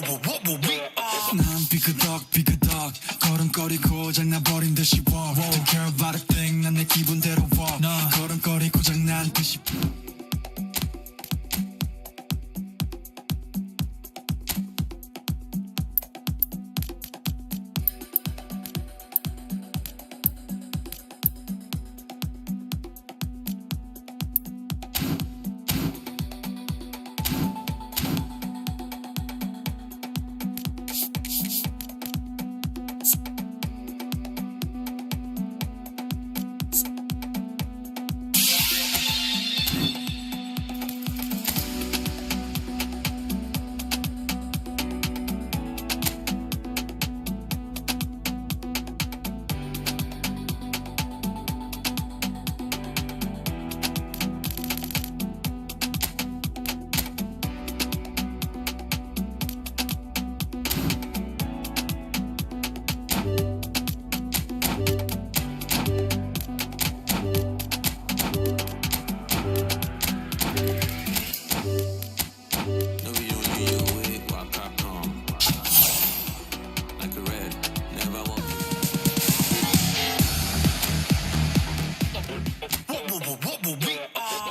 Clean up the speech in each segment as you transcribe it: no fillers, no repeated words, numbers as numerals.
난 삐그덕 삐그덕 걸음걸이 고장나버린 듯이 walk Don't care about a thing 난 내 기분대로 walk 걸음걸이 고장난 듯이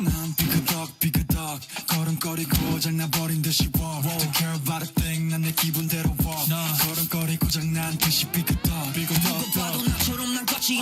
난 삐그덕 삐그덕 걸음걸이 고장나버린 듯이 walk Don't care about a thing 난 내 기분대로 walk 걸음걸이 고장난 듯이 삐그덕 삐그덕 누가 봐도 나처럼 난 거치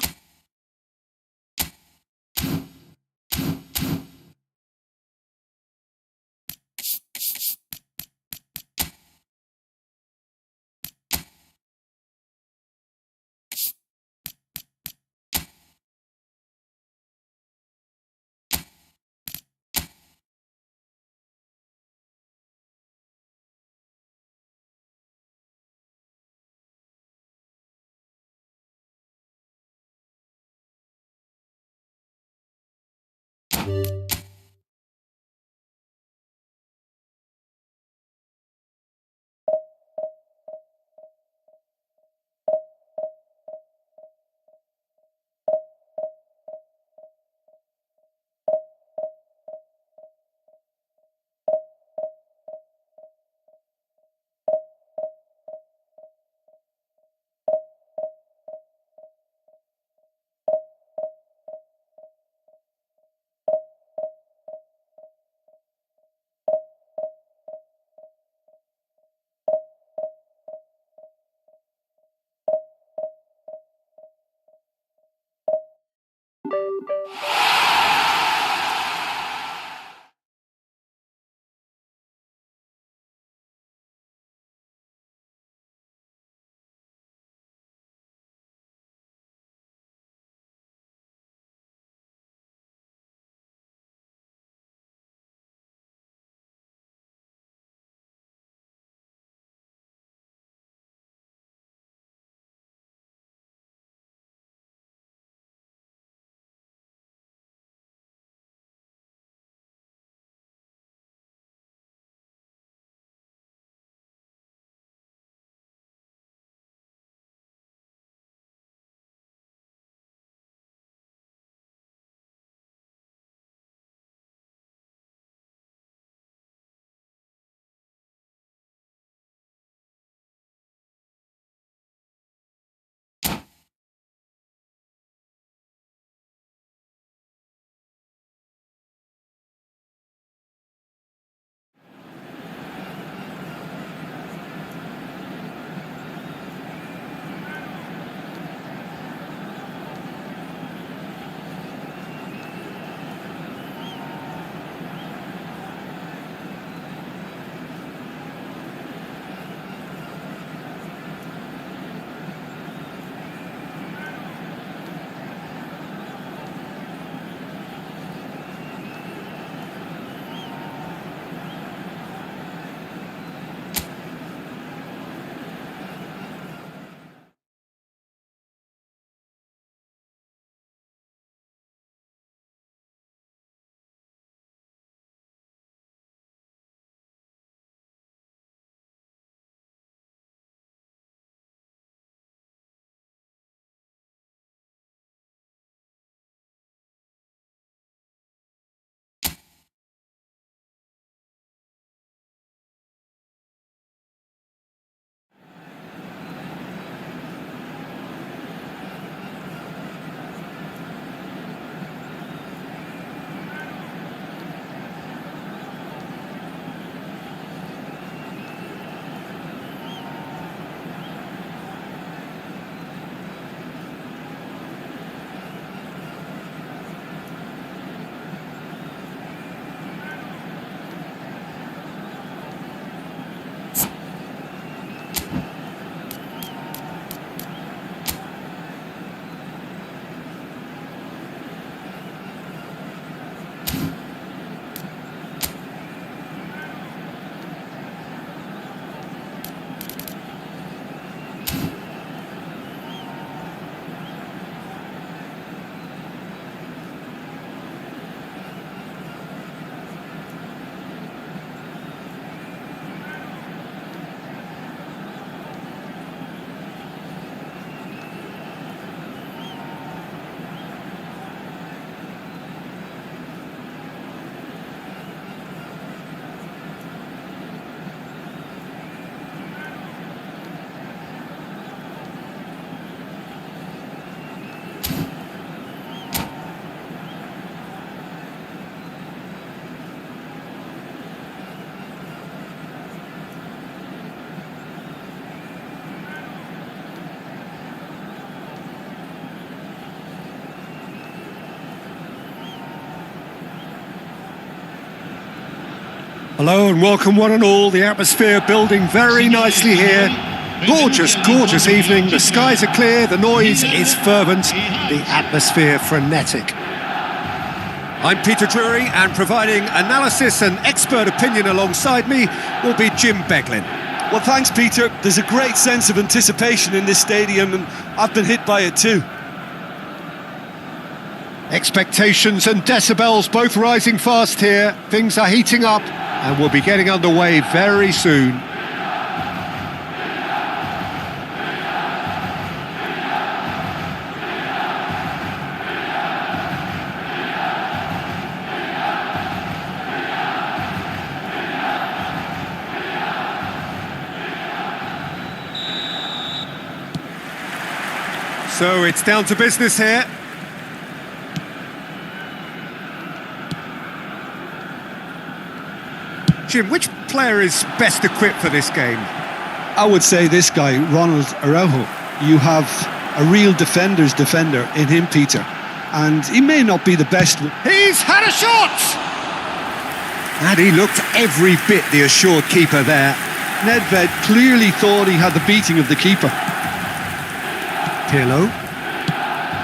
Hello and welcome one and all. The atmosphere building very nicely here. Gorgeous, gorgeous evening. The skies are clear, the noise is fervent, the atmosphere frenetic. I'm Peter Drury, and providing analysis and expert opinion alongside me will be Jim Beglin. Well, thanks, Peter. There's a great sense of anticipation in this stadium, and I've been hit by it too. Expectations and decibels both rising fast here. Things are heating up and we'll be getting underway very soon. So it's down to business here. Jim, which player is best equipped for this game? I would say this guy, Ronald Araujo. You have a real defender's defender in him, Peter. And he may not be the best. He's had a shot! And he looked every bit the assured keeper there. Nedved clearly thought he had the beating of the keeper. Pirlo.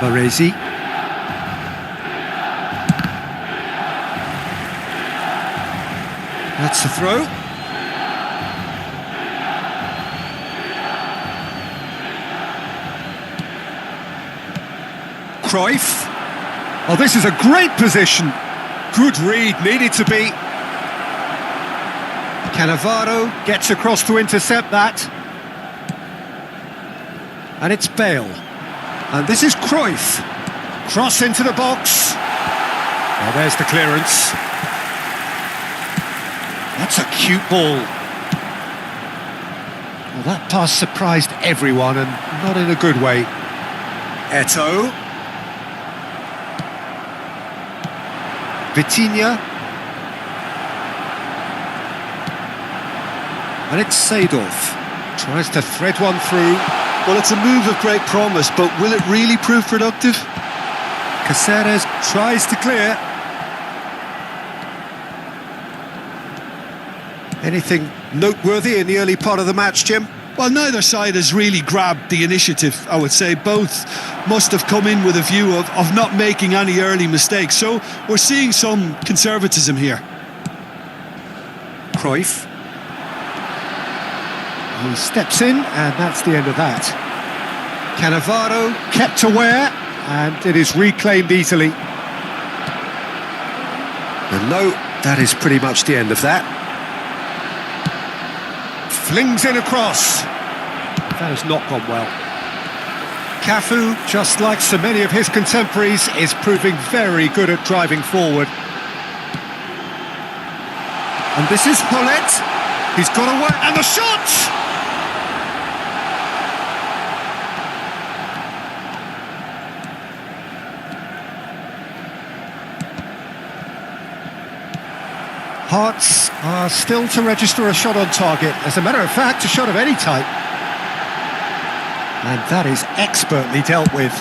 Baresi. That's a throw. Cruyff. Oh, this is a great position. Good read, needed to be. Cannavaro gets across to intercept that. And it's Bale. And this is Cruyff. Cross into the box. Oh, there's the clearance. That's a cute ball. Well, that pass surprised everyone, and not in a good way. Eto'o. Vitinha. And it's Seedorf. Tries to thread one through. Well, it's a move of great promise, but will it really prove productive? Caceres tries to clear. Anything noteworthy in the early part of the match, Jim? Well, neither side has really grabbed the initiative, I would say. Both must have come in with a view of not making any early mistakes. So we're seeing some conservatism here. Cruyff. He steps in, and that's the end of that. Cannavaro kept aware, and it is reclaimed easily. And no, that is pretty much the end of that. Flings in across. That has not gone well. Cafu, just like so many of his contemporaries, is proving very good at driving forward. And this is Hullet. He's got away, and the shot! Hearts are still to register a shot on target. As a matter of fact, a shot of any type. And that is expertly dealt with.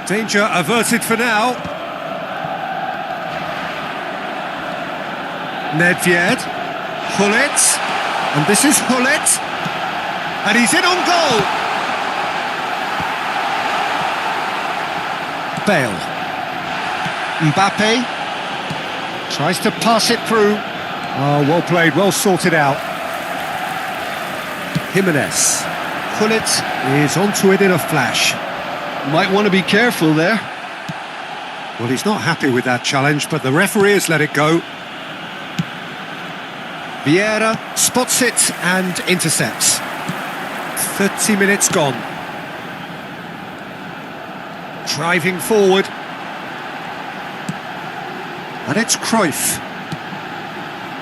Danger averted for now. Nedved. Hullet. And this is Hullet. And he's in on goal. Bale. Mbappe. Tries to pass it through. Oh, well played, well sorted out. Jimenez. Hullet is onto it in a flash. Might want to be careful there. Well, he's not happy with that challenge, but the referee has let it go. Vieira spots it and intercepts. 30 minutes gone. Driving forward. And it's Cruyff.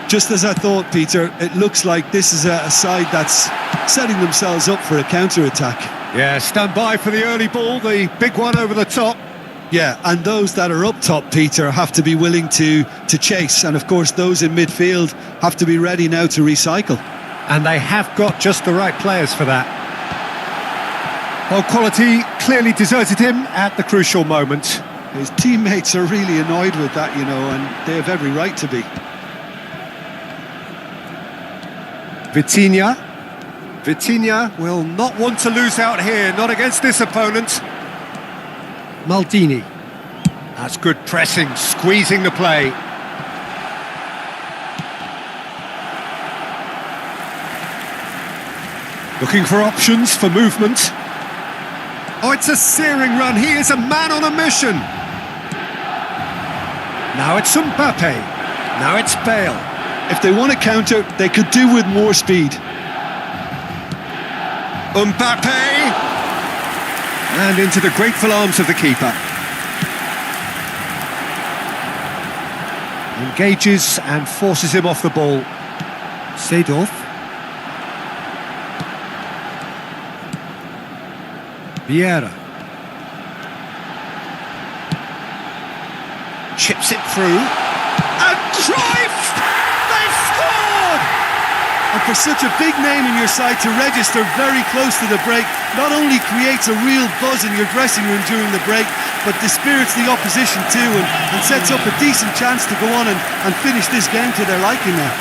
Just as I thought, Peter, it looks like this is a side that's setting themselves up for a counter-attack. Yeah, stand by for the early ball, the big one over the top. Yeah, and those that are up top, Peter, have to be willing to chase. And, of course, those in midfield have to be ready now to recycle. And they have got just the right players for that. Well, quality clearly deserted him at the crucial moment. His teammates are really annoyed with that, you know, and they have every right to be. Vitinha. Vitinha will not want to lose out here, not against this opponent. Maldini. That's good pressing, squeezing the play. Looking for options for movement. Oh, it's a searing run. He is a man on a mission. Now it's Mbappe. Now it's Bale. If they want to counter, they could do with more speed. Mbappe! And into the grateful arms of the keeper. Engages and forces him off the ball. Seedorf. Vieira. Chips it through. And Cruyff! They've scored! And for such a big name in your side to register very close to the break, not only creates a real buzz in your dressing room during the break, but dispirits the opposition too, and sets up a decent chance to go on and finish this game to their liking now.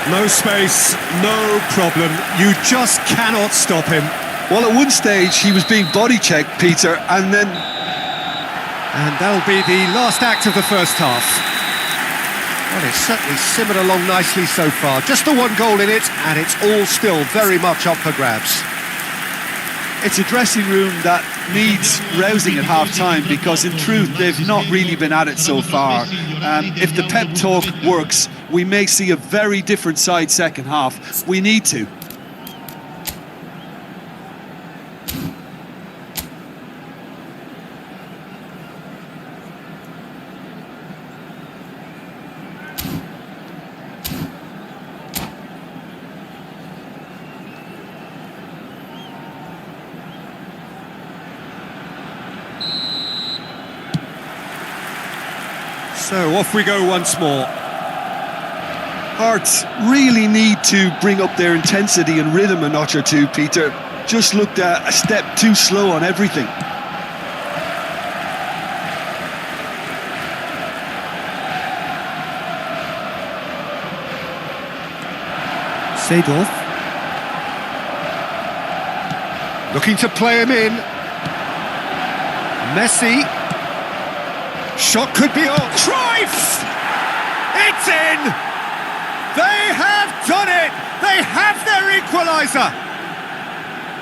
No space, no problem. You just cannot stop him. Well, at one stage he was being body checked, Peter, and then... And that'll be the last act of the first half. Well, it's certainly simmered along nicely so far. Just the one goal in it, and it's all still very much up for grabs. It's a dressing room that needs rousing at half-time, because in truth they've not really been at it so far. If the pep talk works, we may see a very different side second half. We need to. So off we go once more. Hearts really need to bring up their intensity and rhythm a notch or two, Peter. Just looked a step too slow on everything. Seedorf. Looking to play him in. Messi. Shot could be on. Cruyff! It's in! They have done it! They have their equaliser!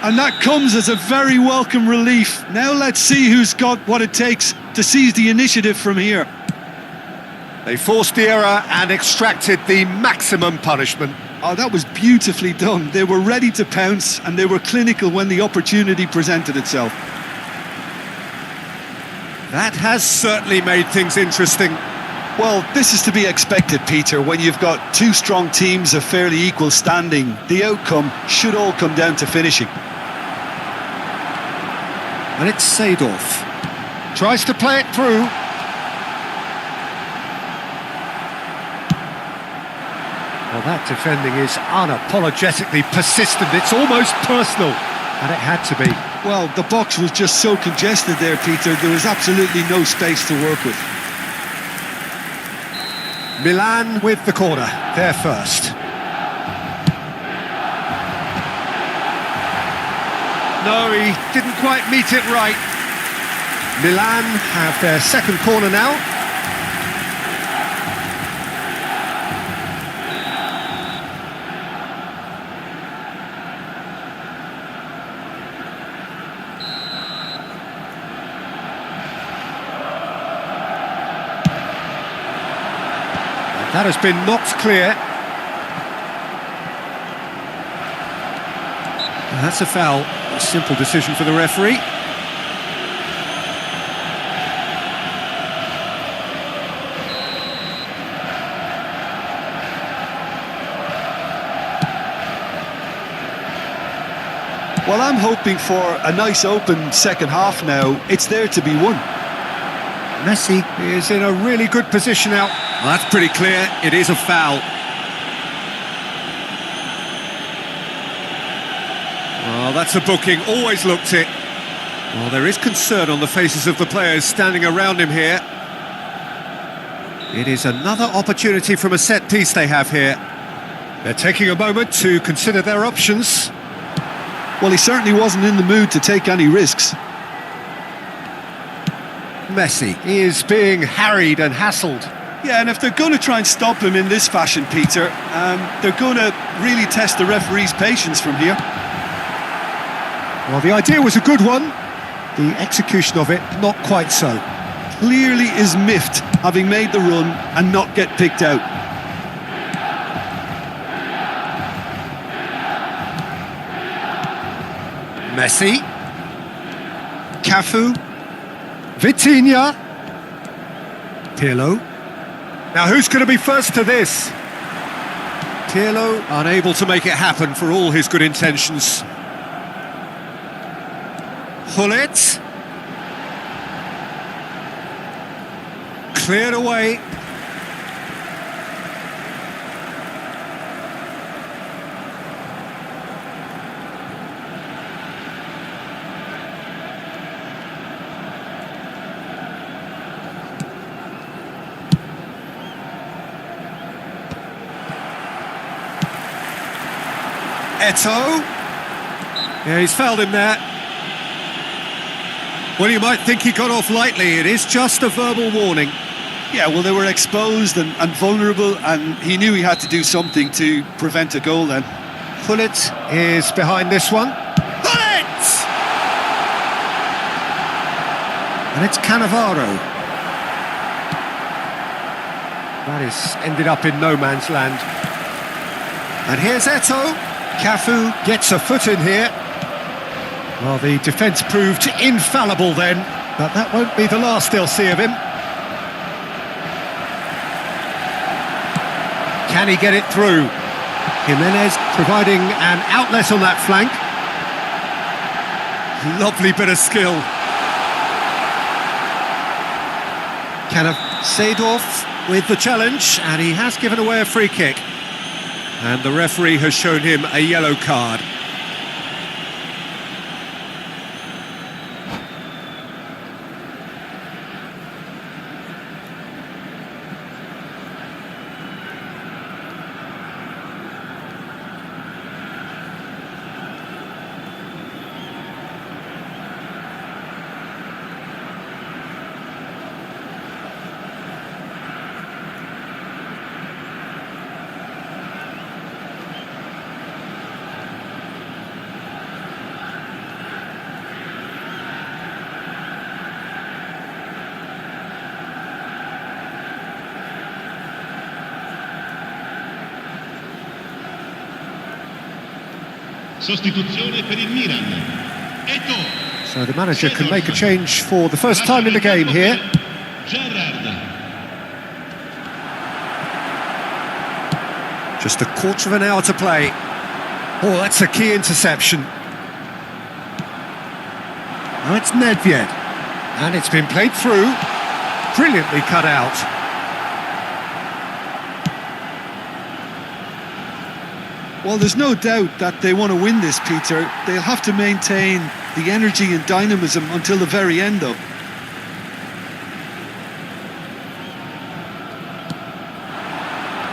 And that comes as a very welcome relief. Now let's see who's got what it takes to seize the initiative from here. They forced the error and extracted the maximum punishment. Oh, that was beautifully done. They were ready to pounce, and they were clinical when the opportunity presented itself. That has certainly made things interesting. Well, this is to be expected, Peter. When you've got two strong teams of fairly equal standing, the outcome should all come down to finishing. And it's Seedorf. Tries to play it through. Well, that defending is unapologetically persistent. It's almost personal. And it had to be. Well, the box was just so congested there, Peter. There was absolutely no space to work with. Milan with the corner, they're first. No, he didn't quite meet it right. Milan have their second corner now. That has been knocked clear. And that's a foul. A simple decision for the referee. Well, I'm hoping for a nice open second half now. It's there to be won. Messi is in a really good position now. Well, that's pretty clear. It is a foul. Well, that's a booking. Always looked it. Well, there is concern on the faces of the players standing around him here. It is another opportunity from a set piece they have here. They're taking a moment to consider their options. Well, he certainly wasn't in the mood to take any risks. Messi is being harried and hassled. Yeah, and if they're going to try and stop him in this fashion, Peter, they're going to really test the referee's patience from here. Well, the idea was a good one. The execution of it, not quite so. Clearly is miffed, having made the run and not get picked out. Messi. Cafu. Vitinha. Pirlo. Now who's going to be first to this? Pirlo unable to make it happen for all his good intentions. Hullet. Cleared away. Eto'o. Yeah, he's fouled him there. Well, you might think he got off lightly. It is just a verbal warning. Yeah, well, they were exposed and vulnerable, and he knew he had to do something to prevent a goal then. Hullet is behind this one. Hullet! And it's Cannavaro. That is ended up in no man's land. And here's Eto'o. Cafu gets a foot in here. Well, the defence proved infallible then, but that won't be the last they'll see of him. Can he get it through? Jimenez providing an outlet on that flank. Lovely bit of skill. Seedorf with the challenge, and he has given away a free kick. And the referee has shown him a yellow card. Sostituzione per il Milan. Eto'o. So the manager can make a change for the first time in the game here. Just a quarter of an hour to play. Oh, that's a key interception. Now it's Nedved. And it's been played through. Brilliantly cut out. Well, there's no doubt that they want to win this, Peter. They'll have to maintain the energy and dynamism until the very end, though.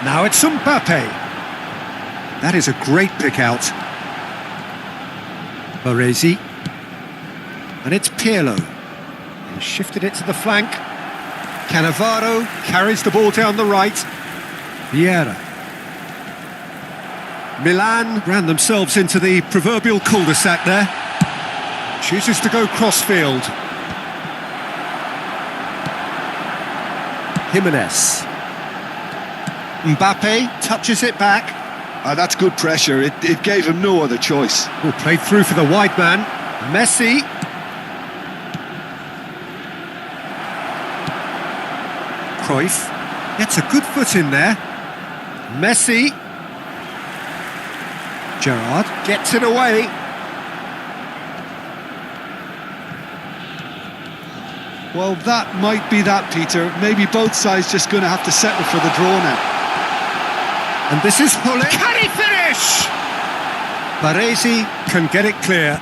Now it's Mbappe. That is a great pick out. Baresi. And it's Pirlo. He shifted it to the flank. Cannavaro carries the ball down the right. Vieira. Milan ran themselves into the proverbial cul-de-sac there. Chooses to go crossfield. Jimenez. Mbappe touches it back. That's good pressure. It gave him no other choice. Oh, played through for the wide man. Messi. Cruyff gets a good foot in there. Messi. Gerrard gets it away. Well, that might be that, Peter. Maybe both sides just going to have to settle for the draw now. And this is Hullet. Can he finish? Baresi can get it clear.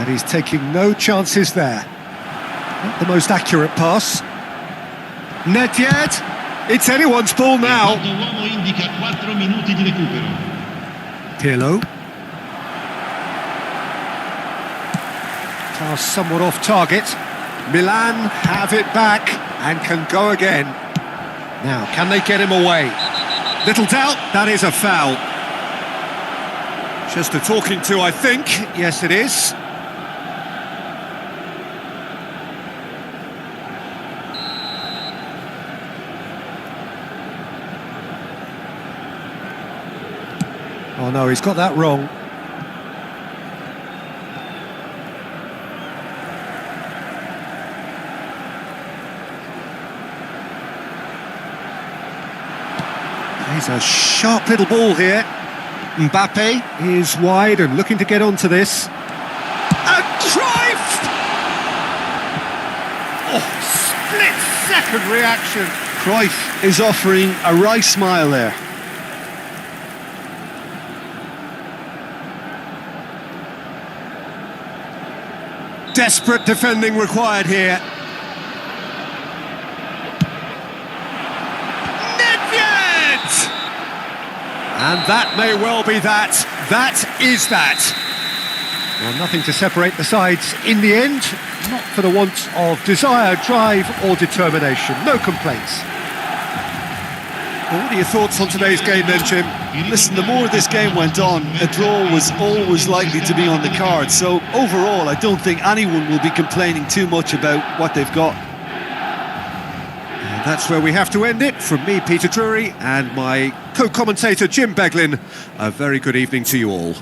And he's taking no chances there. Not the most accurate pass. Nedved. It's anyone's ball Il now. guardauomo indica 4 minuti di recupero. Pirlo. Pass somewhat off target. Milan have it back and can go again. Now, can they get him away? Little doubt, that is a foul. Just a talking to, I think. Yes, it is. Oh no, he's got that wrong. He's a sharp little ball here. Mbappe is wide and looking to get onto this. And Cruyff! Oh, split-second reaction. Cruyff is offering a wry smile there. Desperate defending required here. Nedved! And that may well be that. That is that. Well, nothing to separate the sides in the end. Not for the want of desire, drive or determination. No complaints. Well, what are your thoughts on today's game then, Jim? Listen, the more this game went on, a draw was always likely to be on the card. So overall, I don't think anyone will be complaining too much about what they've got. And that's where we have to end it. From me, Peter Drury, and my co-commentator, Jim Beglin. A very good evening to you all.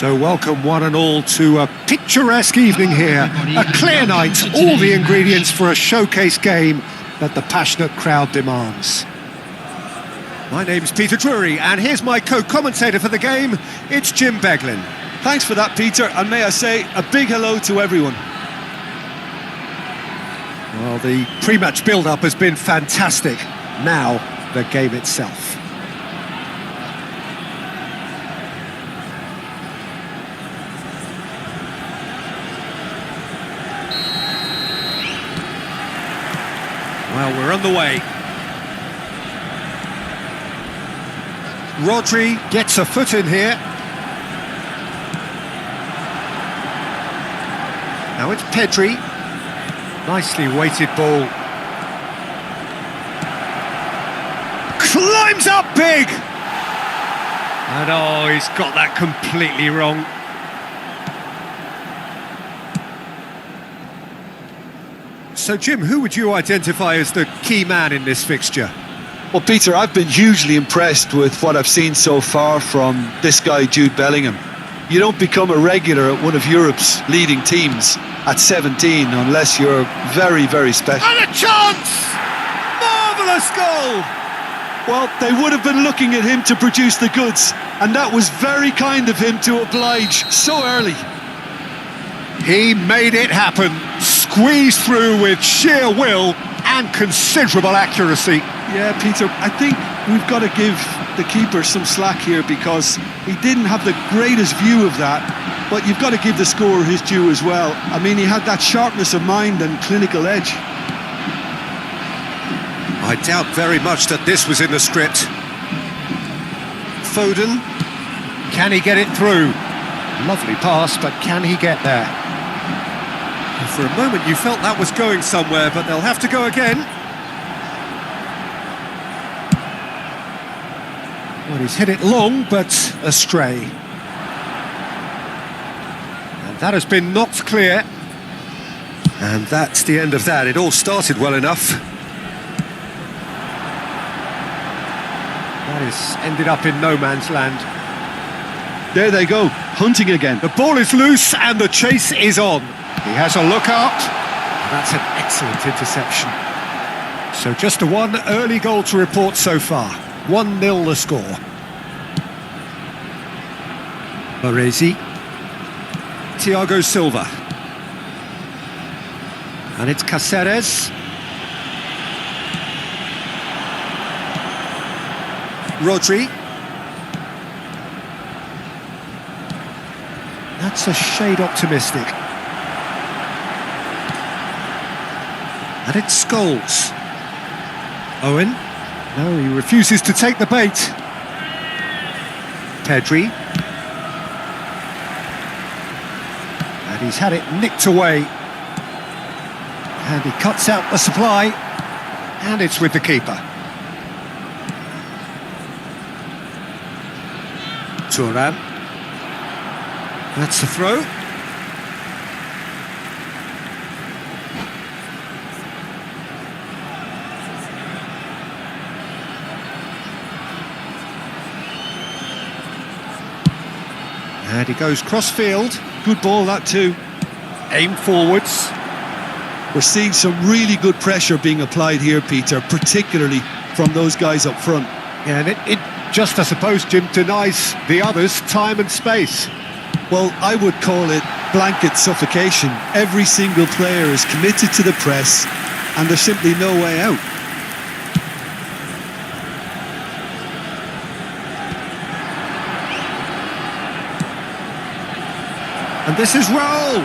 So welcome one and all to a picturesque evening here. A clear night, all the ingredients for a showcase game that the passionate crowd demands. My name's Peter Drury, and here's my co-commentator for the game, it's Jim Beglin. Thanks for that, Peter, and may I say a big hello to everyone. Well, the pre-match build-up has been fantastic. Now, the game itself. Well, we're on the way. Rodri gets a foot in here. Now it's Pedri. Nicely weighted ball. Climbs up big! And oh, he's got that completely wrong. So Jim, who would you identify as the key man in this fixture? Well, Peter, I've been hugely impressed with what I've seen so far from this guy, Jude Bellingham. You don't become a regular at one of Europe's leading teams at 17 unless you're very, very special. And a chance! Marvellous goal! Well, they would have been looking at him to produce the goods, and that was very kind of him to oblige so early. He made it happen, squeezed through with sheer will and considerable accuracy. Yeah, Peter, I think we've got to give the keeper some slack here because he didn't have the greatest view of that, but you've got to give the scorer his due as well. I mean, he had that sharpness of mind and clinical edge. I doubt very much that this was in the script. Foden, can he get it through? Lovely pass, but can he get there? And for a moment you felt that was going somewhere, but they'll have to go again. Well, he's hit it long, but astray. And that has been knocked clear. And that's the end of that. It all started well enough. That has ended up in no man's land. There they go, hunting again. The ball is loose and the chase is on. He has a look out. That's an excellent interception. So just a one early goal to report so far. 1-0 the score. Baresi. Thiago Silva. And it's Cáceres. Rodri. That's a shade optimistic. And it's Scholes. Owen. No, he refuses to take the bait. Pedri. And he's had it nicked away. And he cuts out the supply. And it's with the keeper. Thuram. That's the throw. And he goes cross-field. Good ball, that too. Aim forwards. We're seeing some really good pressure being applied here, Peter, particularly from those guys up front. Yeah, and it just, I suppose, Jim, denies the others time and space. Well, I would call it blanket suffocation. Every single player is committed to the press, and there's simply no way out. And this is Raul.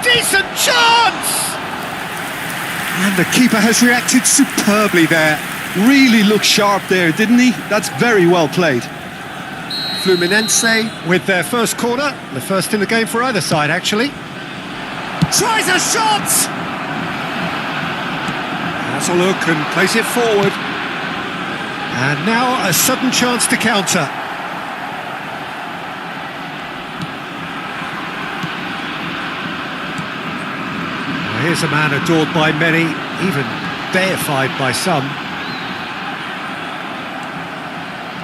Decent chance! And the keeper has reacted superbly there. Really looked sharp there, didn't he? That's very well played. Fluminense with their first corner, the first in the game for either side, actually. Tries a shot! Has a look and plays it forward. And now a sudden chance to counter. Here's a man adored by many, even deified by some.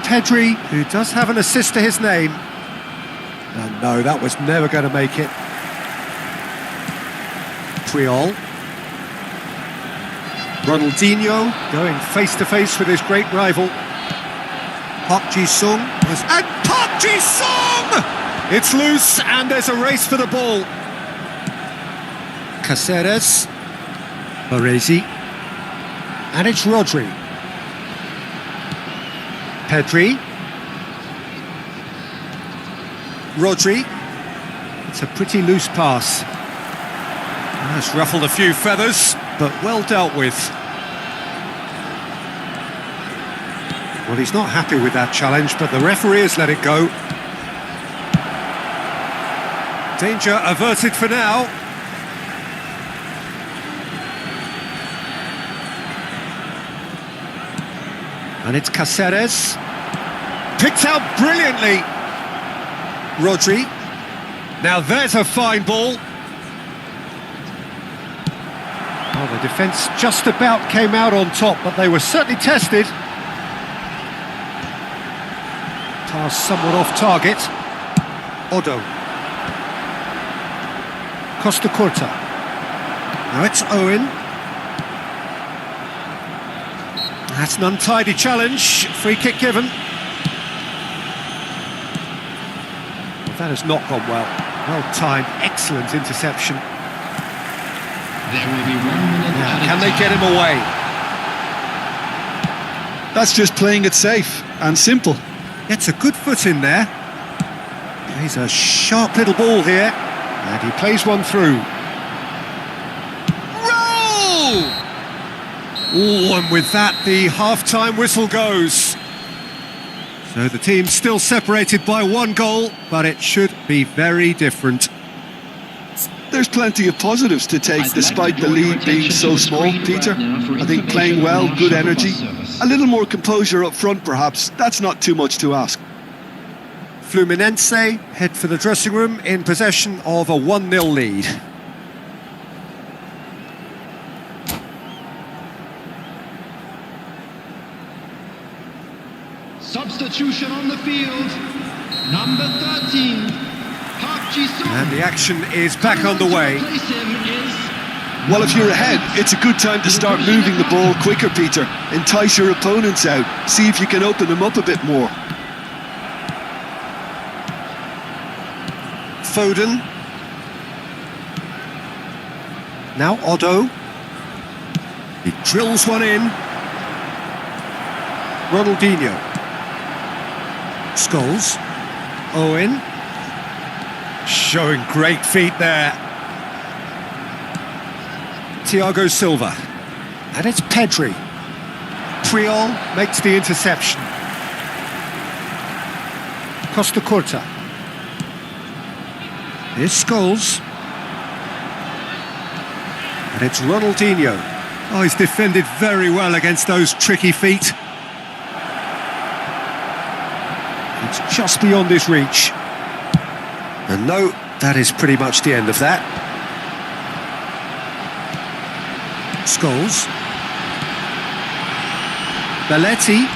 Pedri, who does have an assist to his name. And No, that was never going to make it. Triol. Ronaldinho going face-to-face with his great rival. Park Ji-sung. And Park Ji-sung! It's loose and there's a race for the ball. Caceres. Baresi. And it's Rodri. Pedri. Rodri. It's a pretty loose pass. That's ruffled a few feathers, but well dealt with. Well, he's not happy with that challenge, but the referee has let it go. Danger averted for now. And it's Caceres. Picked out brilliantly. Rodri. Now there's a fine ball. Oh, the defence just about came out on top, but they were certainly tested. Pass somewhat off target. Odo. Costa Curta. Now it's Owen. That's an untidy challenge. Free kick given. Well, that has not gone well. Well timed, excellent interception. There will be 1 minute. Can they get him away? That's just playing it safe and simple. Gets a good foot in there. He's a sharp little ball here. And he plays one through. Roll! Oh, and with that, the half-time whistle goes. So the team's still separated by 1 goal, but it should be very different. There's plenty of positives to take despite the lead being so small, Peter. I think playing well, good energy, a little more composure up front perhaps, that's not too much to ask. Fluminense head for the dressing room in possession of a 1-0 lead. Substitution on the field. Number 13, Park Ji-sung. And the action is back underway. To replace him is Well, if you're ahead, it's a good time to start moving the ball quicker, Peter. Entice your opponents out, see if you can open them up a bit more. Foden. Now Odo. He drills one in. Ronaldinho. Scholes. Owen. Showing great feet there. Thiago Silva. And it's Pedri. Triol makes the interception. Costa Curta. Here's Scholes. And it's Ronaldinho. Oh, he's defended very well against those tricky feet. It's just beyond his reach. And no, that is pretty much the end of that. Scholes. Belletti.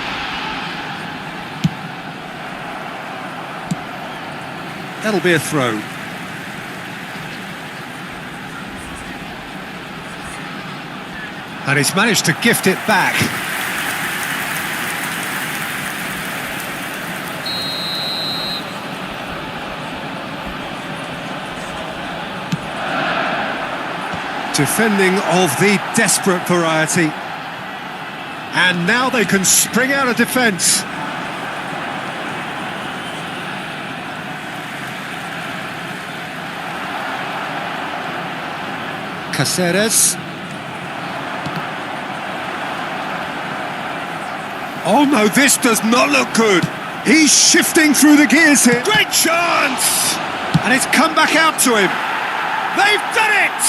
That'll be a throw. And he's managed to gift it back. Defending of the desperate variety. And now they can spring out of defence. Caceres. Oh no, this does not look good. He's shifting through the gears here. Great chance! And it's come back out to him. They've done it!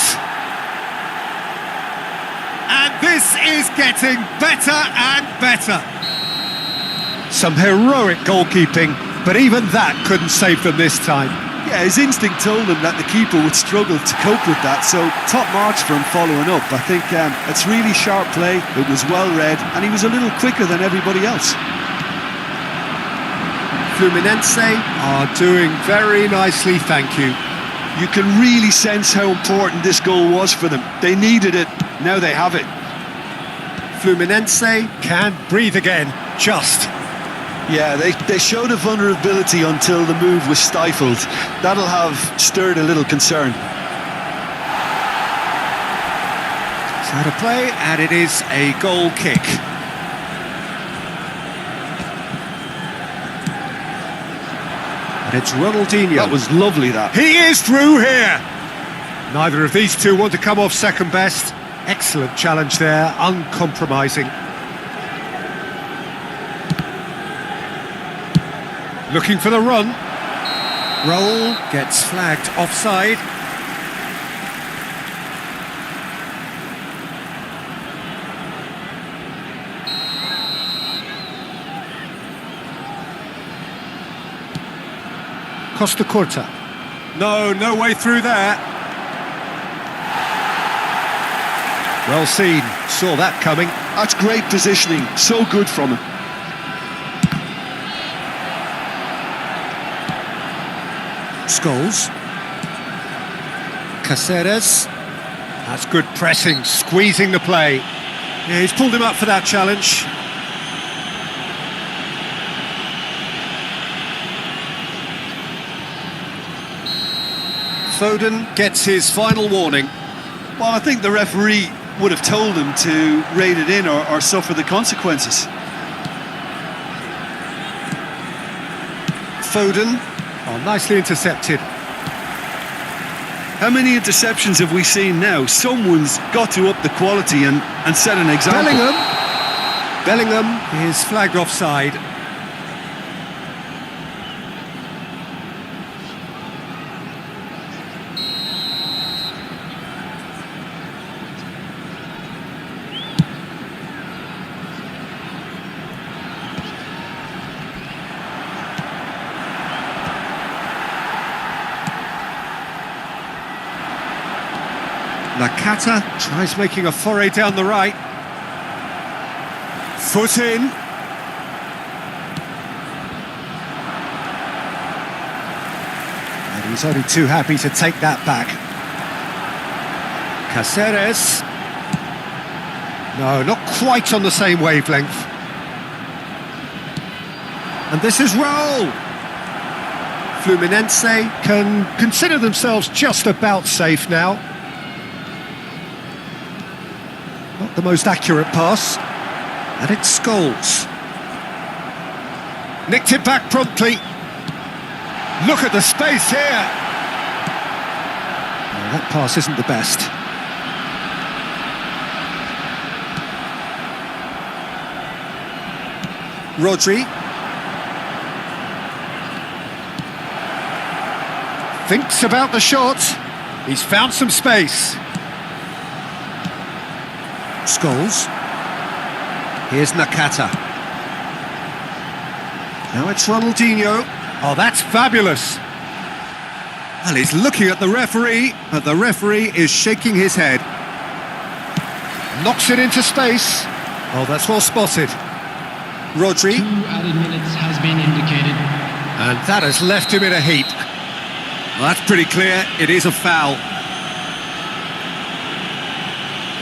And this is getting better and better. Some heroic goalkeeping, but even that couldn't save them this time. Yeah, his instinct told him that the keeper would struggle to cope with that, so top marks for him following up. I think it's really sharp play, it was well read, and he was a little quicker than everybody else. Fluminense are doing very nicely, thank you. You can really sense how important this goal was for them. They needed it, now they have it. Fluminense can breathe again, just. Yeah, they showed a vulnerability until the move was stifled. That'll have stirred a little concern. It's out of play, and it is a goal kick. And it's Ronaldinho. That was lovely, that. He is through here. Neither of these two want to come off second best. Excellent challenge there, uncompromising. Looking for the run. Roll gets flagged offside. Costa Curta. No way through there. Well seen, saw that coming. That's great positioning, so good from him. Scholes. Caceres. That's good pressing, squeezing the play. Yeah, he's pulled him up for that challenge. Foden gets his final warning. Well, I think the referee would have told him to rein it in or suffer the consequences. Foden. Oh, nicely intercepted. How many interceptions have we seen now? Someone's got to up the quality and set an example. Bellingham is flagged offside. Nakata tries making a foray down the right. Foot in. And he's only too happy to take that back. Caceres. No, not quite on the same wavelength. And this is Raul. Fluminense can consider themselves just about safe now. Not the most accurate pass. And it's Scholes. Nicked it back promptly. Look at the space here. Oh, that pass isn't the best. Rodri. Thinks about the shot. He's found some space. Scholes. Here's Nakata. Now it's Ronaldinho. Oh, that's fabulous. Well, he's looking at the referee, but the referee is shaking his head. Knocks it into space. Oh, that's well spotted. Rodri. 2 added minutes has been indicated. And that has left him in a heap. Well, that's pretty clear. It is a foul.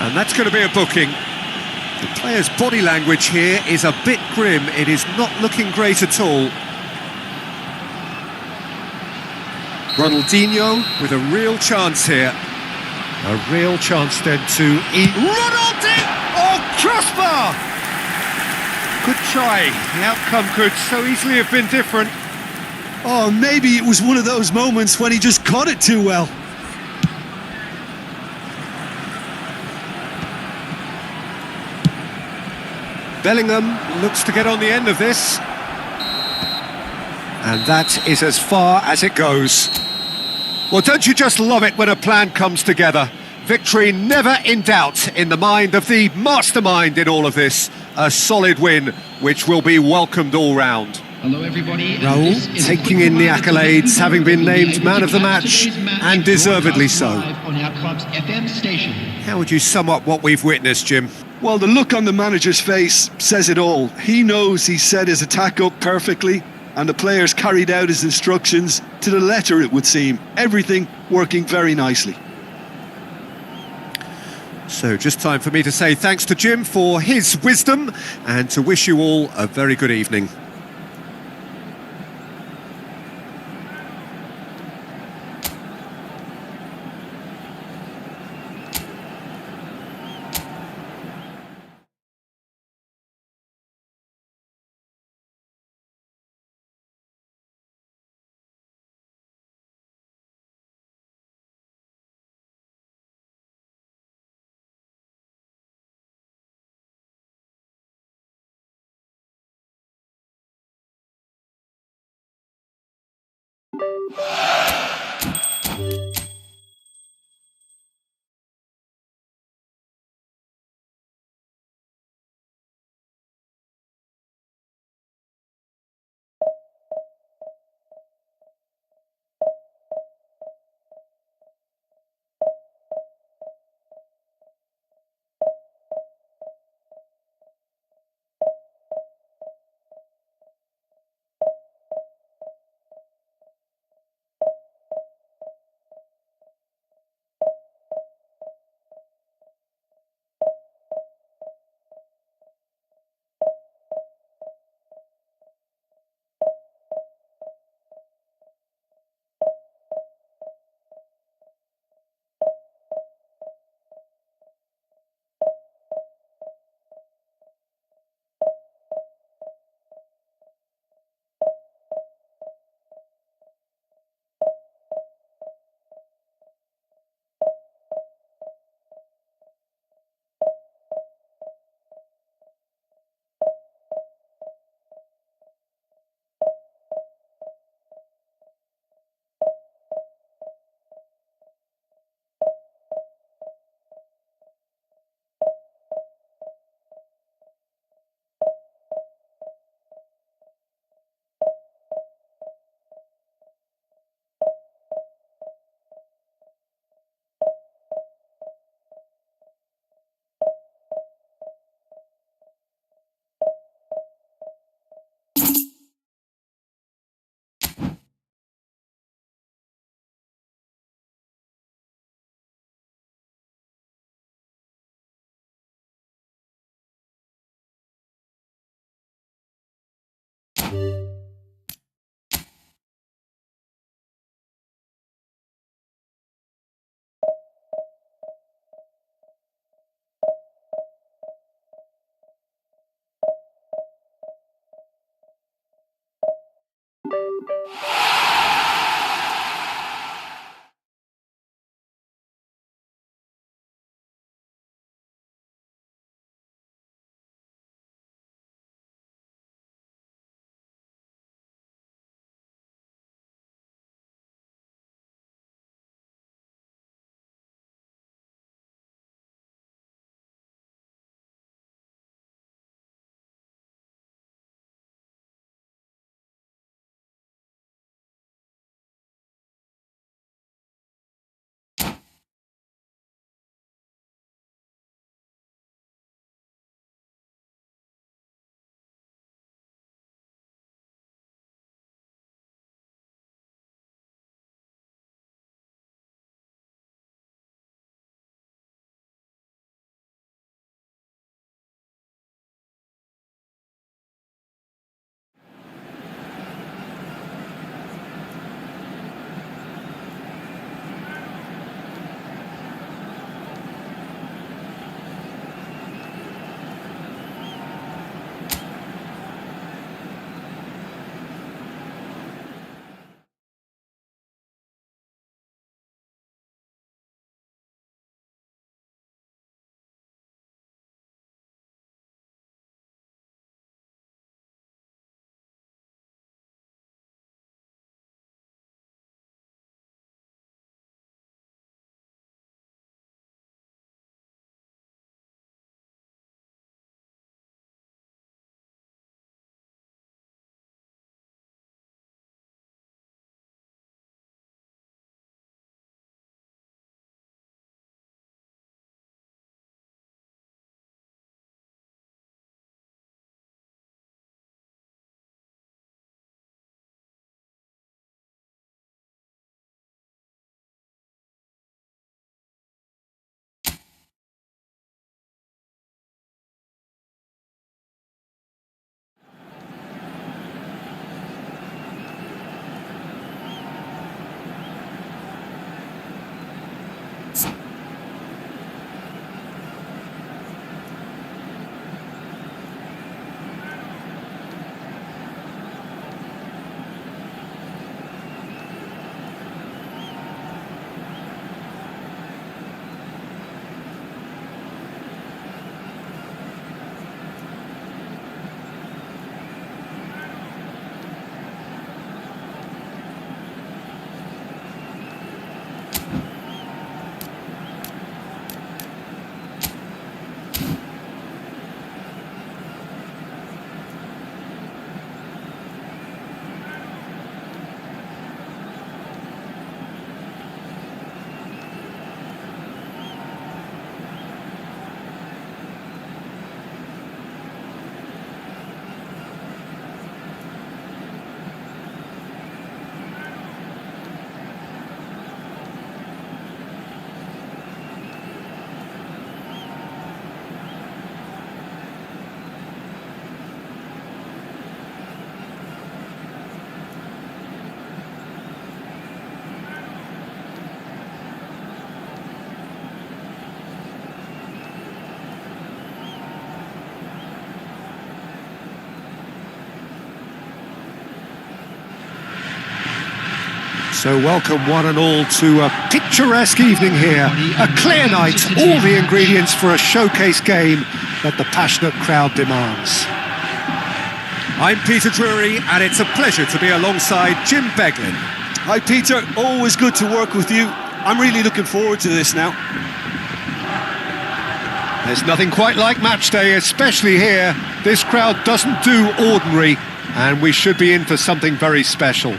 And that's going to be a booking. The player's body language here is a bit grim. It is not looking great at all. Ronaldinho with a real chance here. A real chance then to eat. Ronaldinho! Oh, crossbar! Good try. The outcome could so easily have been different. Oh, maybe it was one of those moments when he just caught it too well. Bellingham looks to get on the end of this. And that is as far as it goes. Well, don't you just love it when a plan comes together? Victory never in doubt in the mind of the mastermind in all of this. A solid win, which will be welcomed all round. Hello everybody. Raul taking in the accolades, having been named man of the match, and deservedly so. On our club's FM station. How would you sum up what we've witnessed, Jim? Well, the look on the manager's face says it all. He knows he set his attack up perfectly, and the players carried out his instructions to the letter, it would seem. Everything working very nicely. So just time for me to say thanks to Jim for his wisdom and to wish you all a very good evening. So welcome one and all to a picturesque evening here. A clear night, all the ingredients for a showcase game that the passionate crowd demands. I'm Peter Drury, and it's a pleasure to be alongside Jim Beglin. Hi Peter, always good to work with you. I'm really looking forward to this now. There's nothing quite like match day, especially here. This crowd doesn't do ordinary, and we should be in for something very special.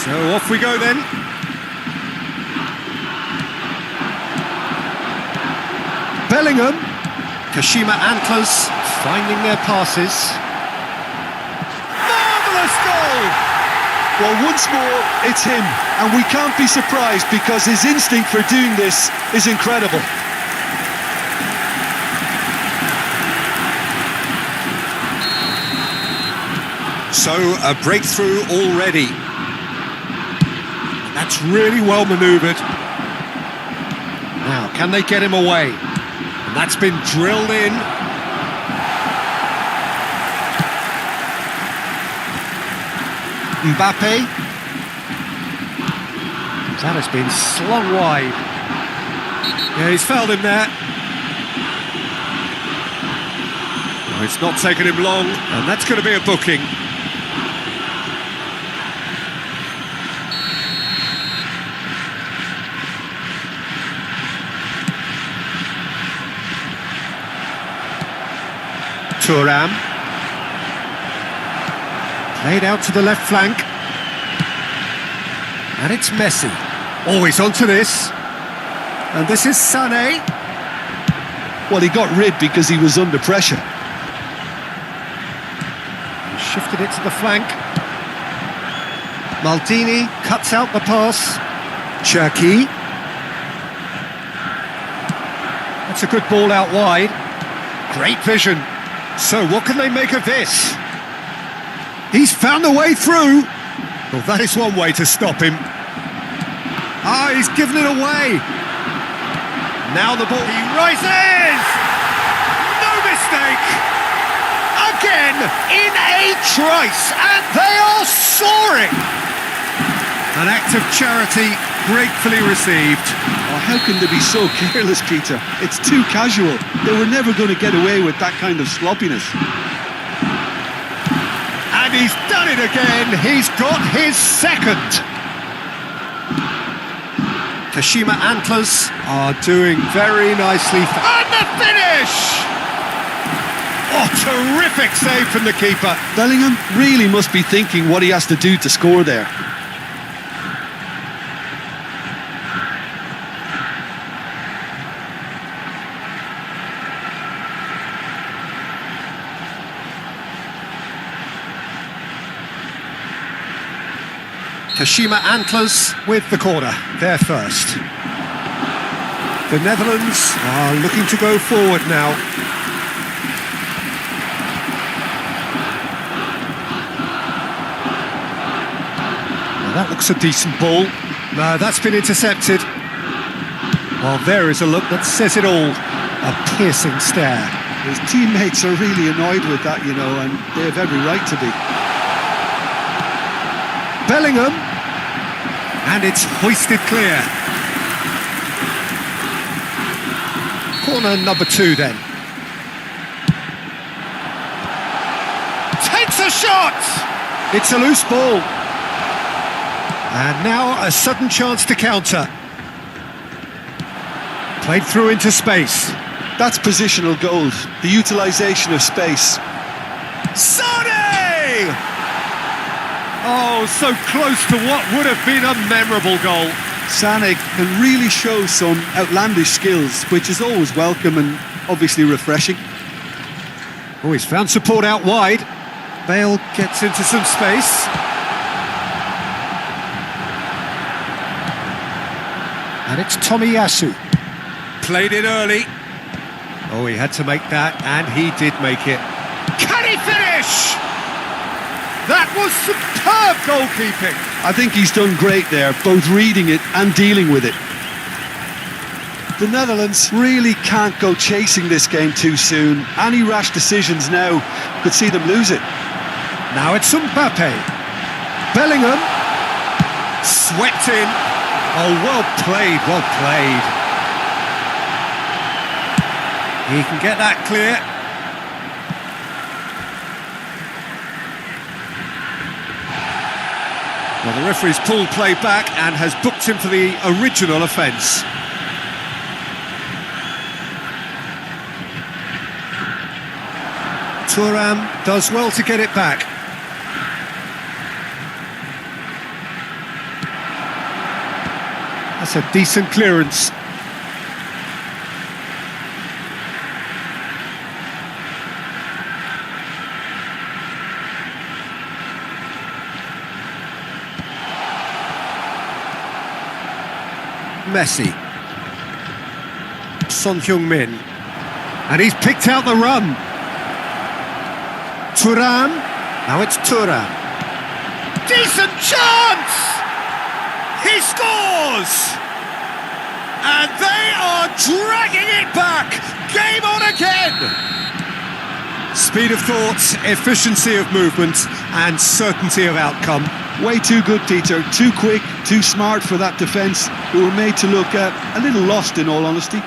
So off we go then. Bellingham, Kashima Antlers finding their passes. Marvellous goal! Well, once more, it's him, and we can't be surprised because his instinct for doing this is incredible. So a breakthrough already. That's really well manoeuvred. Now, can they get him away? And that's been drilled in. Mbappe. That has been slung wide. Yeah, he's fouled him there. Oh, it's not taken him long, and that's going to be a booking. Thuram. Played out to the left flank. And it's Messi. Always onto this. And this is Sané. Well, he got rid because he was under pressure. He shifted it to the flank. Maldini cuts out the pass. Cherki. That's a good ball out wide. Great vision. So what can they make of this? He's found a way through. Well, that is one way to stop him. Ah, he's given it away. Now the ball, he rises! No mistake! Again, in a trice, and they are soaring! An act of charity gratefully received. Oh, how can they be so careless, Peter? It's too casual. They were never going to get away with that kind of sloppiness. And he's done it again. He's got his second. Kashima Antlers are doing very nicely. And the finish! Oh, terrific save from the keeper. Bellingham really must be thinking what he has to do to score there. Kashima Antlers with the corner, there first. The Netherlands are looking to go forward now. Now that looks a decent ball. No, that's been intercepted. Well, there is a look that says it all. A piercing stare. His teammates are really annoyed with that, you know, and they have every right to be. Bellingham. And it's hoisted clear. Corner number 2 then. Takes a shot! It's a loose ball. And now a sudden chance to counter. Played through into space. That's positional gold, the utilisation of space. Sane! Oh, so close to what would have been a memorable goal. Sané can really show some outlandish skills, which is always welcome and obviously refreshing. Oh, he's found support out wide. Bale gets into some space. And it's Tomiyasu. Played it early. Oh, he had to make that, and he did make it. Can he finish? That was superb goalkeeping. I think he's done great there, both reading it and dealing with it. The Netherlands really can't go chasing this game too soon. Any rash decisions now could see them lose it. Now it's Mbappe. Bellingham. Swept in. Oh, well played, well played. He can get that clear. Well, the referee's pulled play back and has booked him for the original offence. Thuram does well to get it back. That's a decent clearance. Messi. Son Heung-min. And he's picked out the run. Thuram. Now it's Thuram. Decent chance! He scores! And they are dragging it back! Game on again! Speed of thought, efficiency of movement, and certainty of outcome. Way too good, Peter. Too quick, too smart for that defence, who were made to look a little lost, in all honesty.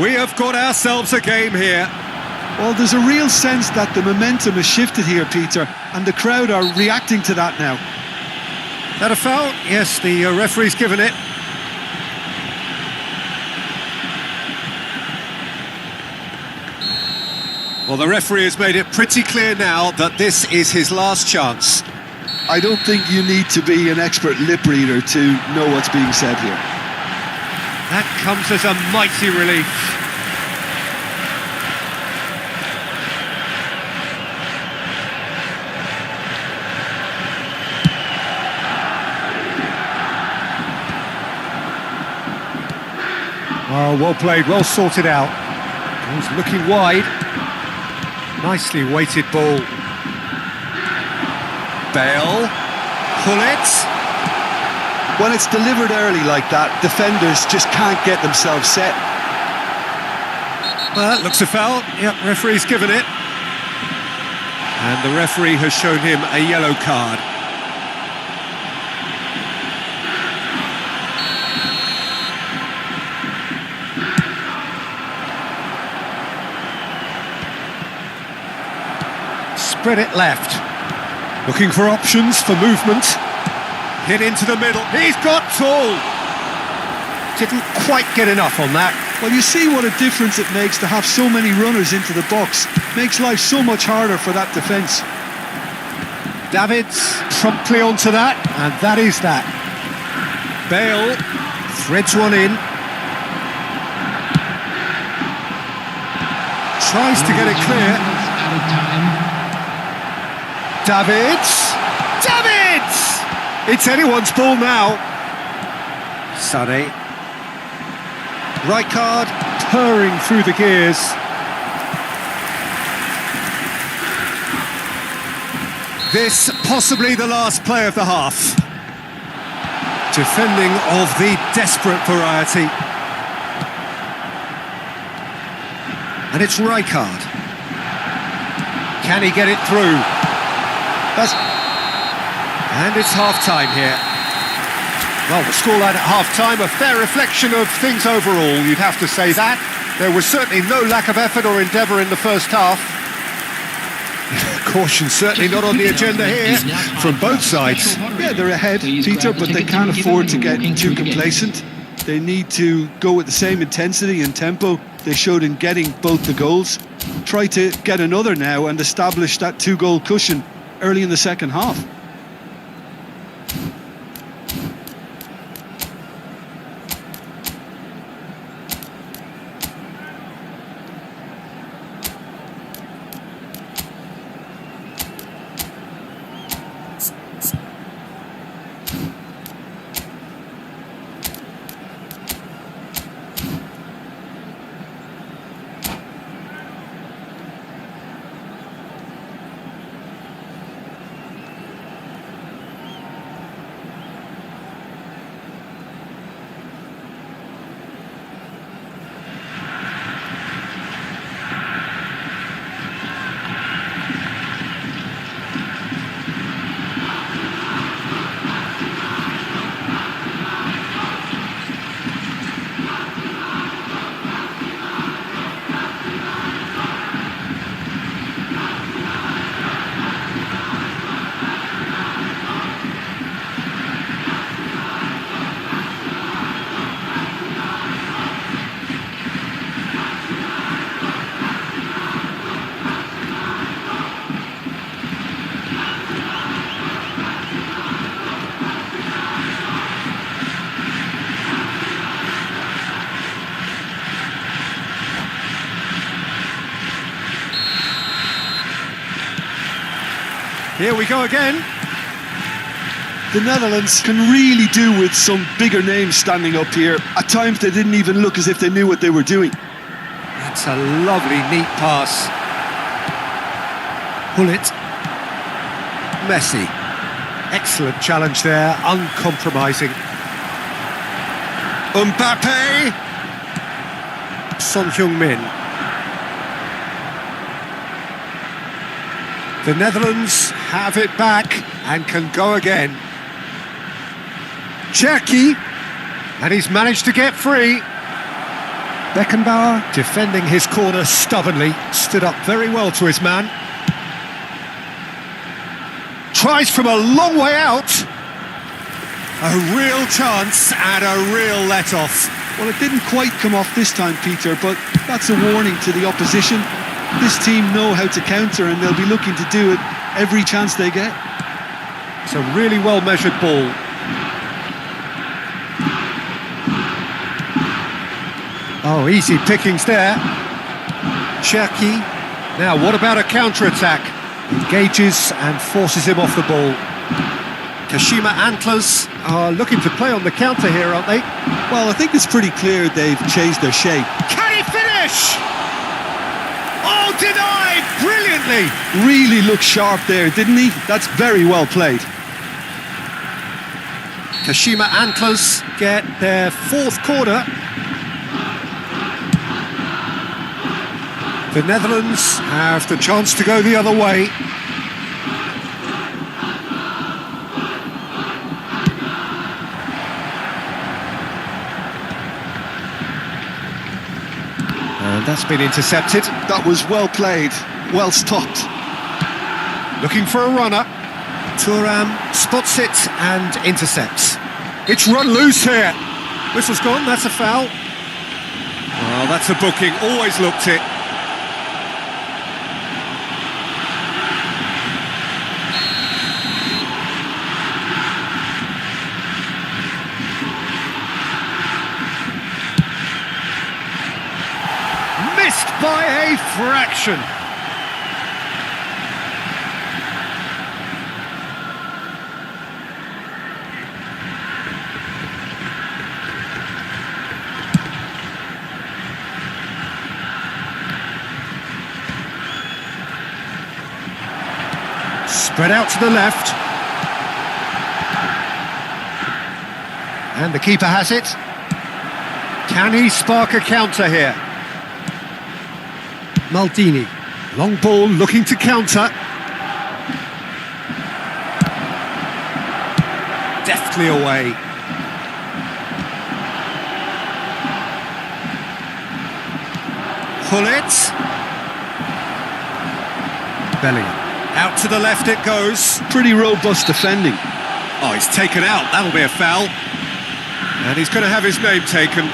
We have got ourselves a game here. Well, there's a real sense that the momentum has shifted here, Peter, and the crowd are reacting to that now. That a foul? Yes, the referee's given it. Well, the referee has made it pretty clear now that this is his last chance. I don't think you need to be an expert lip reader to know what's being said here. That comes as a mighty relief. Oh, well played, well sorted out. He's looking wide. Nicely weighted ball. Bale. Pull it. When it's delivered early like that, defenders just can't get themselves set. Well, that looks a foul. Yep, referee's given it. And the referee has shown him a yellow card. Spread it left. Looking for options for movement. Hit into the middle. He's got tall. Didn't quite get enough on that. Well, you see what a difference it makes to have so many runners into the box. Makes life so much harder for that defence. Davids promptly onto that, and that is that. Bale threads one in. Tries to get it clear. Davids! It's anyone's ball now. Sané. Rijkaard purring through the gears. This possibly the last play of the half. Defending of the desperate variety. And it's Rijkaard. Can he get it through? And it's half-time here. Well, the scoreline at half-time, a fair reflection of things overall, you'd have to say that. There was certainly no lack of effort or endeavour in the first half. Caution certainly not on the agenda here from both sides. Yeah, they're ahead, Peter, but they can't afford to get too complacent. They need to go with the same intensity and tempo they showed in getting both the goals. Try to get another now and establish that two-goal cushion early in the second half. Here we go again. The Netherlands can really do with some bigger names standing up here. At times they didn't even look as if they knew what they were doing. That's a lovely, neat pass. Gullit. Messi. Excellent challenge there, uncompromising. Mbappe. Son Heung-min. The Netherlands have it back and can go again. Cherki, and he's managed to get free. Beckenbauer, defending his corner stubbornly, stood up very well to his man. Tries from a long way out. A real chance and a real let-off. Well, it didn't quite come off this time, Peter, but that's a warning to the opposition. This team know how to counter and they'll be looking to do it every chance they get. It's a really well-measured ball. Oh, easy pickings there. Cherki. Now, what about a counter-attack? Engages and forces him off the ball. Kashima Antlers are looking to play on the counter here, aren't they? Well, I think it's pretty clear they've changed their shape. Can he finish? Oh, denied! Brilliantly! Really looked sharp there, didn't he? That's very well played. Kashima Antlers get their fourth corner. The Netherlands have the chance to go the other way. And that's been intercepted. That was well played, well stopped. Looking for a runner. Thuram spots it and intercepts. It's run loose here. Whistle's gone, that's a foul. Well, that's a booking, always looked it. Missed by a fraction. Spread out to the left. And the keeper has it. Can he spark a counter here? Maldini. Long ball looking to counter. Deftly away. Pull it. Bellingham. Out to the left it goes. Pretty robust defending. Oh, he's taken out. That'll be a foul. And he's going to have his name taken.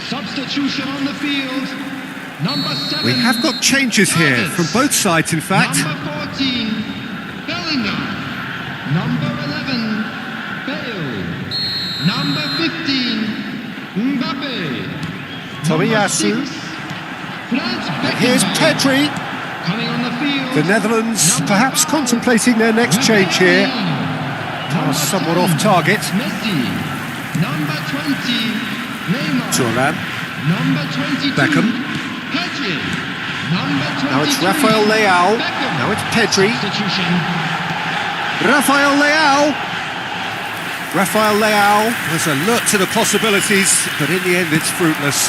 Substitution on the field. Number 7. We have got changes here from both sides, in fact. Number 14, Bellingham. Number 11, Bale. Number 15, Mbappe. Tomiyasu. Number 6, Franz And here's Beckenbauer. Pedri. Coming on the field. The Netherlands Number perhaps 12, contemplating their next change here. Number Somewhat 10, off target. Messi. Number 20, Neymar. Thuram. Number 22, Beckham. Pedri. Number 23, Now it's Rafael Leao. Beckham. Now it's Pedri. Substitution. Rafael Leao. Rafael Leao was alert to the possibilities, but in the end it's fruitless.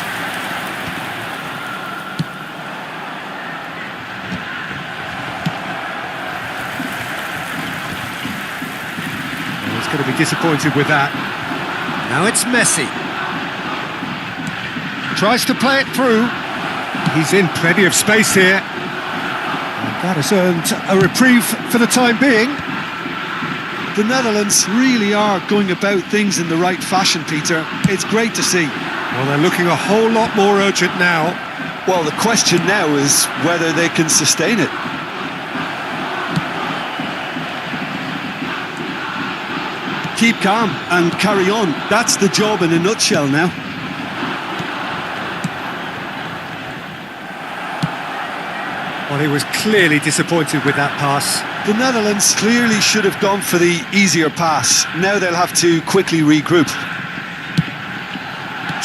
Well, he's going to be disappointed with that. Now it's Messi. Tries to play it through. He's in plenty of space here. And that has earned a reprieve for the time being. The Netherlands really are going about things in the right fashion, Peter. It's great to see. Well, they're looking a whole lot more urgent now. Well, the question now is whether they can sustain it. Keep calm and carry on. That's the job in a nutshell now. Well, he was clearly disappointed with that pass. The Netherlands clearly should have gone for the easier pass. Now they'll have to quickly regroup.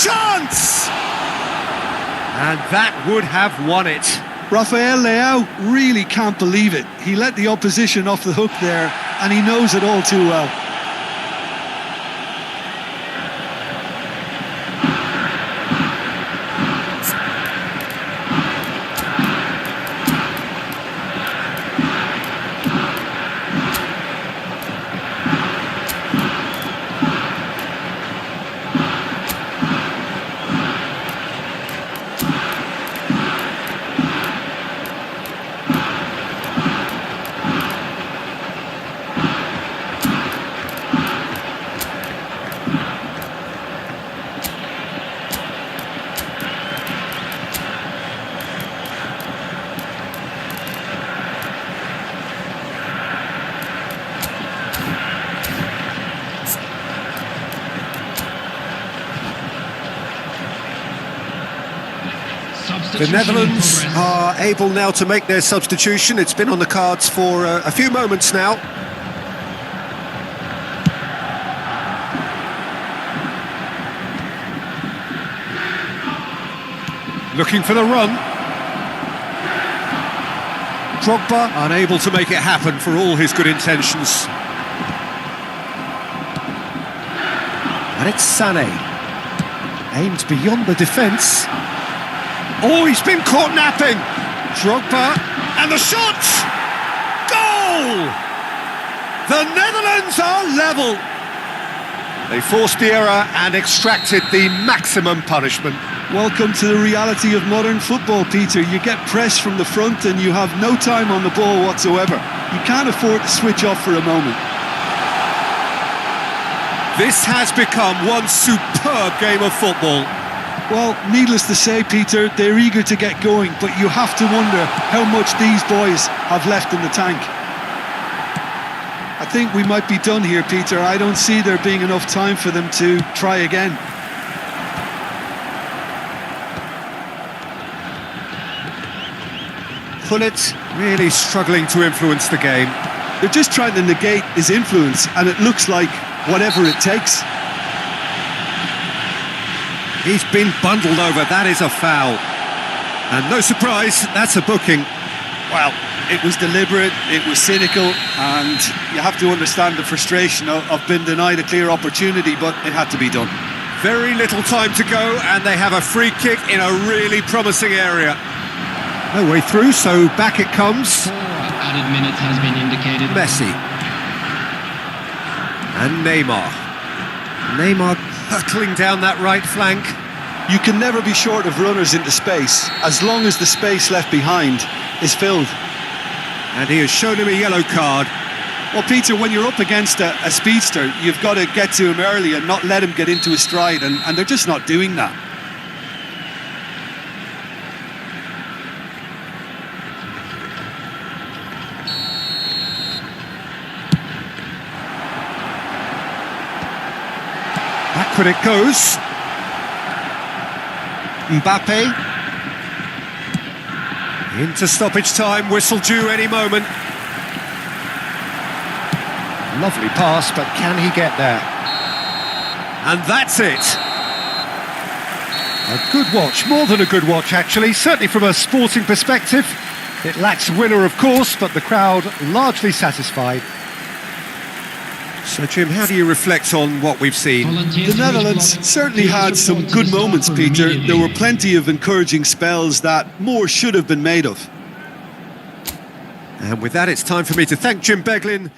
Chance! And that would have won it. Rafael Leao really can't believe it. He let the opposition off the hook there, and he knows it all too well. The Netherlands are able now to make their substitution. It's been on the cards for a few moments now. Looking for the run. Drogba unable to make it happen for all his good intentions. And it's Sané. Aimed beyond the defence. Oh, he's been caught napping. Drogba, and the shot! Goal! The Netherlands are level. They forced the error and extracted the maximum punishment. Welcome to the reality of modern football, Peter. You get pressed from the front and you have no time on the ball whatsoever. You can't afford to switch off for a moment. This has become one superb game of football. Well, needless to say, Peter, they're eager to get going, but you have to wonder how much these boys have left in the tank. I think we might be done here, Peter. I don't see there being enough time for them to try again. Pullet really struggling to influence the game. They're just trying to negate his influence, and it looks like whatever it takes. He's been bundled over, that is a foul. And no surprise, that's a booking. Well, it was deliberate, it was cynical, and you have to understand the frustration of being denied a clear opportunity, but it had to be done. Very little time to go, and they have a free kick in a really promising area. No way through, so back it comes. 4 added minutes has been indicated. Messi. And Neymar. Neymar hurtling down that right flank. You can never be short of runners into space, as long as the space left behind is filled. And he has shown him a yellow card. Well, Peter, when you're up against a speedster, you've got to get to him early and not let him get into his stride, and they're just not doing that. Backward it goes. Mbappe. Into stoppage time, whistle due any moment. Lovely pass, but can he get there? And that's it. A good watch, more than a good watch actually, certainly from a sporting perspective. It lacks a winner, of course, but the crowd largely satisfied. So, Jim, how do you reflect on what we've seen? The Netherlands certainly had some good moments, Peter. There were plenty of encouraging spells that more should have been made of. And with that, it's time for me to thank Jim Beglin.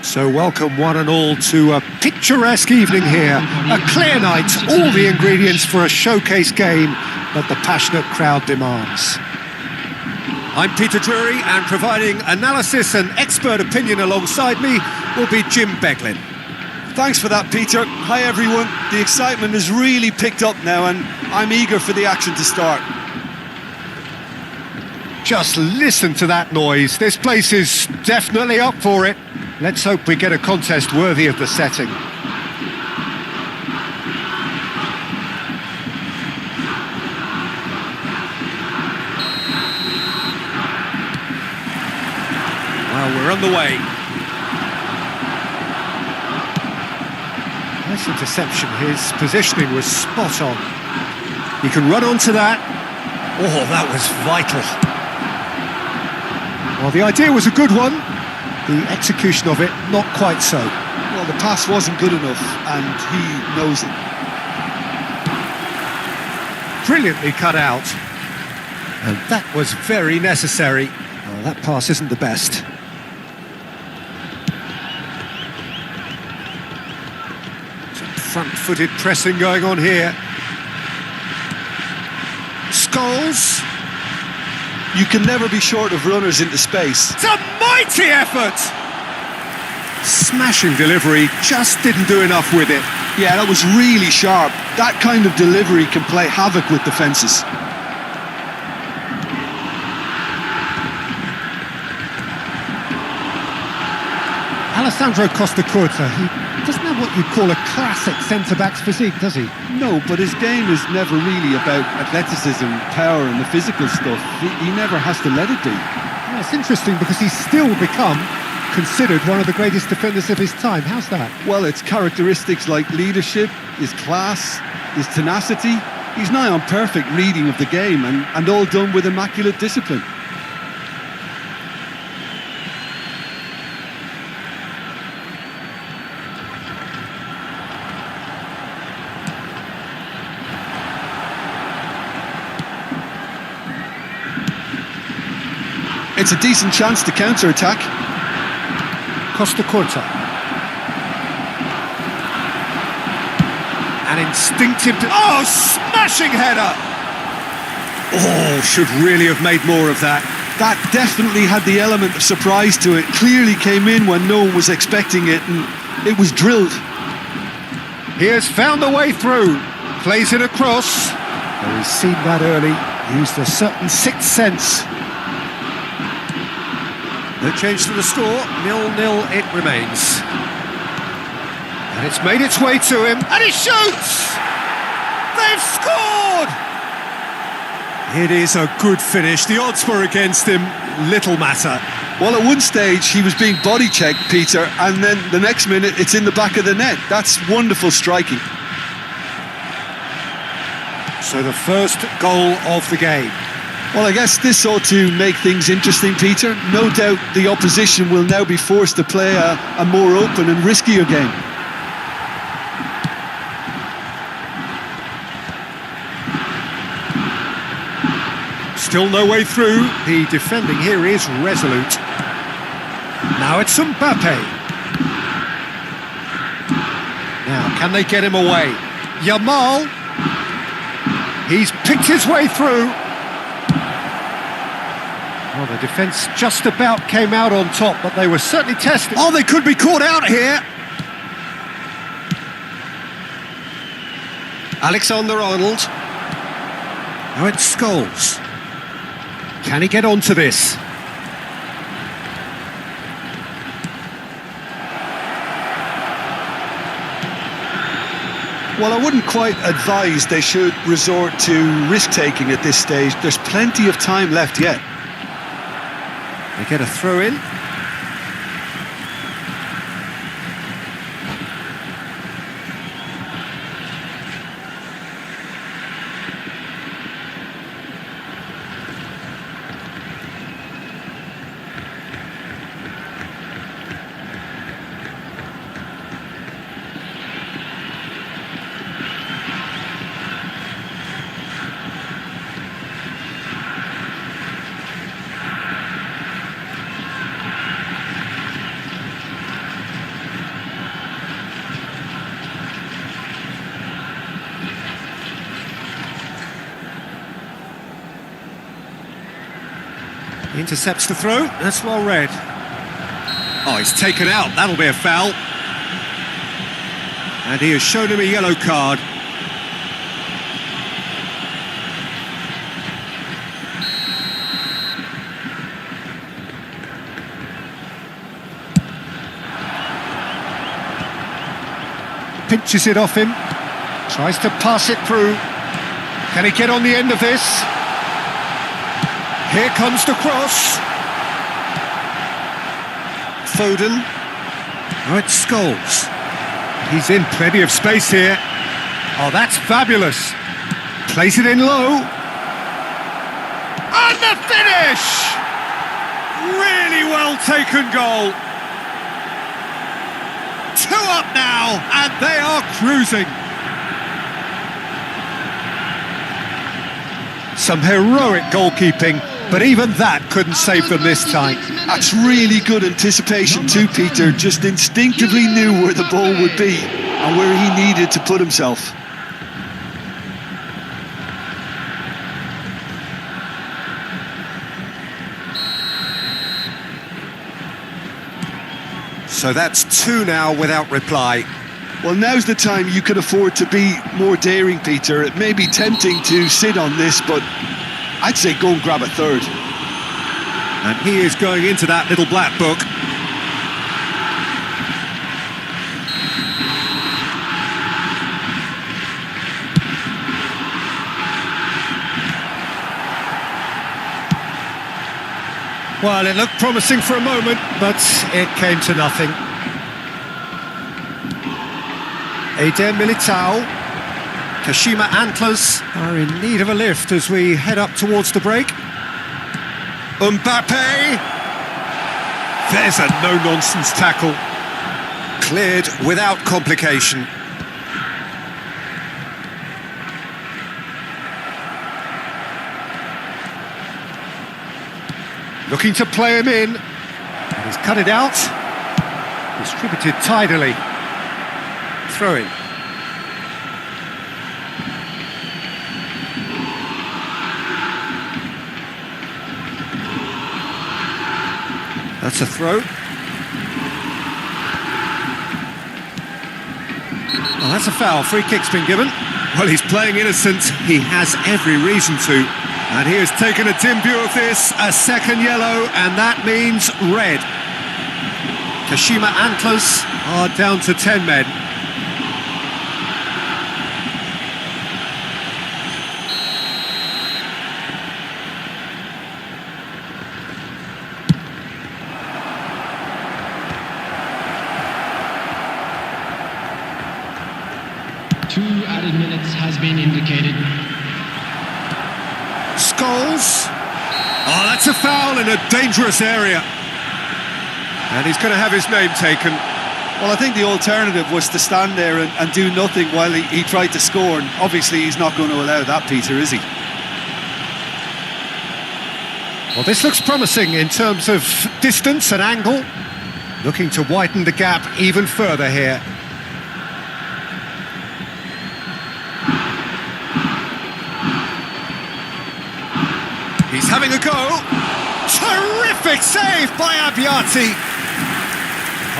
So welcome one and all to a picturesque evening here. A clear night, all the ingredients for a showcase game that the passionate crowd demands. I'm Peter Drury, and providing analysis and expert opinion alongside me will be Jim Beglin. Thanks for that, Peter. Hi, everyone. The excitement has really picked up now, and I'm eager for the action to start. Just listen to that noise. This place is definitely up for it. Let's hope we get a contest worthy of the setting. Well, we're on the way. Nice interception. His positioning was spot on. He can run onto that. Oh, that was vital. Well, the idea was a good one. The execution of it, not quite so. Well, the pass wasn't good enough, and he knows it. Brilliantly cut out. And that was very necessary. Well, that pass isn't the best. Some front-footed pressing going on here. Scholes. You can never be short of runners into space. It's a mighty effort! Smashing delivery, just didn't do enough with it. Yeah, that was really sharp. That kind of delivery can play havoc with defences. Alessandro Costa Curta, he doesn't have what you'd call a classic centre-back's physique, does he? No, but his game is never really about athleticism, power and the physical stuff. He never has to let it be. Yeah, it's interesting because he's still become considered one of the greatest defenders of his time. How's that? Well, it's characteristics like leadership, his class, his tenacity. He's nigh on perfect reading of the game, and all done with immaculate discipline. It's a decent chance to counter-attack. Costa Curta. An instinctive... Oh, smashing header! Oh, should really have made more of that. That definitely had the element of surprise to it. Clearly came in when no one was expecting it, and it was drilled. He has found a way through. Plays it across. Well, he's seen that early. Used a certain sixth sense. No change to the score, 0-0 it remains. And it's made its way to him, and he shoots! They've scored! It is a good finish. The odds were against him, little matter. Well, at one stage he was being body-checked, Peter, and then the next minute it's in the back of the net. That's wonderful striking. So the first goal of the game. Well, I guess this ought to make things interesting, Peter. No doubt the opposition will now be forced to play a more open and riskier game. Still no way through. The defending here is resolute. Now it's Mbappe. Now, can they get him away? Yamal. He's picked his way through. Well, the defence just about came out on top, but they were certainly tested. Oh, they could be caught out here. Alexander-Arnold. Now it's Scholes. Can he get onto this? Well, I wouldn't quite advise they should resort to risk-taking at this stage. There's plenty of time left yet. They get a throw in. Intercepts the throw, that's well read. Oh, he's taken out, that'll be a foul. And he has shown him a yellow card. Pinches it off him, tries to pass it through. Can he get on the end of this? Here comes the cross. Foden. Oh, it's Scholes. He's in plenty of space here. Oh, that's fabulous. Place it in low. And the finish! Really well taken goal. 2 up now, and they are cruising. Some heroic goalkeeping, but even that couldn't save them this time. That's really good anticipation too, Peter. Just instinctively knew where the ball would be and where he needed to put himself. So that's 2 now without reply. Well, now's the time you could afford to be more daring, Peter. It may be tempting to sit on this, but I'd say go and grab a third. And he is going into that little black book. Well, it looked promising for a moment, but it came to nothing. Eder Militao. Kashima Antlers are in need of a lift as we head up towards the break. Mbappe! There's a no-nonsense tackle. Cleared without complication. Looking to play him in. And he's cut it out. Distributed tidily. Throw in. That's a throw. Oh, that's a foul. Free kick's been given. Well, he's playing innocent. He has every reason to. And he has taken a dim view of this. A second yellow, and that means red. Kashima Antlers are down to 10 men. Two added minutes has been indicated. Scholes. Oh, that's a foul in a dangerous area. And he's going to have his name taken. Well, I think the alternative was to stand there and do nothing while he tried to score. And obviously, he's not going to allow that, Peter, is he? Well, this looks promising in terms of distance and angle. Looking to widen the gap even further here. He's having a go. Terrific save by Abbiati.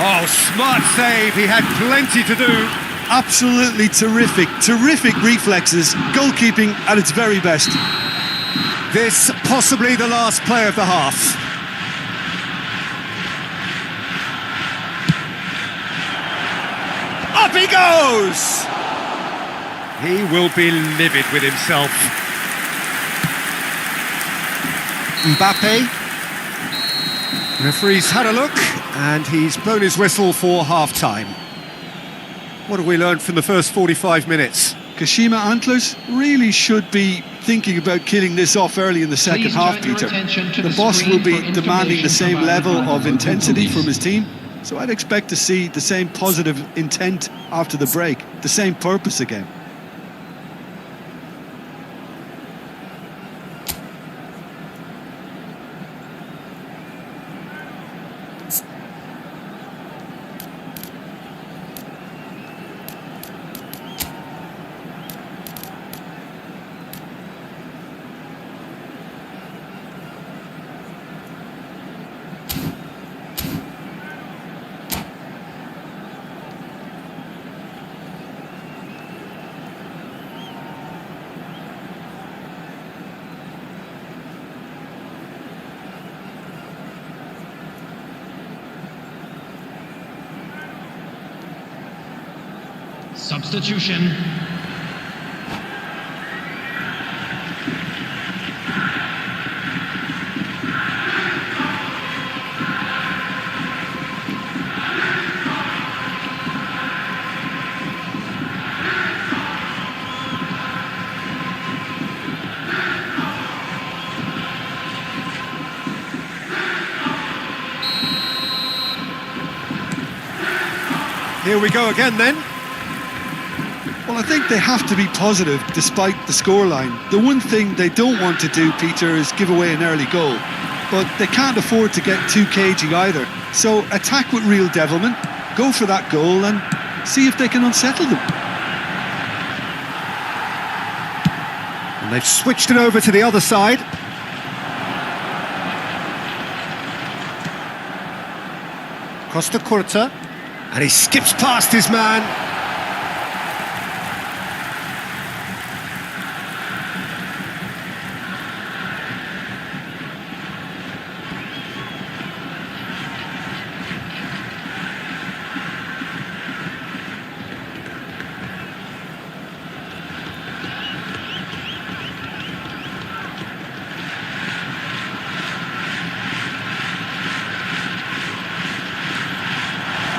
Oh, smart save. He had plenty to do. Absolutely terrific. Terrific reflexes. Goalkeeping at its very best. This possibly the last play of the half. Up he goes! He will be livid with himself. Mbappe. Referee's had a look and he's blown his whistle for half-time. What have we learned from the first 45 minutes? Kashima Antlers really should be thinking about killing this off early in the second Please half, turn your Peter. attention to The the boss screen will be for demanding the same information level provided of by the intensity police. from his team. So I'd expect to see the same positive intent after the break, the same purpose again. Substitution. Here we go again then. Well, I think they have to be positive despite the scoreline. The one thing they don't want to do, Peter, is give away an early goal. But they can't afford to get too cagey either. So attack with real devilment, go for that goal and see if they can unsettle them. And they've switched it over to the other side. Costa Curta. And he skips past his man.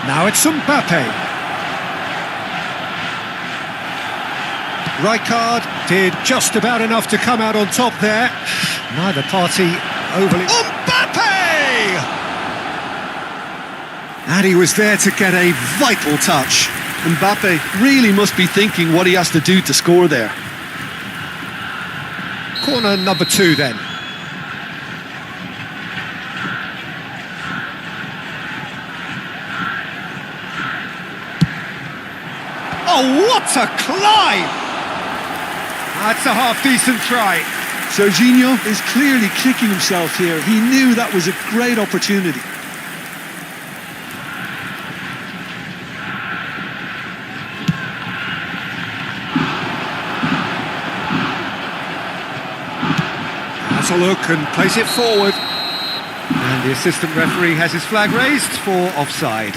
Now it's Mbappe. Rijkaard did just about enough to come out on top there. Neither party overly... Mbappe! And he was there to get a vital touch. Mbappe really must be thinking what he has to do to score there. Corner number 2 then. Oh, what a climb! That's a half-decent try. Serginho is clearly kicking himself here. He knew that was a great opportunity. Has a look and plays it forward. And the assistant referee has his flag raised for offside.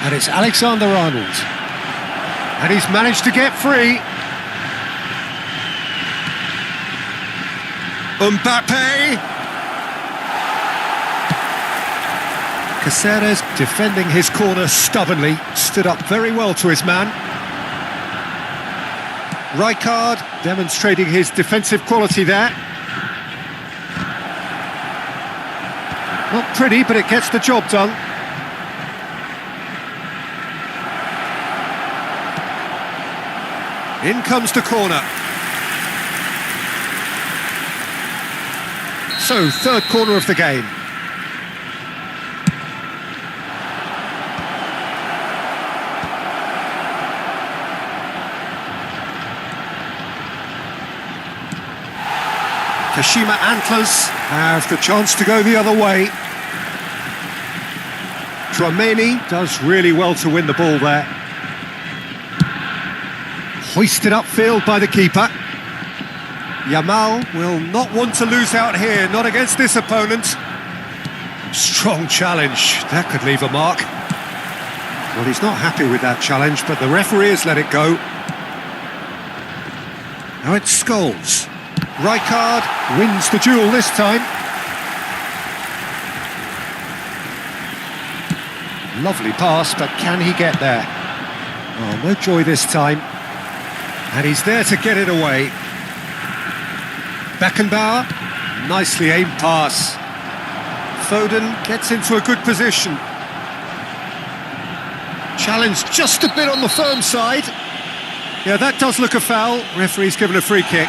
And it's Alexander-Arnold. And he's managed to get free. Mbappe! Caceres defending his corner stubbornly, stood up very well to his man. Rijkaard demonstrating his defensive quality there. Not pretty, but it gets the job done. In comes the corner. So, third corner of the game. Kashima Antlers have the chance to go the other way. Drameni does really well to win the ball there. Hoisted upfield by the keeper. Yamal will not want to lose out here, not against this opponent. Strong challenge, that could leave a mark. Well, he's not happy with that challenge, but the referee has let it go. Now it's Scholes. Rijkaard wins the duel this time. Lovely pass, but can he get there? Oh, no joy this time. And he's there to get it away. Beckenbauer, nicely aimed pass. Foden gets into a good position. Challenged just a bit on the firm side. Yeah, that does look a foul. Referee's given a free kick.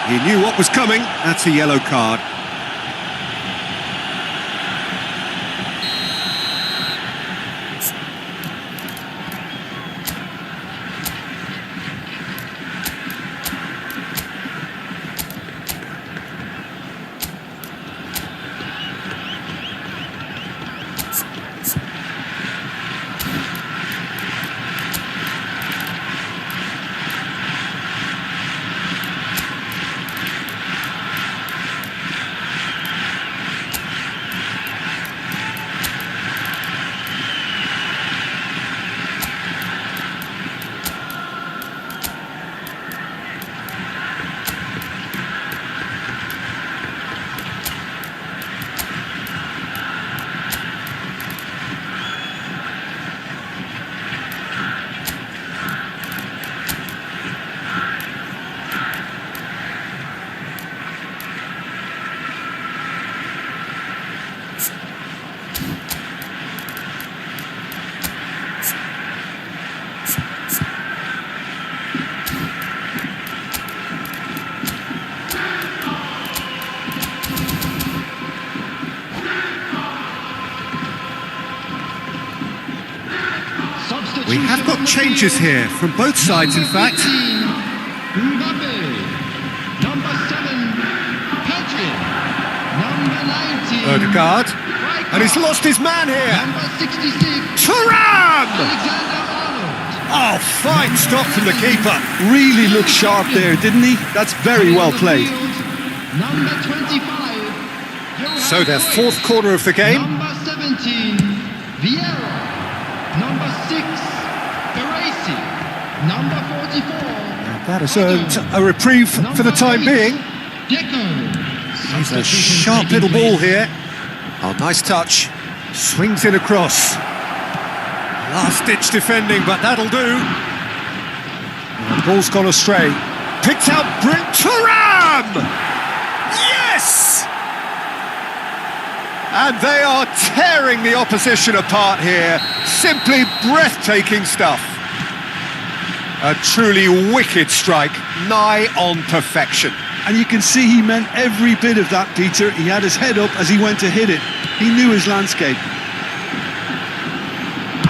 He knew what was coming. That's a yellow card. We have got changes here from both sides, in fact. Mbappe. Number 7, Pedri. Number 19. Odegaard. And he's lost his man here. Number 66. Thuram! Alexander-Arnold. Oh, fine stop from the keeper. Really looked sharp there, didn't he? That's very well played. Number 25. So their fourth corner of the game. Number 17, Vieira. Number 6, Peresi. Number 44. That has earned a reprieve for the time being. Deco. He's a sharp little ball here. Oh, nice touch. Swings it across. Last-ditch defending, but that'll do. The ball's gone astray. Picked out Brent Thuram! Yes! And they are tearing the opposition apart here. Simply breathtaking stuff. A truly wicked strike, nigh on perfection. And you can see he meant every bit of that, Peter. He had his head up as he went to hit it. He knew his landscape.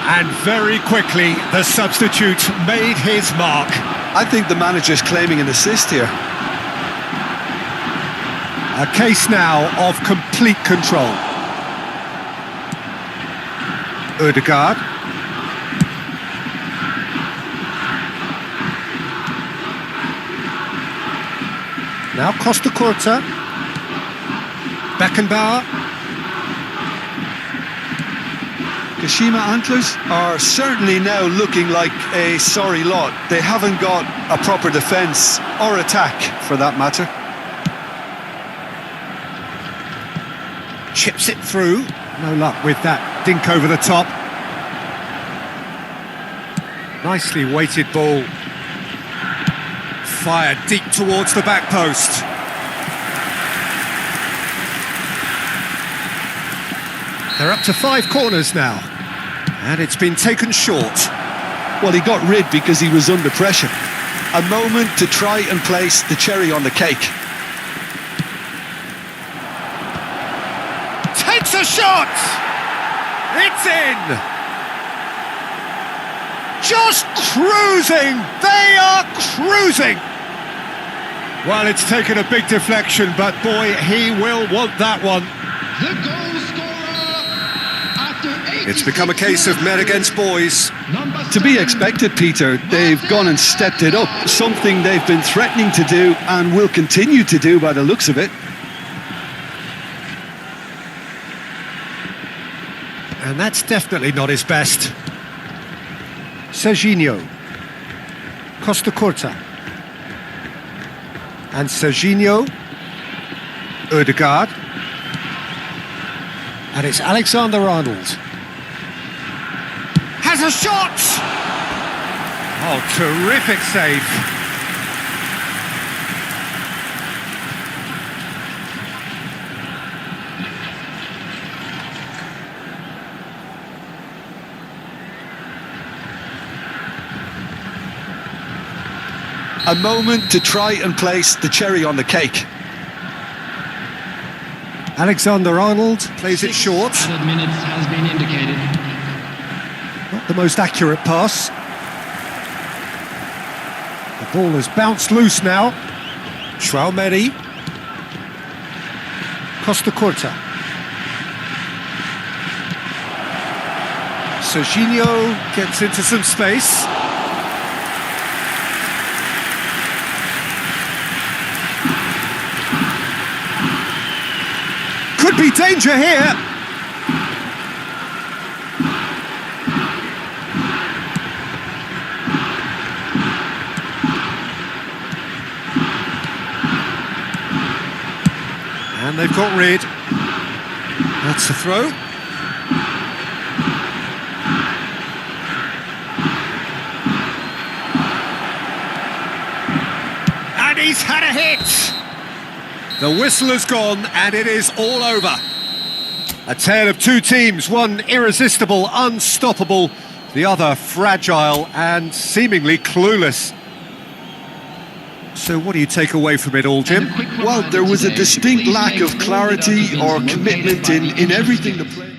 And very quickly, the substitute made his mark. I think the manager's claiming an assist here. A case now of complete control. Odegaard. Now Costa Curta. Beckenbauer. Kashima Antlers are certainly now looking like a sorry lot. They haven't got a proper defence or attack, for that matter. Chips it through. No luck with that dink over the top. Nicely weighted ball. Fired deep towards the back post. They're up to 5 corners now. And it's been taken short. Well, he got rid because he was under pressure. A moment to try and place the cherry on the cake. Takes a shot! It's in! Just cruising! They are cruising! Well, it's taken a big deflection, but boy, he will want that one. The goal scorer after 86 It's become a case of men against boys. Number To be 7, expected, Peter. They've gone and stepped it up. Something they've been threatening to do and will continue to do by the looks of it. And that's definitely not his best. Serginho. Costa Curta. And Serginho. Odegaard. And it's Alexander-Arnold. Has a shot! Oh, terrific save. A moment to try and place the cherry on the cake. Alexander-Arnold plays it short. added minutes has been indicated. Not the most accurate pass. The ball has bounced loose now. Traumeri. Costa Curta. Serginho gets into some space. Could be danger here. And they've got rid. That's the throw. And he's had a hit. The whistle has gone and it is all over. A tale of two teams, one irresistible, unstoppable, the other fragile and seemingly clueless. So what do you take away from it all, Jim? Well, there was a distinct lack of clarity or commitment in everything the play.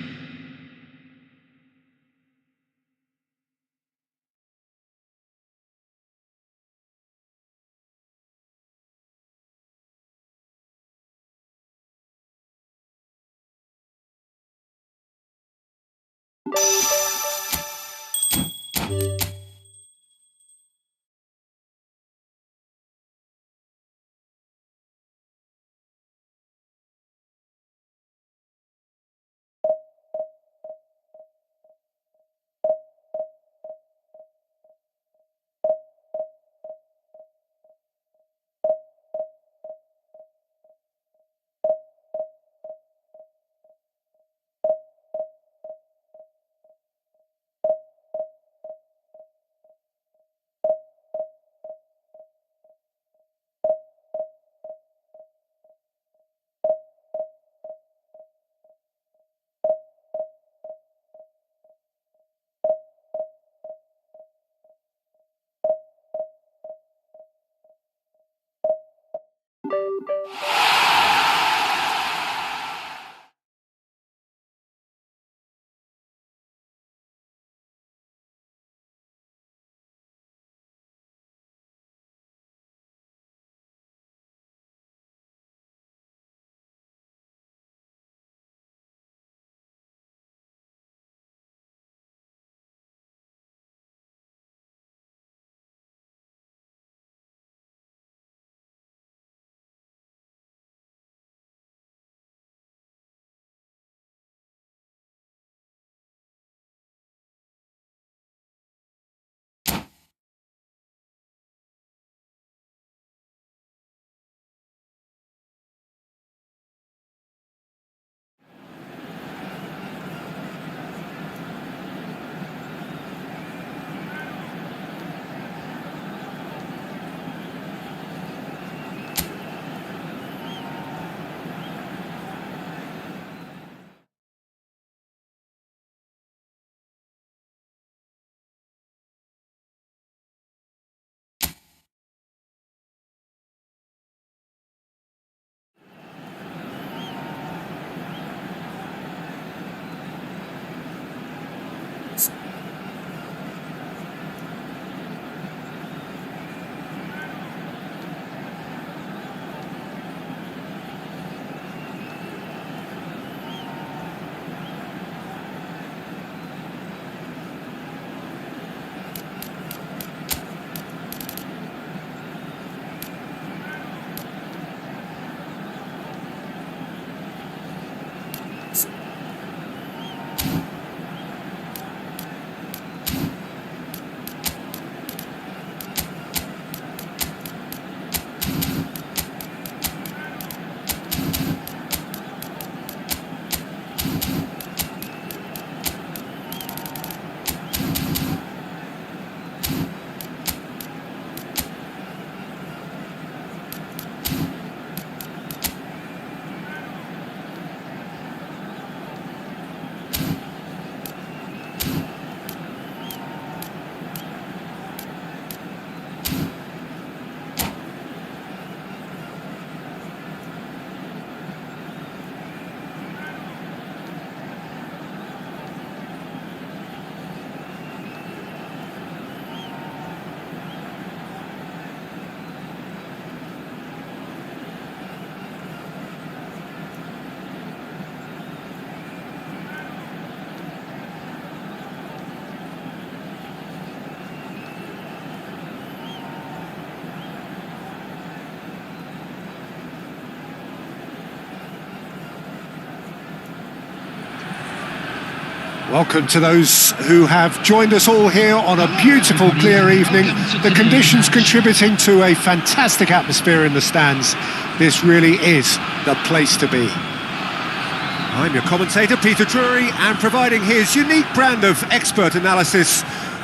Welcome to those who have joined us all here on a beautiful, clear evening. The conditions contributing to a fantastic atmosphere in the stands. This really is the place to be. I'm your commentator, Peter Drury, and providing his unique brand of expert analysis,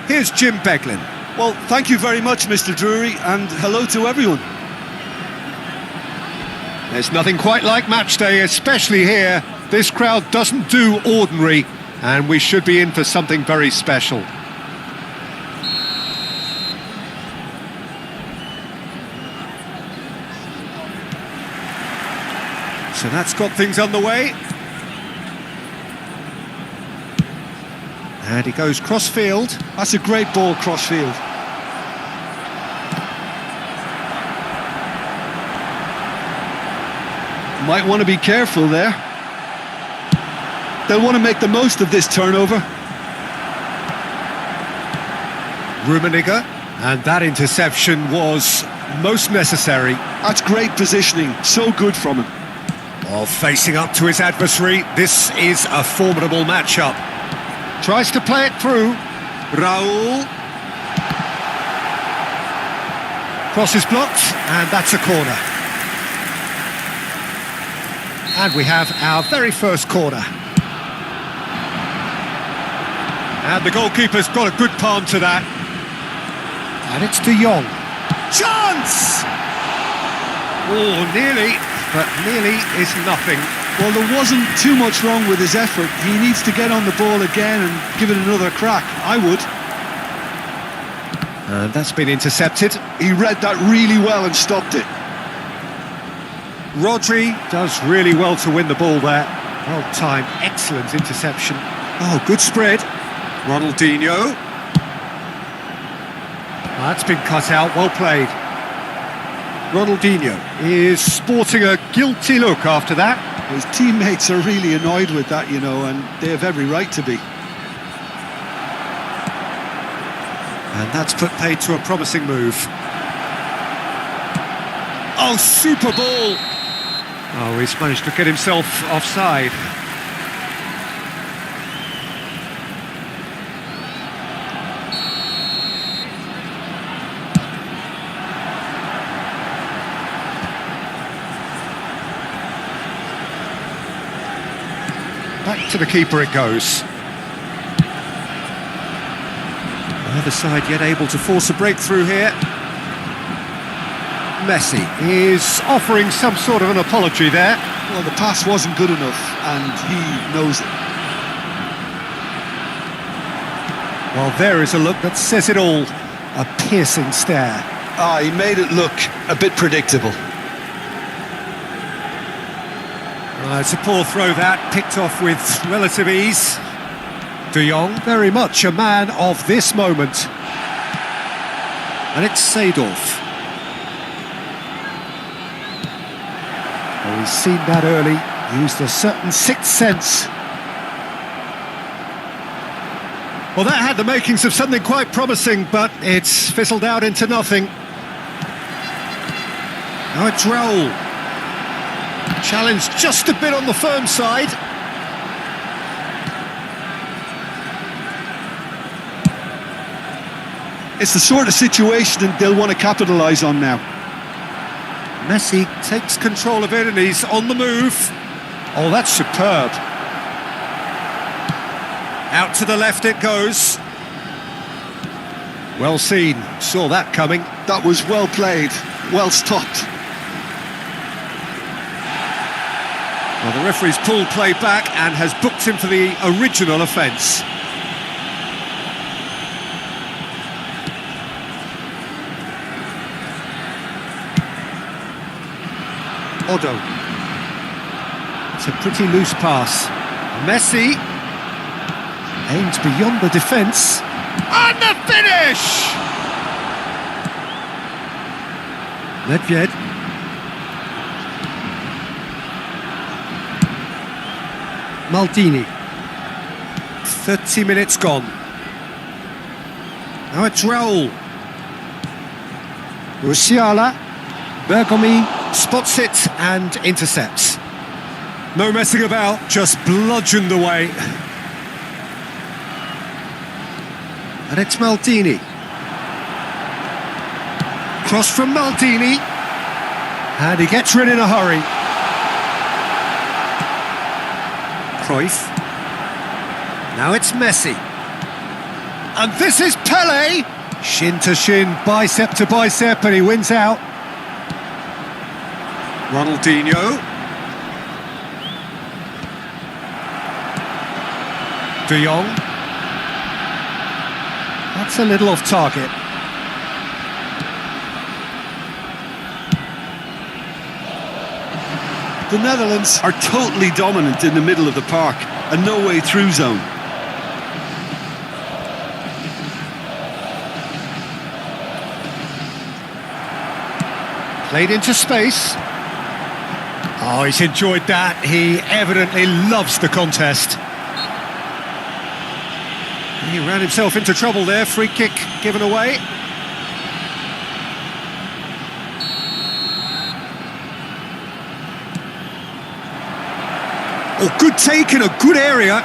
here's Jim Beglin. Well, thank you very much, Mr. Drury, and hello to everyone. There's nothing quite like match day, especially here. This crowd doesn't do ordinary, and we should be in for something very special. So that's got things underway. And he goes cross-field. That's a great ball cross-field. Might want to be careful there. They'll want to make the most of this turnover. Rummenigge, and that interception was most necessary. That's great positioning, so good from him. While facing up to his adversary, this is a formidable matchup. Tries to play it through. Raul. Cross is blocked, and that's a corner. And we have our very first corner. And the goalkeeper's got a good palm to that. And it's De Jong. Chance! Oh, nearly, but nearly is nothing. Well, there wasn't too much wrong with his effort. He needs to get on the ball again and give it another crack. I would. And that's been intercepted. He read that really well and stopped it. Rodri does really well to win the ball there. Well timed, excellent interception. Oh, good spread. Ronaldinho. That's been cut out, well played. Ronaldinho is sporting a guilty look after that. His teammates are really annoyed with that, you know, and they have every right to be. And that's put paid to a promising move. Oh, super ball! Oh, he's managed to get himself offside. Back to the keeper it goes. Neither side yet able to force a breakthrough here. Messi is offering some sort of an apology there. Well, the pass wasn't good enough, and he knows it. Well, there is a look that says it all. A piercing stare. Ah, he made it look a bit predictable. It's a poor throw that, picked off with relative ease. De Jong, very much a man of this moment. And it's Seedorf. Oh, he's seen that early, used a certain sixth sense. Well, that had the makings of something quite promising, but it's fizzled out into nothing. Now it's Raul. Challenge just a bit on the firm side. It's the sort of situation that they'll want to capitalise on now. Messi takes control of it and he's on the move. Oh, that's superb. Out to the left it goes. Well seen, saw that coming. That was well played, well stopped. Well, the referee's pulled play back and has booked him for the original offence. Odo. It's a pretty loose pass. Messi aims beyond the defence. And the finish! Nedved. Maldini. 30 minutes gone. Now it's Raul. Musiala. Bergomi spots it and intercepts. No messing about, just bludgeoned away. And it's Maldini. Cross from Maldini. And he gets rid in a hurry. Cruyff. Now it's Messi. And this is Pele. Shin to shin, bicep to bicep, and he wins out. Ronaldinho. De Jong. That's a little off target. The Netherlands are totally dominant in the middle of the park, a no-way through zone. Played into space. Oh, he's enjoyed that. He evidently loves the contest. He ran himself into trouble there, free kick given away. Oh, good take in a good area.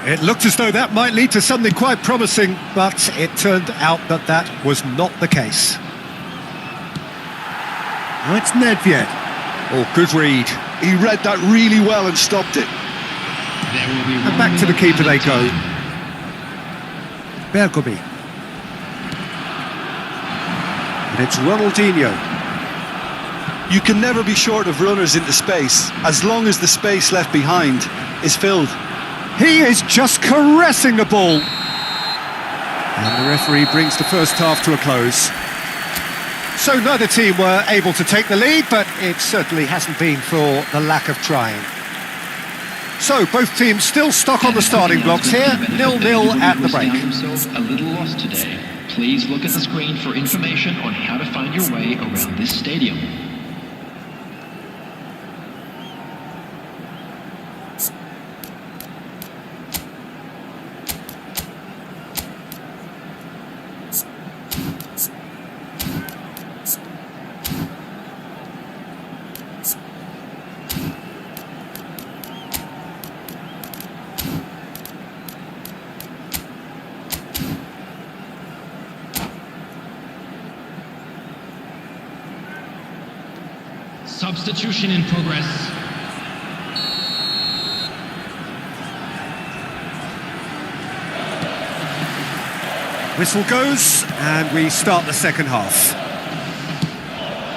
It looked as though that might lead to something quite promising, but it turned out that that was not the case. Now it's Nedved. Oh, good read. He read that really well and stopped it. There will be And back to the keeper they go. Bergomi. And it's Ronaldinho. You can never be short of runners into space, as long as the space left behind is filled. He is just caressing the ball. And the referee brings the first half to a close. So neither team were able to take the lead, but it certainly hasn't been for the lack of trying. So both teams still stuck on the starting blocks here, 0-0 at the break. Themselves a little lost today. Please look at the screen for information on how to find your way around this stadium. Substitution in progress. Whistle goes, and we start the second half.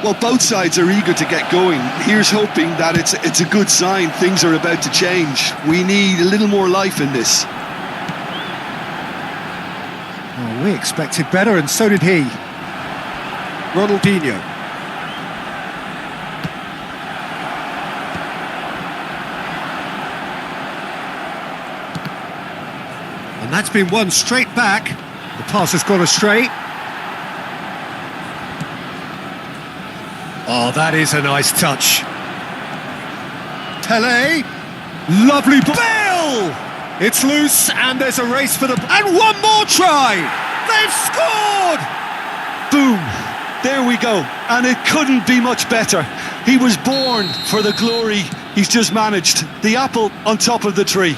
Well, both sides are eager to get going. Here's hoping that it's a good sign. Things are about to change. We need a little more life in this. Oh, we expected better, and so did he. Ronaldinho. And that's been won straight back. The pass has gone astray. Oh, that is a nice touch. Pele. Lovely ball. It's loose, and there's a race for the... And one more try! They've scored! Boom! There we go. And it couldn't be much better. He was born for the glory he's just managed. The apple on top of the tree.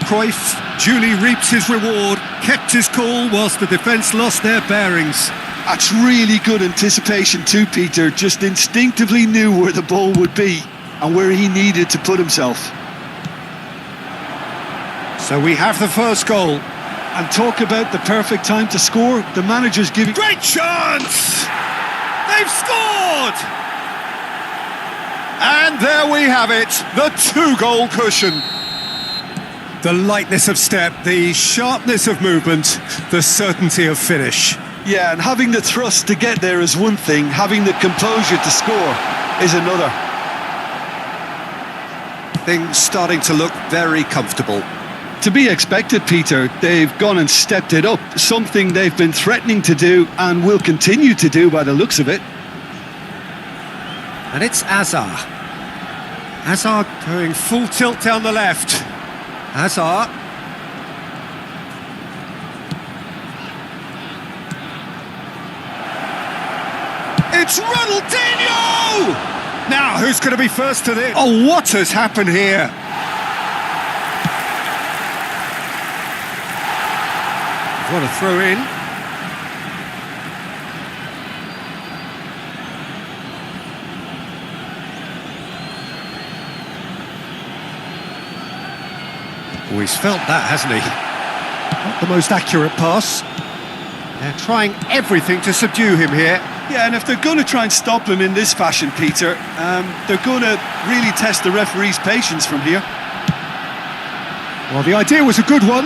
Cruyff duly reaps his reward, kept his cool whilst the defence lost their bearings. That's really good anticipation too, Peter. Just instinctively knew where the ball would be and where he needed to put himself. So we have the first goal. And talk about the perfect time to score. The manager's giving... Great chance! They've scored! And there we have it, the two-goal cushion. The lightness of step, the sharpness of movement, the certainty of finish. Yeah, and having the thrust to get there is one thing, having the composure to score is another. Things starting to look very comfortable. To be expected, Peter. They've gone and stepped it up, something they've been threatening to do and will continue to do by the looks of it. And it's Hazard. Hazard going full tilt down the left. Hazard. It's Ronaldinho! Now, who's going to be first to this? Oh, what has happened here? What a throw in. Oh, he's felt that, hasn't he? Not the most accurate pass. They're trying everything to subdue him here. Yeah, and if they're going to try and stop him in this fashion, Peter, they're going to really test the referee's patience from here. Well, the idea was a good one.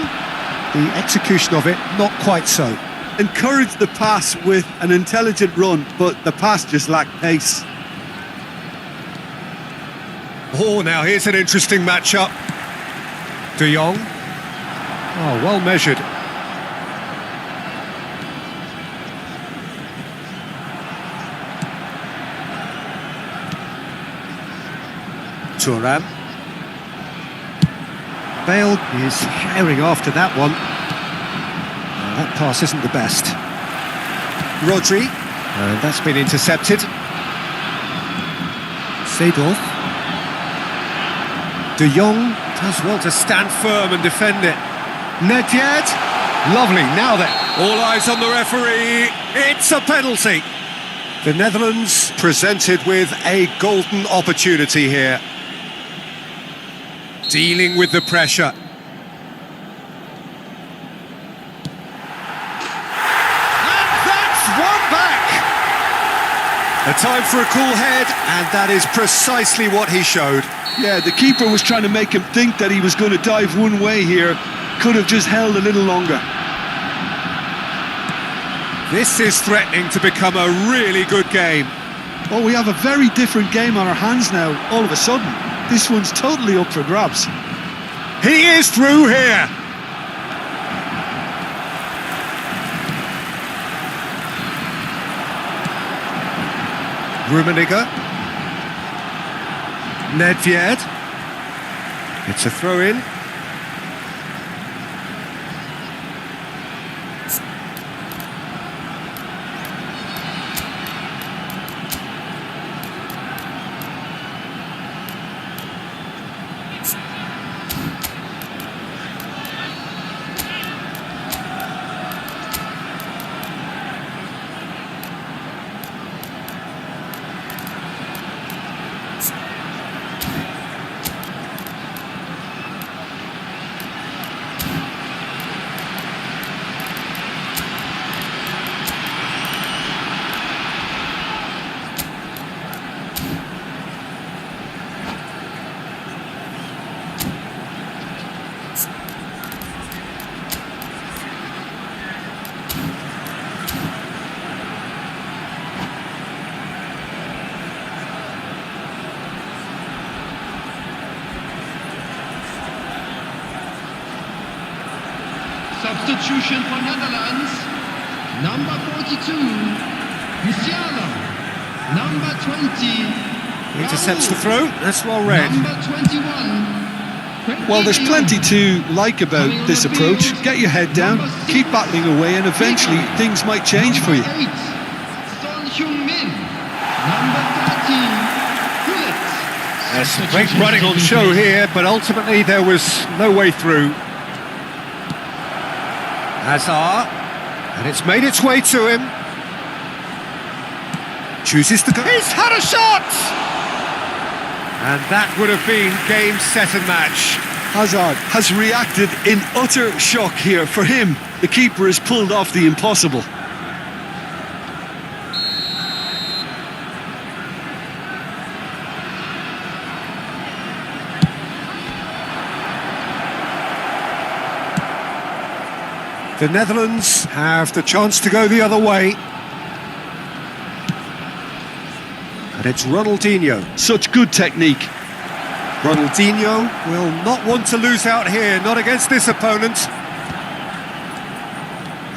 The execution of it, not quite so. Encouraged the pass with an intelligent run, but the pass just lacked pace. Oh, now here's an interesting matchup. De Jong. Oh, well measured. Thuram. Bale is herring after that one. That pass isn't the best. Rodri, and that's been intercepted. Seedorf. De Jong does well to stand firm and defend it. Nedved, lovely, now then. All eyes on the referee, it's a penalty. The Netherlands presented with a golden opportunity here. Dealing with the pressure. And that's one back! A time for a cool head, and that is precisely what he showed. Yeah, the keeper was trying to make him think that he was going to dive one way here. Could have just held a little longer. This is threatening to become a really good game. Oh, we have a very different game on our hands now, all of a sudden. This one's totally up for grabs. He is through here. Rummenigge. Nedved. It's a throw-in. Substitution for Netherlands. Number 42, Musiala. Number 20, Intercepts the throw, that's well read. Number 21. Well, there's plenty to like about this approach. Get your head down, keep battling away, and eventually things might change for you. Number 8, Son Heung-min. Number 13, Gullit. There's great running on show here, but ultimately there was no way through. Hazard, and it's made its way to him. Chooses to go. He's had a shot! And that would have been game, set and match. Hazard has reacted in utter shock here. For him, the keeper has pulled off the impossible. The Netherlands have the chance to go the other way. And it's Ronaldinho. Such good technique. Ronaldinho will not want to lose out here, not against this opponent.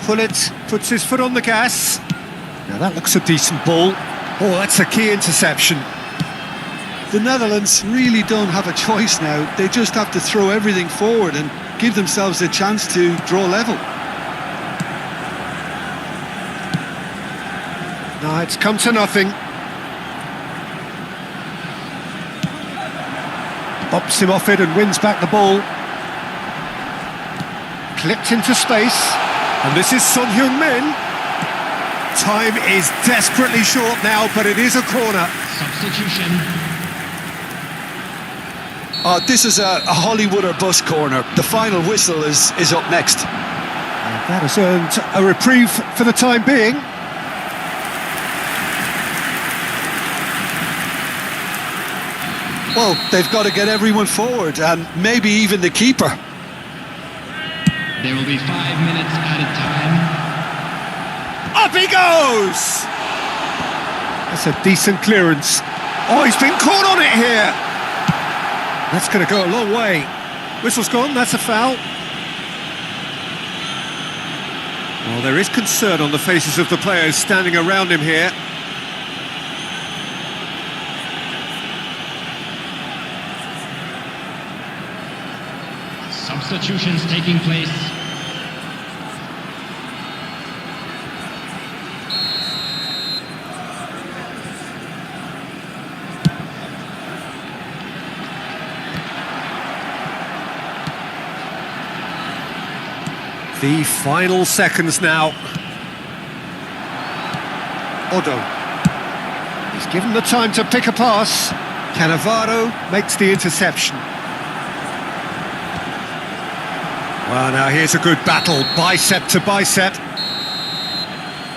Gullit puts his foot on the gas. Now that looks a decent ball. Oh, that's a key interception. The Netherlands really don't have a choice now. They just have to throw everything forward and give themselves a chance to draw level. No, it's come to nothing. Bops him off it and wins back the ball. Clipped into space. And this is Son Heung-min. Time is desperately short now, but it is a corner. Substitution. This is a Hollywood or bust corner. The final whistle is up next. And that has earned a reprieve for the time being. Well, they've got to get everyone forward, and maybe even the keeper. There will be 5 minutes added time. Up he goes! That's a decent clearance. Oh, he's been caught on it here! That's going to go a long way. Whistle's gone, that's a foul. Well, there is concern on the faces of the players standing around him here. substitutions taking place. The final seconds now. Odo. He's given the time to pick a pass. Cannavaro makes the interception. Well, now here's a good battle, bicep to bicep.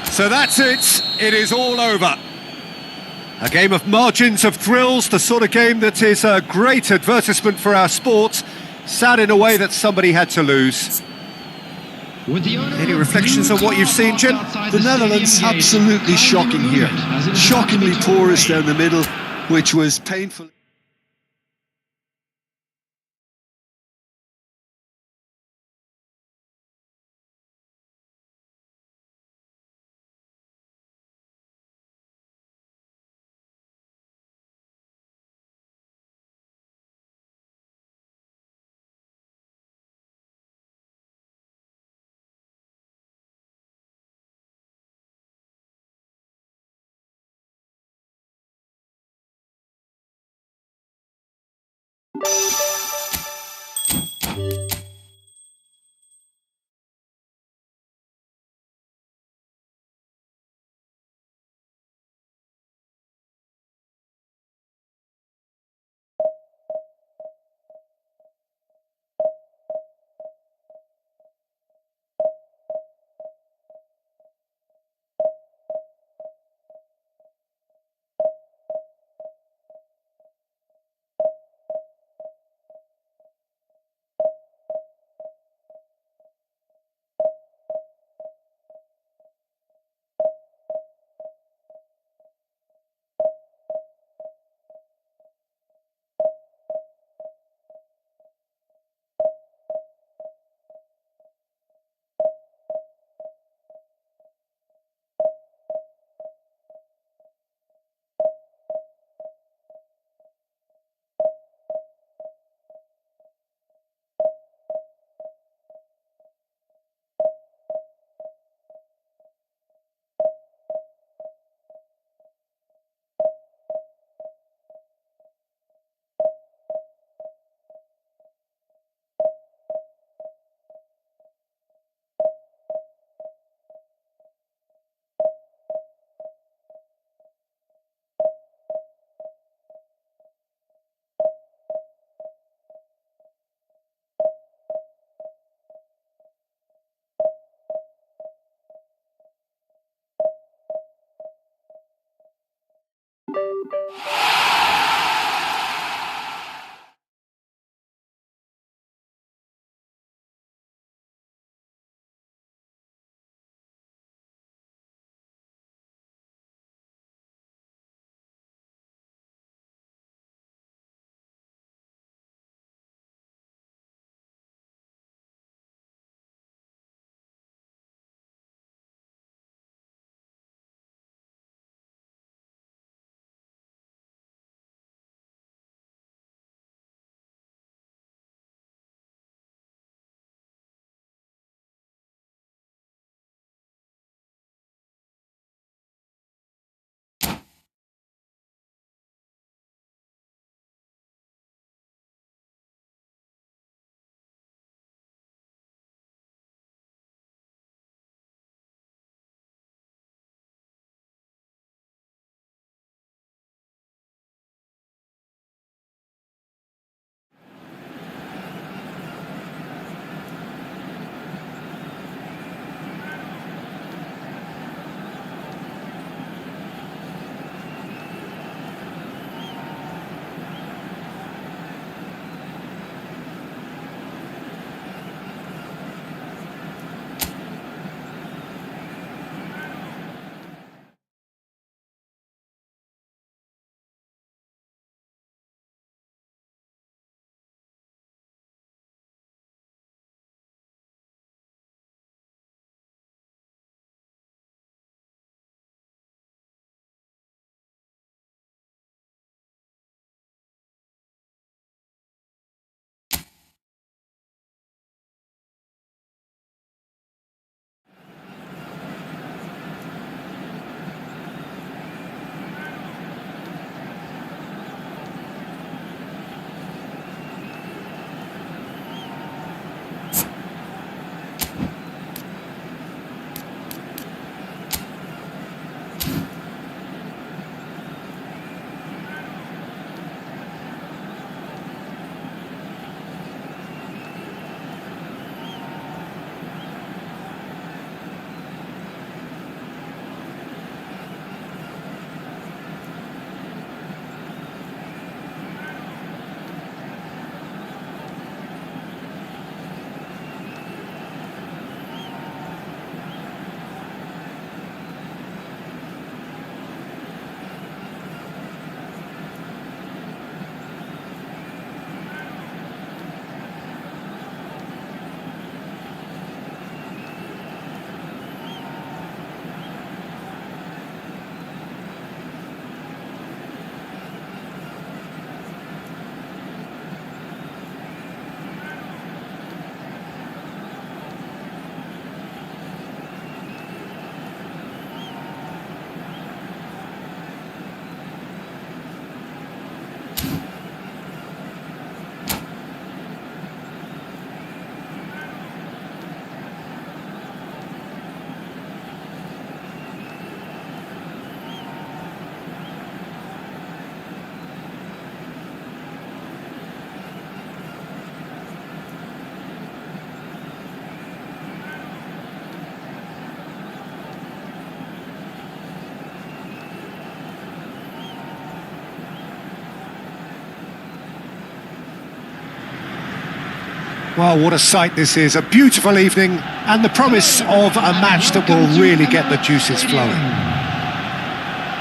So that's it. It is all over. A game of margins of thrills, the sort of game that is a great advertisement for our sport. Sad in a way that somebody had to lose. Any reflections on what you've seen, Jim? The Netherlands absolutely shocking here. Shockingly porous down the middle, which was painful. Well, what a sight this is. A beautiful evening and the promise of a match that will really get the juices flowing.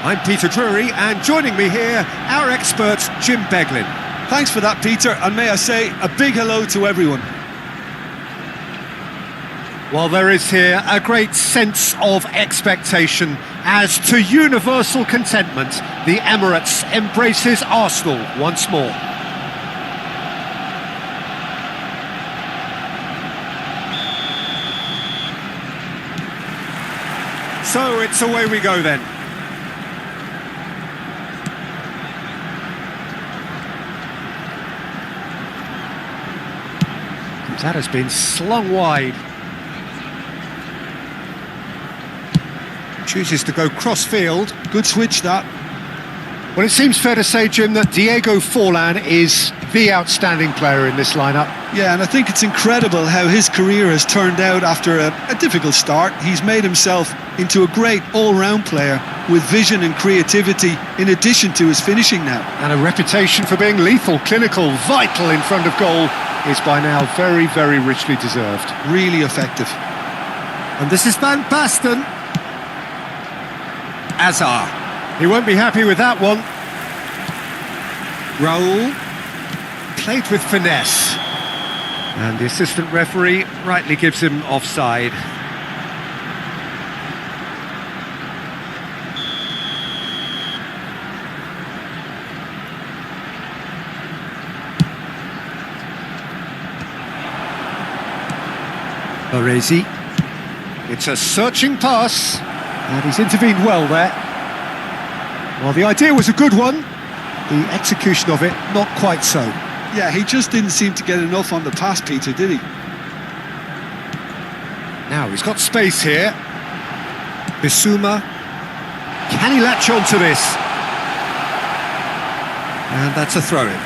I'm Peter Drury, and joining me here, our expert, Jim Beglin. Thanks for that, Peter, and may I say a big hello to everyone. Well, there is here a great sense of expectation as, to universal contentment, the Emirates embraces Arsenal once more. So it's away we go then. That has been slung wide. Chooses to go cross-field. Good switch, that. Well, it seems fair to say, Jim, that Diego Forlan is the outstanding player in this lineup. Yeah, and I think it's incredible how his career has turned out after a difficult start. He's made himself into a great all-round player with vision and creativity in addition to his finishing now. And a reputation for being lethal, clinical, vital in front of goal is by now very, very richly deserved. Really effective. And this is Van Basten. Azar. He won't be happy with that one. Raul. Played with finesse. And the assistant referee rightly gives him offside. Baresi. It's a searching pass, and he's intervened well there. Well, the idea was a good one, the execution of it not quite so. Yeah, he just didn't seem to get enough on the pass, Peter, did he? Now he's got space here. Bissouma. Can he latch on to this? And that's a throw-in.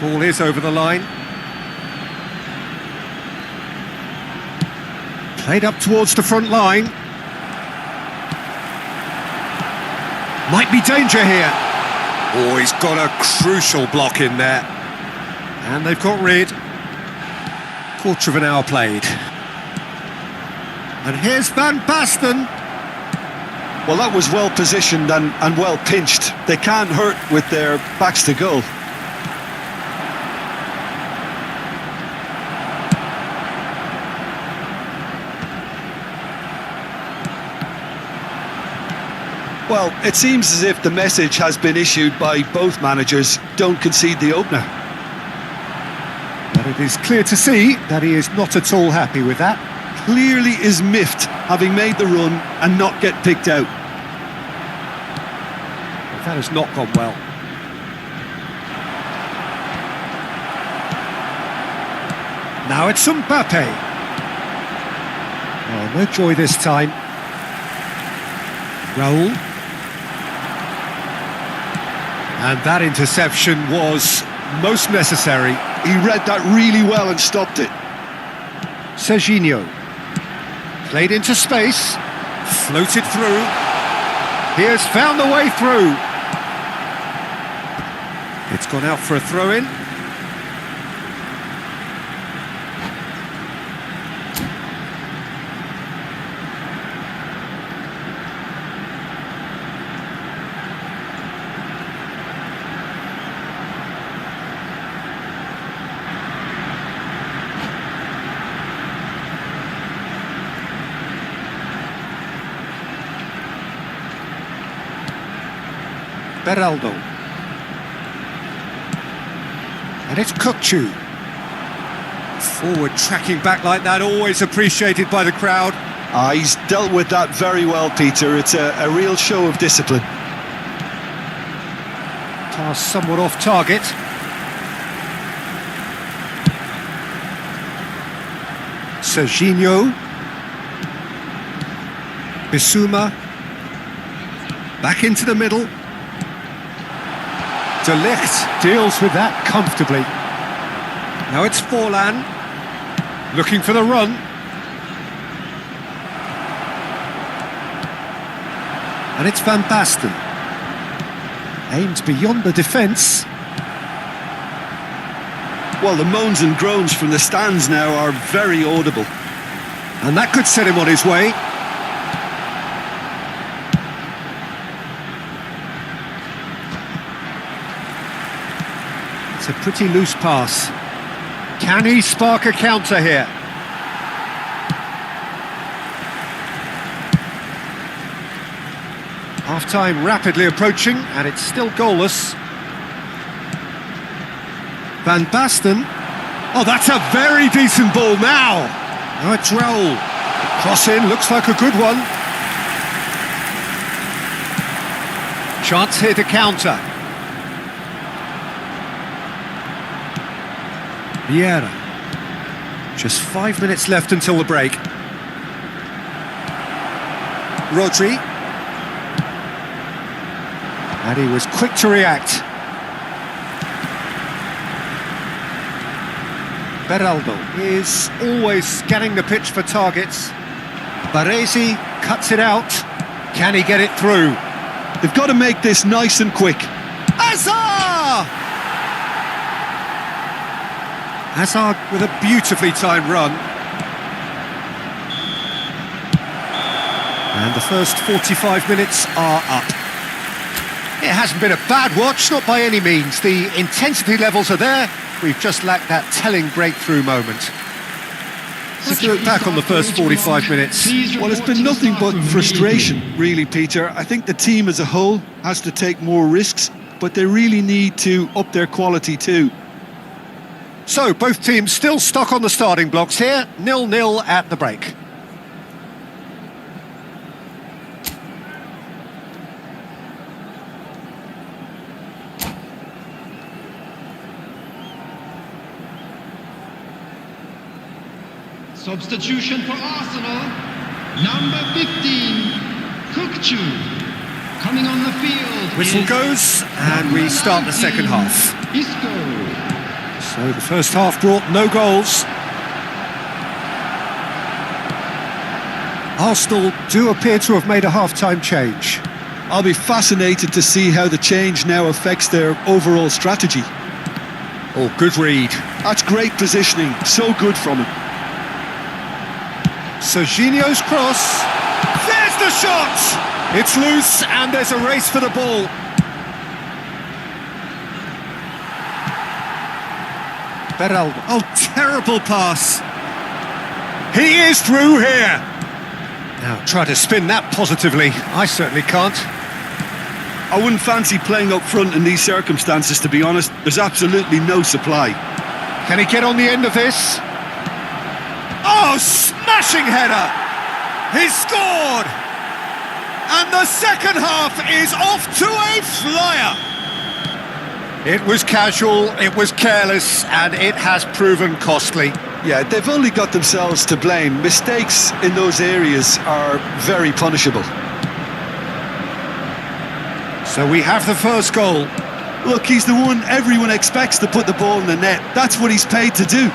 Ball is over the line. Played up towards the front line. Might be danger here. Oh, he's got a crucial block in there. And they've got rid. Quarter of an hour played. And here's Van Basten. Well, that was well positioned and well pinched. They can't hurt with their backs to goal. Well, it seems as if the message has been issued by both managers: don't concede the opener. But it is clear to see that he is not at all happy with that. Clearly is miffed, having made the run and not get picked out. That has not gone well. Now it's Mbappe. Oh, no joy this time. Raul. And that interception was most necessary. He read that really well and stopped it. Serginho. Played into space. Floated through. He has found the way through. It's gone out for a throw-in. Beraldo. And it's Kukçu. Forward tracking back like that, always appreciated by the crowd. He's dealt with that very well, Peter. It's a real show of discipline. Pass somewhat off target. Serginho. Bissouma. Back into the middle. De Ligt deals with that comfortably. Now it's Forlan, looking for the run. And it's Van Basten. Aimed beyond the defence. Well, the moans and groans from the stands now are very audible. And that could set him on his way. It's a pretty loose pass. Can he spark a counter here? Half-time rapidly approaching, and it's still goalless. Van Basten. Oh, that's a very decent ball now. Now it's Raul. Cross in, looks like a good one. Chance here to counter. Vieira. Just 5 minutes left until the break. Rodri. And he was quick to react. Beraldo is always scanning the pitch for targets. Baresi cuts it out. Can he get it through? They've got to make this nice and quick. Hazard! Hazard with a beautifully timed run. And the first 45 minutes are up. It hasn't been a bad watch, not by any means. The intensity levels are there. We've just lacked that telling breakthrough moment. Let's look back on the first 45 minutes. Well, it's been nothing but frustration, really, Peter. I think the team as a whole has to take more risks, but they really need to up their quality too. So, both teams still stuck on the starting blocks here. 0-0 at the break. Substitution for Arsenal, number 15, Kukcu, coming on the field. Whistle goes, and we start the second half. Isco. So the first half brought no goals. Arsenal do appear to have made a half-time change. I'll be fascinated to see how the change now affects their overall strategy. Oh, good read. That's great positioning, so good from him. Serginho's cross. There's the shot! It's loose and there's a race for the ball. Beraldo. Oh, terrible pass. He is through here. Now try to spin that positively. I certainly can't. I wouldn't fancy playing up front in these circumstances, to be honest. There's absolutely no supply. Can he get on the end of this? Oh, smashing header! He's scored! And the second half is off to a flyer! It was casual, it was careless, and it has proven costly. Yeah, they've only got themselves to blame. Mistakes in those areas are very punishable. So we have the first goal. Look, he's the one everyone expects to put the ball in the net. That's what he's paid to do.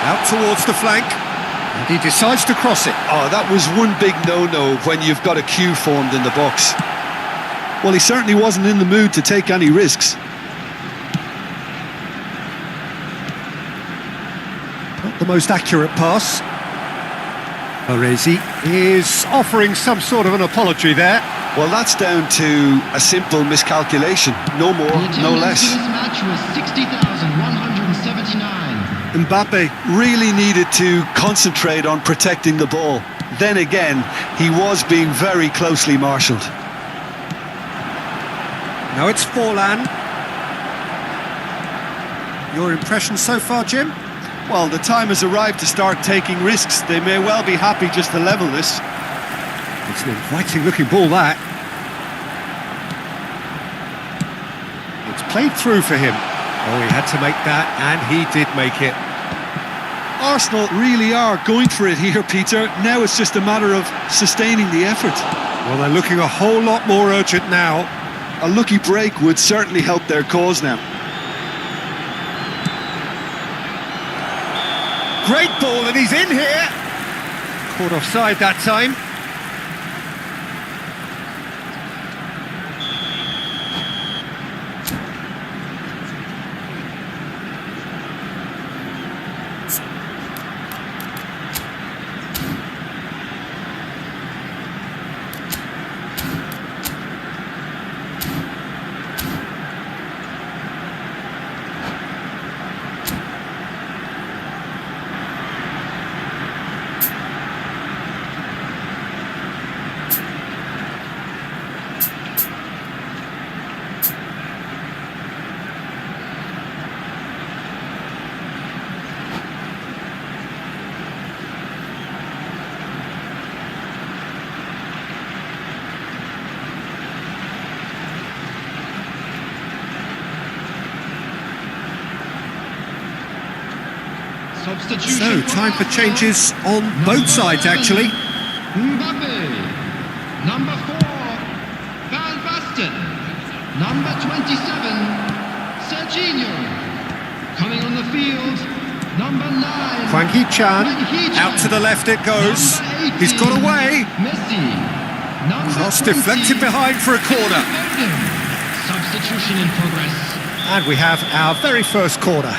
Out towards the flank, and he decides to cross it. Oh, that was one big no-no when you've got a queue formed in the box. Well, he certainly wasn't in the mood to take any risks. Not the most accurate pass. Baresi is offering some sort of an apology there. Well, that's down to a simple miscalculation. No more, no less. The attendance for this match was 60,179. Mbappe really needed to concentrate on protecting the ball. Then again, he was being very closely marshalled. Now it's Forlan. Your impression so far, Jim? Well, the time has arrived to start taking risks. They may well be happy just to level this. It's an inviting looking ball, that. It's played through for him. Oh, he had to make that, and he did make it. Arsenal really are going for it here, Peter. Now it's just a matter of sustaining the effort. Well, they're looking a whole lot more urgent now. A lucky break would certainly help their cause now. Great ball, and he's in here. Caught offside that time. Substitution. So, time for changes on both sides, actually. Mbappe. Number 4, Van Basten. Number 27, Serginho. Coming on the field, number 9. Hwang Hee-chan, out to the left it goes. He's got away. Messi. Number Cross 20, deflected behind for a corner. Substitution in progress. And we have our very first corner.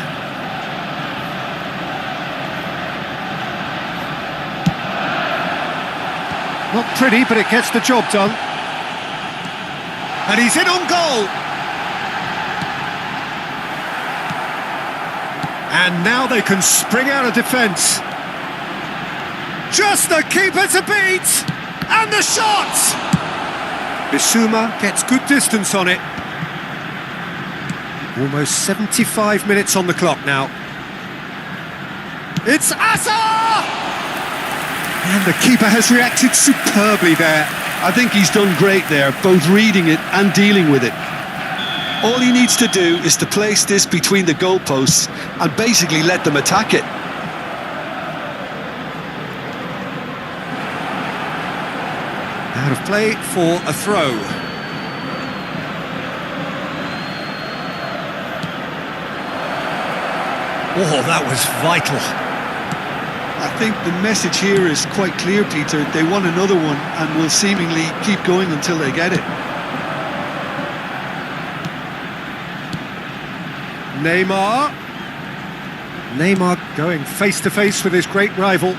Not pretty, but it gets the job done. And he's in on goal. And now they can spring out of defence. Just the keeper to beat! And the shot! Bissouma gets good distance on it. Almost 75 minutes on the clock now. It's Azar! And the keeper has reacted superbly there. I think he's done great there, both reading it and dealing with it. All he needs to do is to place this between the goalposts and basically let them attack it. Out of play for a throw. Oh, that was vital. I think the message here is quite clear, Peter. They want another one and will seemingly keep going until they get it. Neymar. Neymar going face-to-face with his great rival.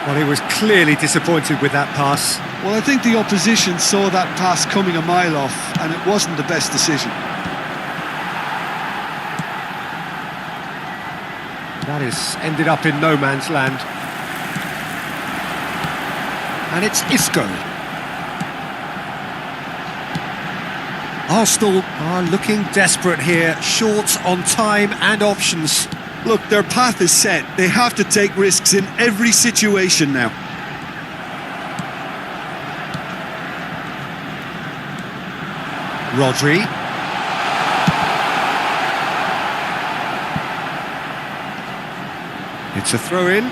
Well, he was clearly disappointed with that pass. Well, I think the opposition saw that pass coming a mile off, and it wasn't the best decision. That has ended up in no man's land. And it's Isco. Arsenal are looking desperate here, short on time and options. Look, their path is set. They have to take risks in every situation now. Rodri. It's a throw-in.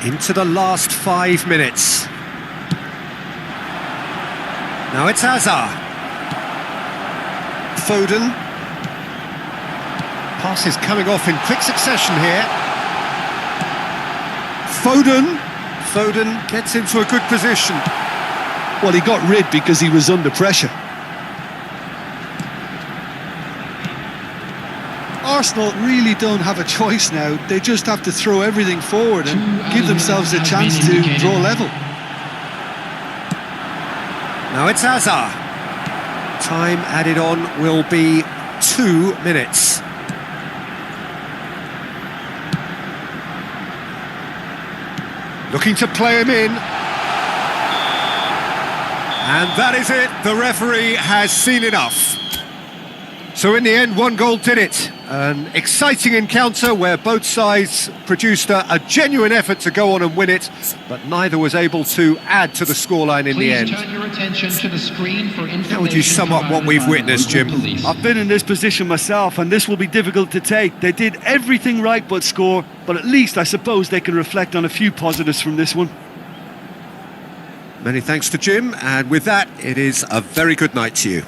Into the last 5 minutes. Now it's Hazard. Foden. Pass is coming off in quick succession here. Foden. Foden gets into a good position. Well, he got rid because he was under pressure. Arsenal really don't have a choice now. They just have to throw everything forward and give themselves a chance to draw level. Now it's Hazard. Time added on will be 2 minutes. Looking to play him in. And that is it. The referee has seen enough. So in the end, one goal did it. An exciting encounter where both sides produced a genuine effort to go on and win it, but neither was able to add to the scoreline in the end. Please turn your attention to the screen for information. How would you sum up what we've witnessed, Jim? I've been in this position myself, and this will be difficult to take. They did everything right but score, but at least I suppose they can reflect on a few positives from this one. Many thanks to Jim, and with that, it is a very good night to you.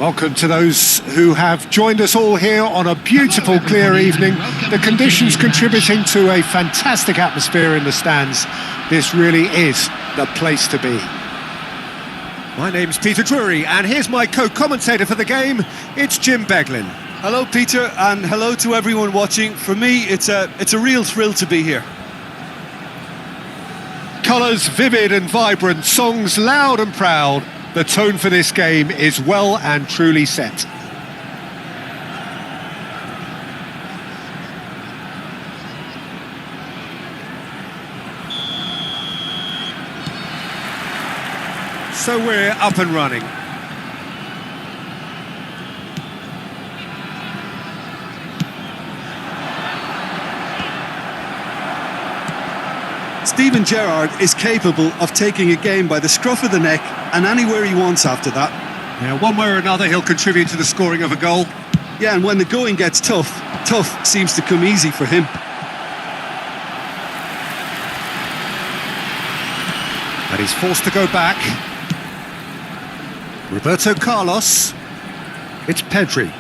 Welcome to those who have joined us all here on a beautiful, clear evening. The conditions contributing to a fantastic atmosphere in the stands. This really is the place to be. My name's Peter Drury, and here's my co-commentator for the game. It's Jim Beglin. Hello, Peter, and hello to everyone watching. For me, it's a real thrill to be here. colours vivid and vibrant, songs loud and proud. The tone for this game is well and truly set. So we're up and running. Steven Gerrard is capable of taking a game by the scruff of the neck and anywhere he wants after that. Yeah, one way or another he'll contribute to the scoring of a goal. Yeah, and when the going gets tough seems to come easy for him. And he's forced to go back. Roberto Carlos. It's Pedri.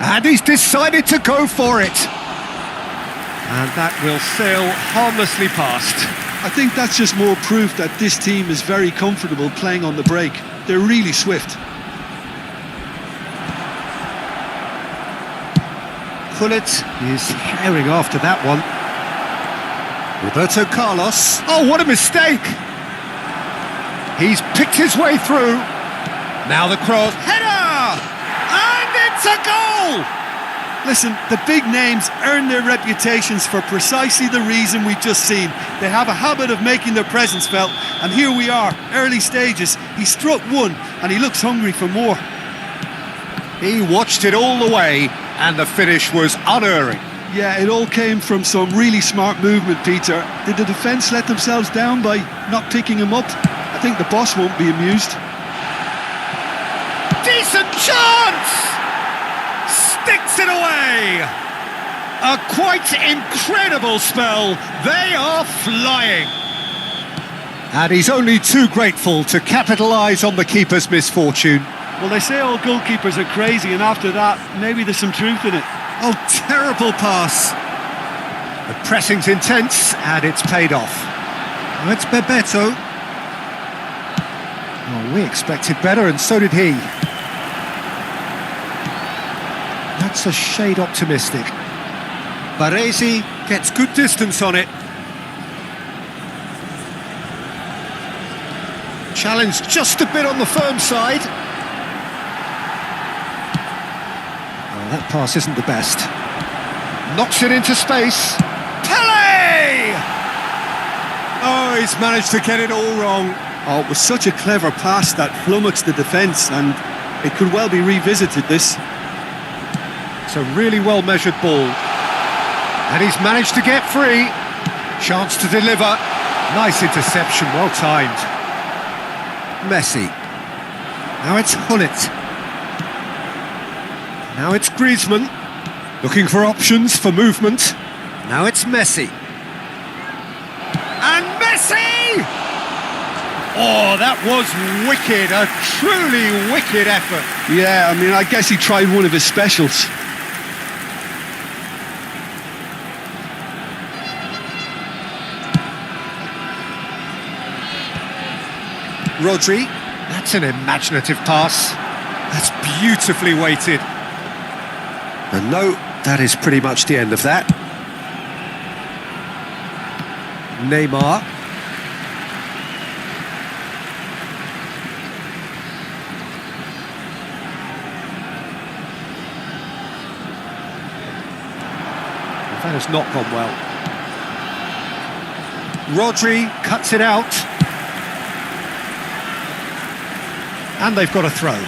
And he's decided to go for it. And that will sail harmlessly past. I think that's just more proof that this team is very comfortable playing on the break. They're really swift. Gullit is herring after that one. Roberto Carlos. Oh, what a mistake! He's picked his way through. Now the cross. Header! And it's a goal! Listen, the big names earn their reputations for precisely the reason we've just seen. They have a habit of making their presence felt, and here we are, early stages. He struck one, and he looks hungry for more. He watched it all the way, and the finish was unerring. Yeah, it all came from some really smart movement, Peter. Did the defence let themselves down by not picking him up? I think the boss won't be amused. Decent chance! Sticks it away! A quite incredible spell. They are flying. And he's only too grateful to capitalise on the keeper's misfortune. Well, they say all goalkeepers are crazy, and after that, maybe there's some truth in it. Oh, terrible pass. The pressing's intense, and it's paid off. Oh, it's Bebeto. Oh, we expected better, and so did he. That's a shade optimistic. Baresi gets good distance on it. Challenge just a bit on the firm side. Oh, that pass isn't the best. Knocks it into space. Pele! Oh, he's managed to get it all wrong. Oh, it was such a clever pass that flummoxed the defence, and it could well be revisited, this. It's a really well-measured ball. And he's managed to get free. Chance to deliver. Nice interception, well timed. Messi. Now it's Gullit. Now it's Griezmann. Looking for options for movement. Now it's Messi. And Messi! Oh, that was wicked. A truly wicked effort. Yeah, I mean, I guess he tried one of his specials. Rodri, that's an imaginative pass. That's beautifully weighted. And no, that is pretty much the end of that. Neymar. That has not gone well. Rodri cuts it out. And they've got a throw.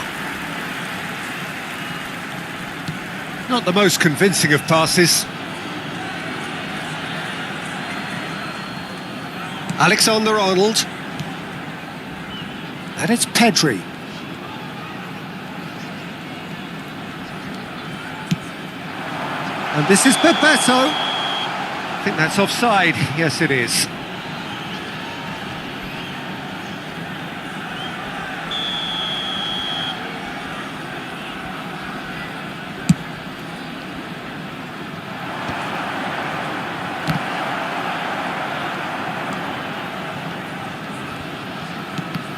Not the most convincing of passes. Alexander-Arnold. And it's Pedri. And this is Bebeto. I think that's offside. Yes, it is.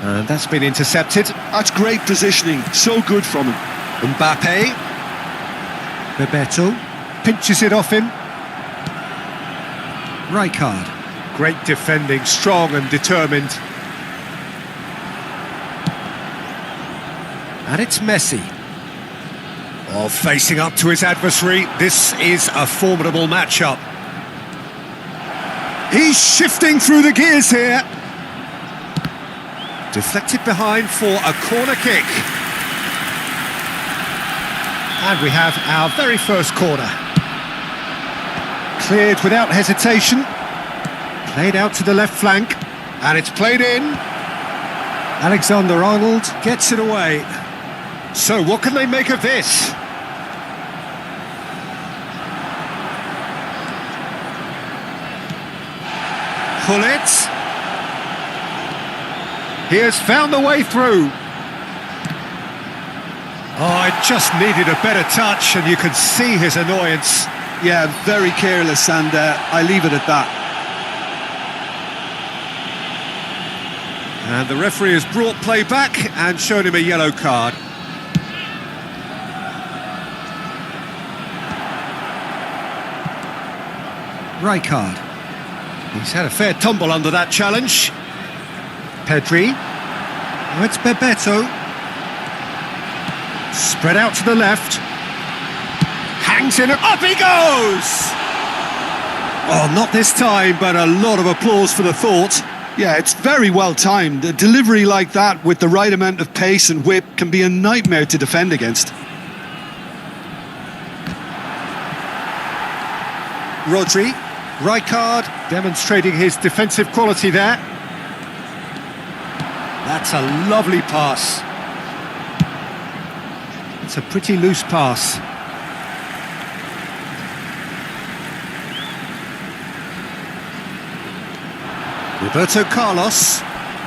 And that's been intercepted. That's great positioning, so good from him. Mbappe. Bebeto pinches it off him. Rijkaard. Great defending, strong and determined. And it's Messi. Oh, facing up to his adversary, this is a formidable matchup. He's shifting through the gears here. Deflected behind for a corner kick. And we have our very first corner. Cleared without hesitation. Played out to the left flank. And it's played in. Alexander-Arnold gets it away. So what can they make of this? Pullet. He has found the way through. Oh, it just needed a better touch, and you could see his annoyance. Yeah, very careless, and I leave it at that. And the referee has brought play back and shown him a yellow card. Rijkaard. He's had a fair tumble under that challenge. Pedri. Oh, it's Bebeto. Spread out to the left. Hangs in, up he goes! Oh, not this time, but a lot of applause for the thought. Yeah, it's very well timed. A delivery like that with the right amount of pace and whip can be a nightmare to defend against. Rodri. Rijkaard demonstrating his defensive quality there. That's a lovely pass. It's a pretty loose pass. Roberto Carlos.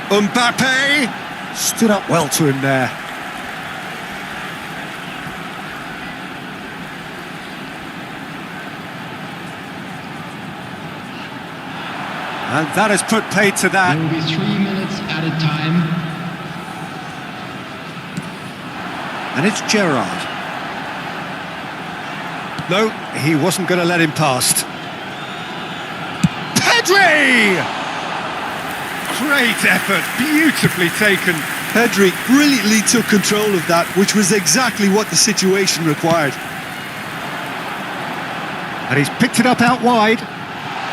Mbappe stood up well to him there. And that has put paid to that. There will be 3 minutes added time. And it's Gerrard. No, he wasn't going to let him past. Pedri! Great effort, beautifully taken. Pedri brilliantly took control of that, which was exactly what the situation required. And he's picked it up out wide.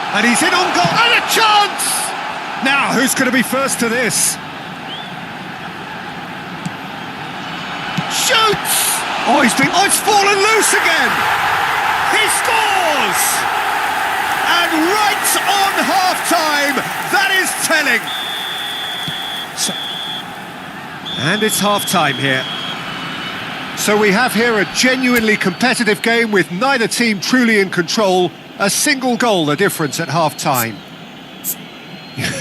And he's in on goal, and a chance! Now, who's going to be first to this? Shoots! Oh, it's fallen loose again! He scores! And right on half-time, that is telling! And it's half-time here. So we have here a genuinely competitive game with neither team truly in control. A single goal the difference at half-time.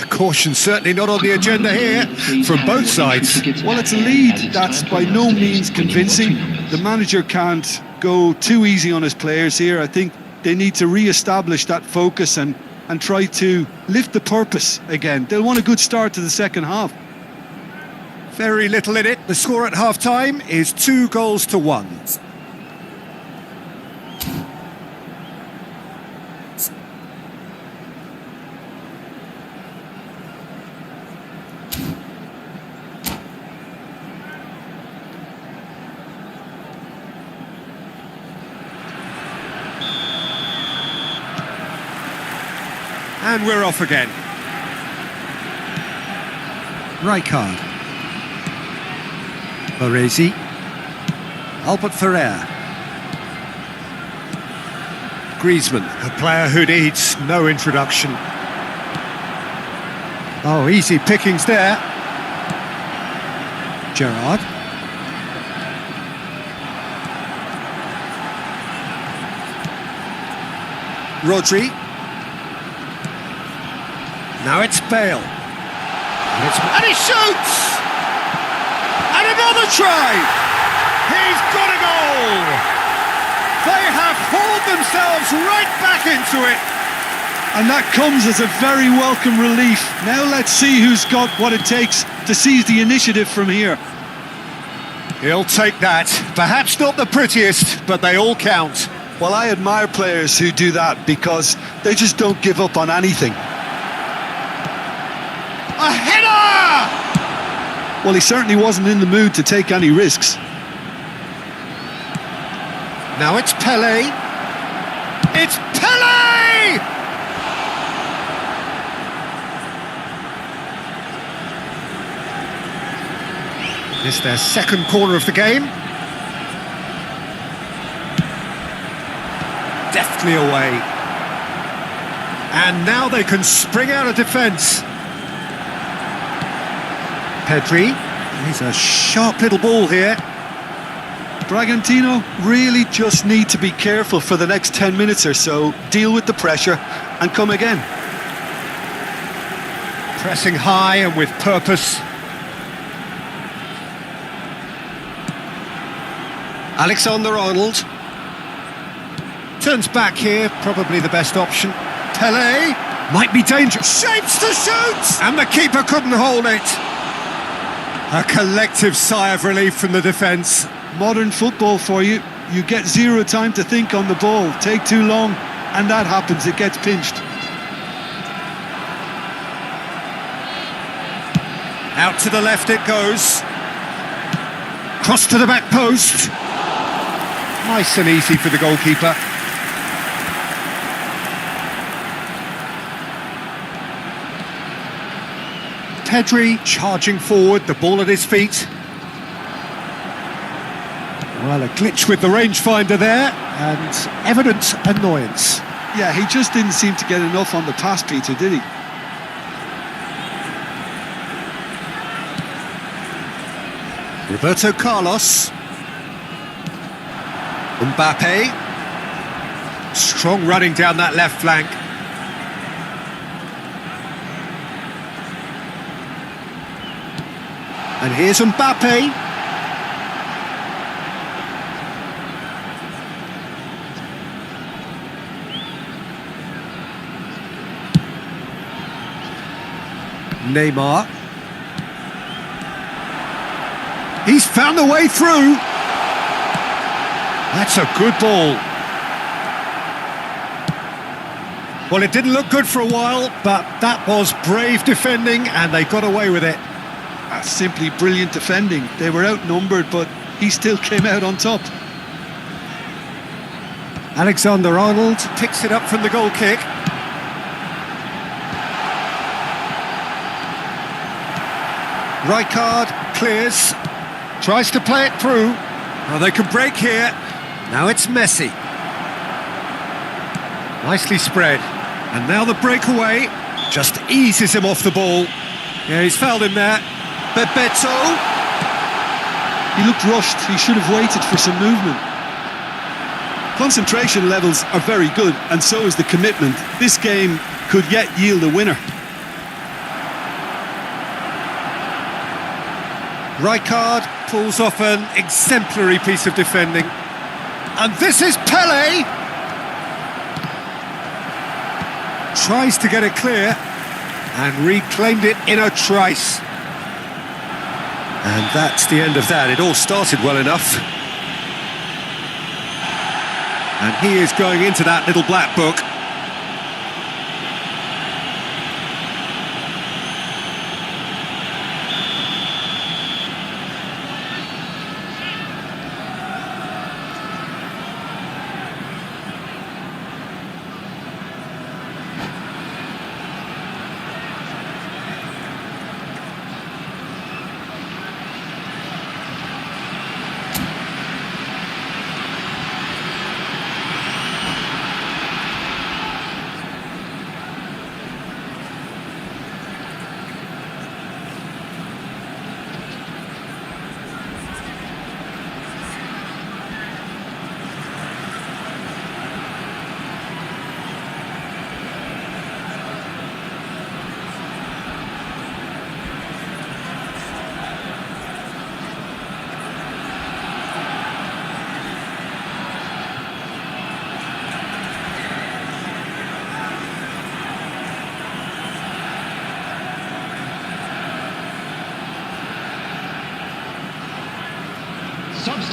Caution certainly not on the agenda here from both sides. Well, it's a lead that's by no means convincing. The manager can't go too easy on his players here. I think they need to re-establish that focus and try to lift the purpose again. They'll want a good start to the second half. Very little in it. The score at half-time is 2-1. And we're off again. Rijkaard. Baresi. Albert Ferrer. Griezmann, a player who needs no introduction. Oh, easy pickings there. Gerrard. Rodri. Now it's Bale. And he shoots! And another try! He's got a goal! They have hauled themselves right back into it! And that comes as a very welcome relief. Now let's see who's got what it takes to seize the initiative from here. He'll take that. Perhaps not the prettiest, but they all count. Well, I admire players who do that because they just don't give up on anything. A header! Well, he certainly wasn't in the mood to take any risks. Now it's Pele. It's Pele! This is their second corner of the game. Deftly away. And now they can spring out of defence. Pedri. He's a sharp little ball here. Bragantino really just need to be careful for the next 10 minutes or so, deal with the pressure and come again. Pressing high and with purpose. Alexander-Arnold. Turns back here, probably the best option. Pele might be dangerous. Shapes to shoot! And the keeper couldn't hold it. A collective sigh of relief from the defence. Modern football for you. You get zero time to think on the ball. Take too long, and that happens. It gets pinched. Out to the left it goes. Cross to the back post. Nice and easy for the goalkeeper. Pedri charging forward, the ball at his feet. Well, a glitch with the rangefinder there, and evident annoyance. Yeah, he just didn't seem to get enough on the pass, Peter, did he? Roberto Carlos. Mbappe. Strong running down that left flank. And here's Mbappe. Neymar. He's found the way through. That's a good ball. Well, it didn't look good for a while, but that was brave defending and they got away with it. That's simply brilliant defending. They were outnumbered, but he still came out on top. Alexander-Arnold picks it up from the goal kick. Rijkaard clears, tries to play it through. Oh, they can break here. Now it's Messi. Nicely spread. And now the breakaway just eases him off the ball. Yeah, he's fouled him there. Bebeto. He looked rushed. He should have waited for some movement. Concentration levels are very good, and so is the commitment. This game could yet yield a winner. Rijkaard pulls off an exemplary piece of defending. And this is Pele! Tries to get it clear and reclaimed it in a trice. And that's the end of that. It all started well enough. And he is going into that little black book.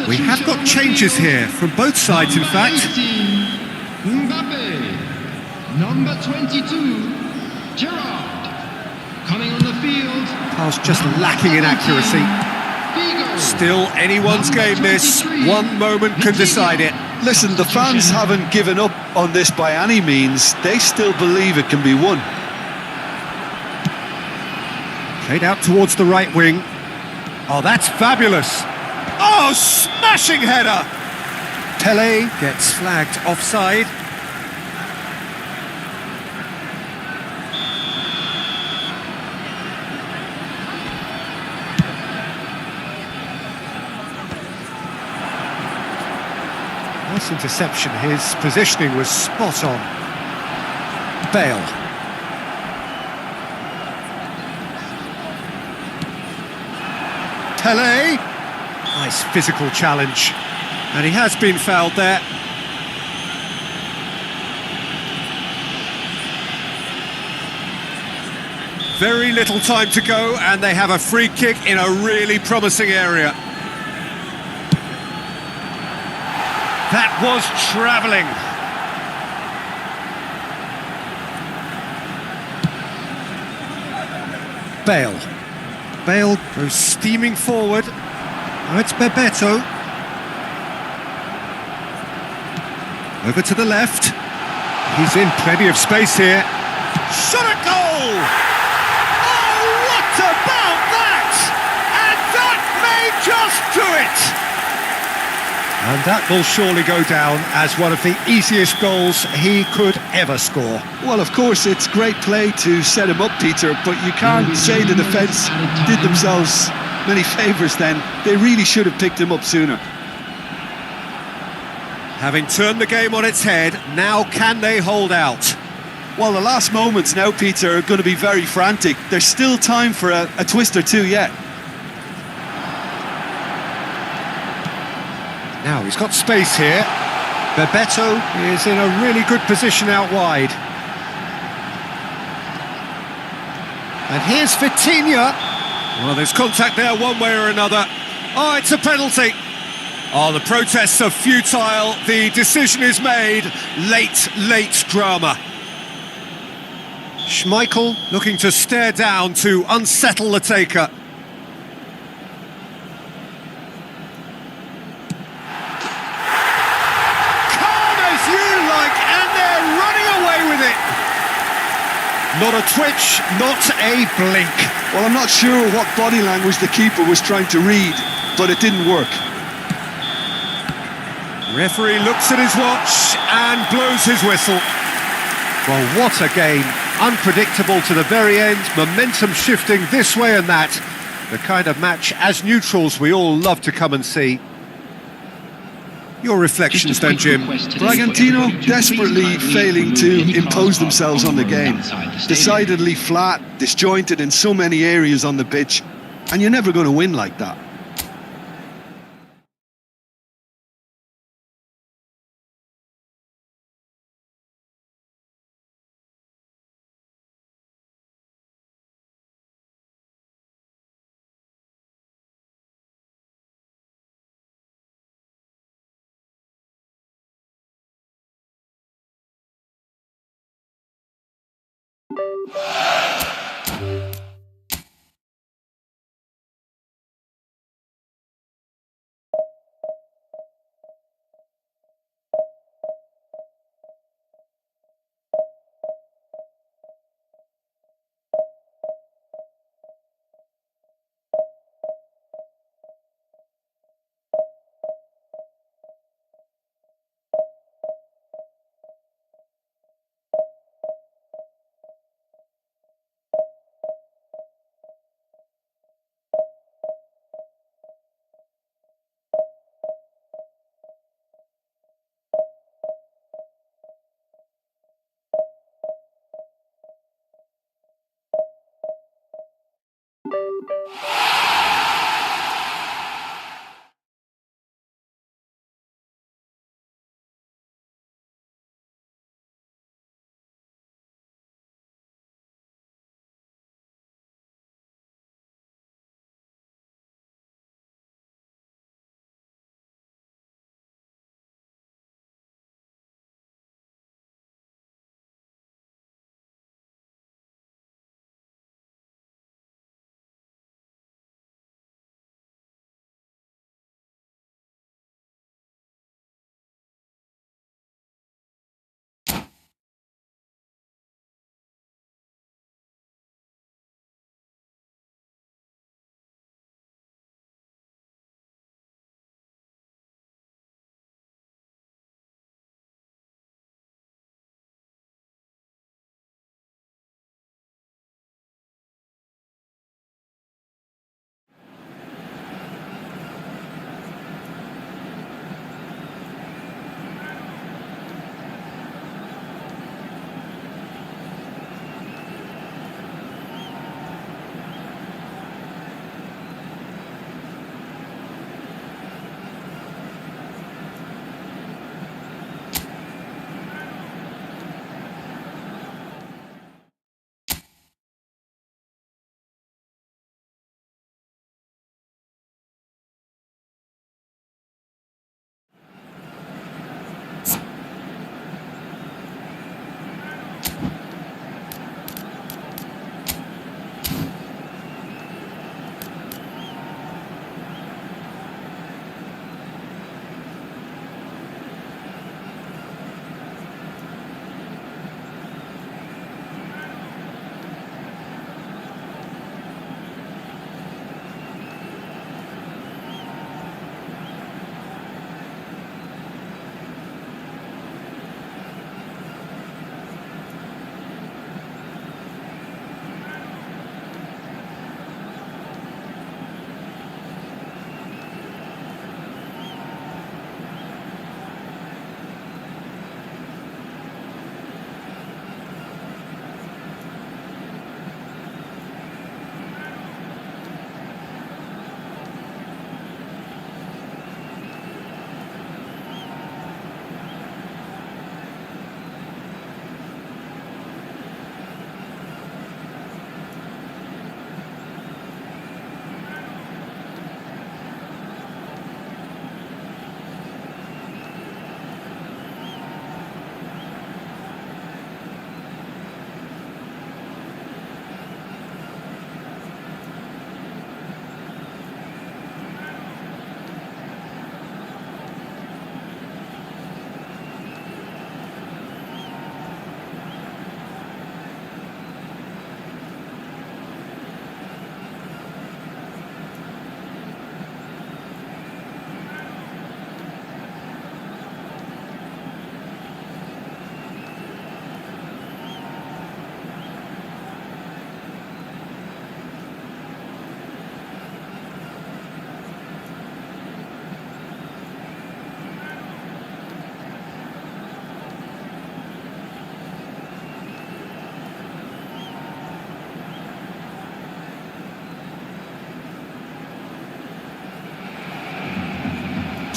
We have got changes here from both sides, in fact. 18, Mbappe. Number 22, Gerrard. Coming on the field. Pass just lacking in accuracy. Still anyone's game this. One moment can decide it. Listen, the fans haven't given up on this by any means. They still believe it can be won. Played out towards the right wing. Oh, that's fabulous. Oh, smashing header. Pele gets flagged offside. Nice interception. His positioning was spot on. Bale. Pele. Nice physical challenge. And he has been fouled there. Very little time to go, and they have a free kick in a really promising area. That was travelling. Bale. Bale goes steaming forward. Now it's Bebeto. Over to the left. He's in plenty of space here. Shot at goal! Oh, what about that? And that may just do it! And that will surely go down as one of the easiest goals he could ever score. Well, of course, it's great play to set him up, Peter, but you can't say the defence did themselves many favours then. They really should have picked him up sooner. Having turned the game on its head, now can they hold out? Well, the last moments now, Peter, are going to be very frantic. There's still time for a twist or two yet. Now he's got space here. Bebeto is in a really good position out wide. And here's Vitinha. Well, there's contact there one way or another. Oh, it's a penalty. Oh, the protests are futile. The decision is made. Late drama. Schmeichel looking to stare down to unsettle the taker. Not a twitch, not a blink. Well, I'm not sure what body language the keeper was trying to read, but it didn't work. Referee looks at his watch and blows his whistle. Well, what a game. Unpredictable to the very end, momentum shifting this way and that. The kind of match, as neutrals, we all love to come and see. Your reflections then, Jim. Bragantino desperately failing to impose themselves on the game. Decidedly flat, disjointed in so many areas on the pitch, and you're never going to win like that.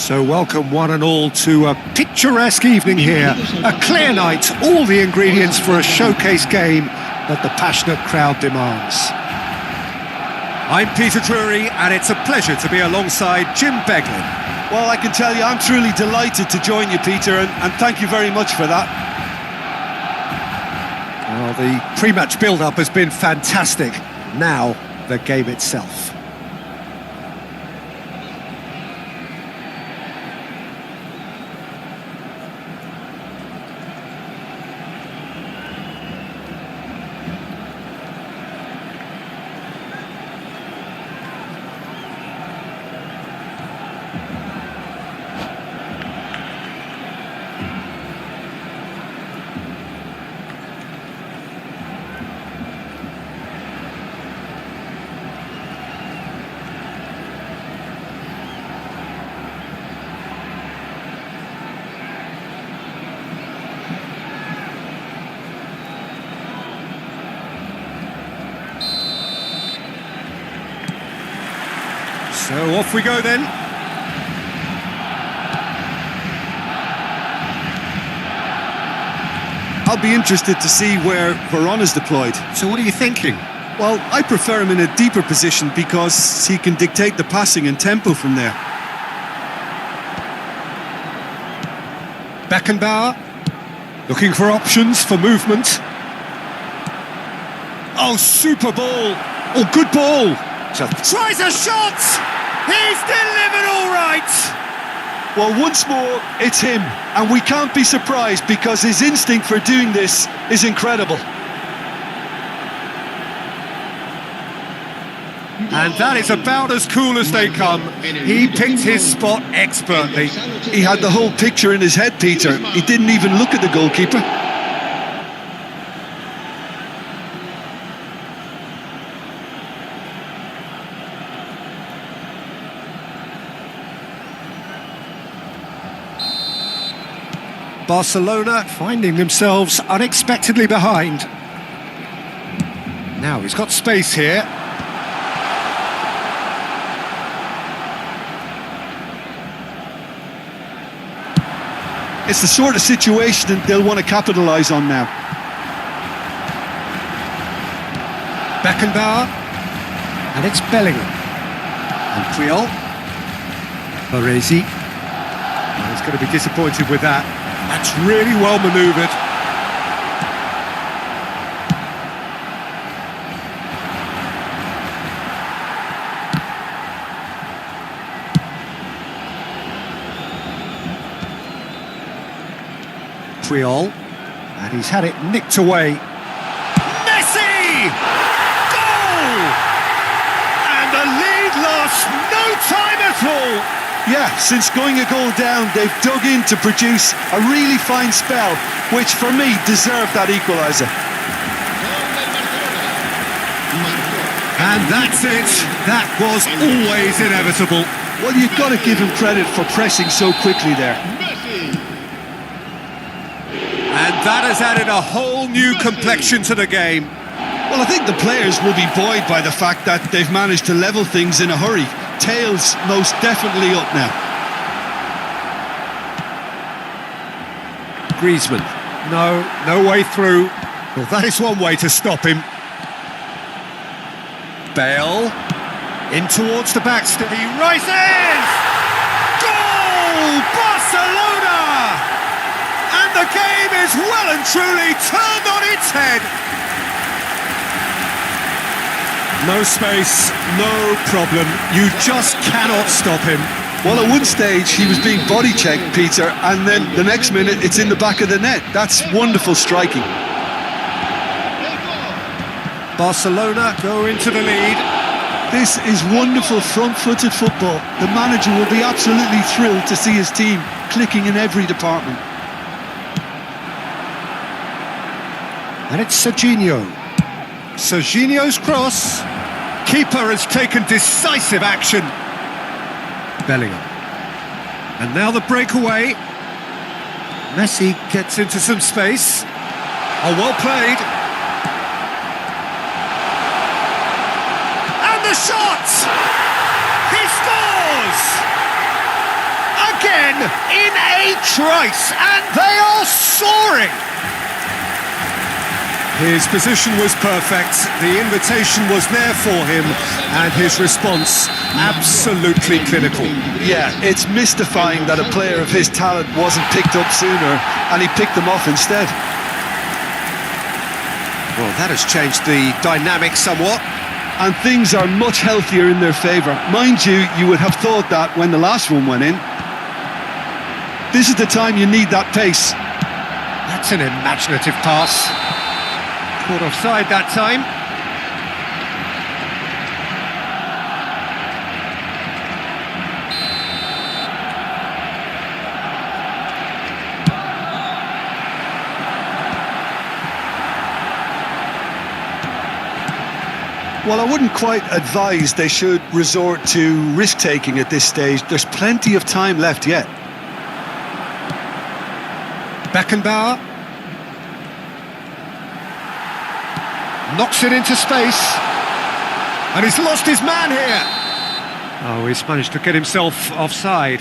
So welcome one and all to a picturesque evening here. A clear night, all the ingredients for a showcase game that the passionate crowd demands. I'm Peter Drury, and it's a pleasure to be alongside Jim Beglin. Well, I can tell you, I'm truly delighted to join you, Peter, and thank you very much for that. Well, the pre-match build-up has been fantastic. Now, the game itself. So off we go then. I'll be interested to see where Verona's deployed. So what are you thinking? Well, I prefer him in a deeper position because he can dictate the passing and tempo from there. Beckenbauer, looking for options for movement. Oh, super ball! Oh, good ball! Tries a shot! He's delivered all right! Well, once more, it's him, and we can't be surprised because his instinct for doing this is incredible. And that is about as cool as they come. He picked his spot expertly. He had the whole picture in his head, Peter. He didn't even look at the goalkeeper. Barcelona finding themselves unexpectedly behind. Now he's got space here. It's the sort of situation that they'll want to capitalise on now. Beckenbauer. And it's Bellingham. And Puyol. Baresi. Oh, he's going to be disappointed with that. That's really well manoeuvred. Puyol, and he's had it nicked away. Messi! Goal! And the lead lost no time at all. Yeah, since going a goal down, they've dug in to produce a really fine spell, which for me deserved that equaliser. And that's it. That was always inevitable. Well, you've got to give him credit for pressing so quickly there. And that has added a whole new complexion to the game. Well, I think the players will be buoyed by the fact that they've managed to level things in a hurry. Tails most definitely up now. Griezmann. No way through. Well, that is one way to stop him. Bale. In towards the backstop. He rises! Goal! Barcelona! And the game is well and truly turned on its head. No space, no problem. You just cannot stop him. Well, at one stage he was being body checked, Peter, and then the next minute it's in the back of the net. That's wonderful striking. Barcelona go into the lead. This is wonderful front-footed football. The manager will be absolutely thrilled to see his team clicking in every department. And it's Serginho. Serginho's cross. Keeper has taken decisive action. Bellingham. And now the breakaway. Messi gets into some space. Oh, well played. And the shot! He scores! again in a trice, and they are soaring. His position was perfect, the invitation was there for him, and his response absolutely clinical. Yeah, it's mystifying that a player of his talent wasn't picked up sooner, and he picked them off instead. Well, that has changed the dynamic somewhat. And things are much healthier in their favour. Mind you, you would have thought that when the last one went in. This is the time you need that pace. That's an imaginative pass. Caught offside that time. Well, I wouldn't quite advise they should resort to risk-taking at this stage. There's plenty of time left yet. Beckenbauer knocks it into space, and he's lost his man here. Oh, he's managed to get himself offside.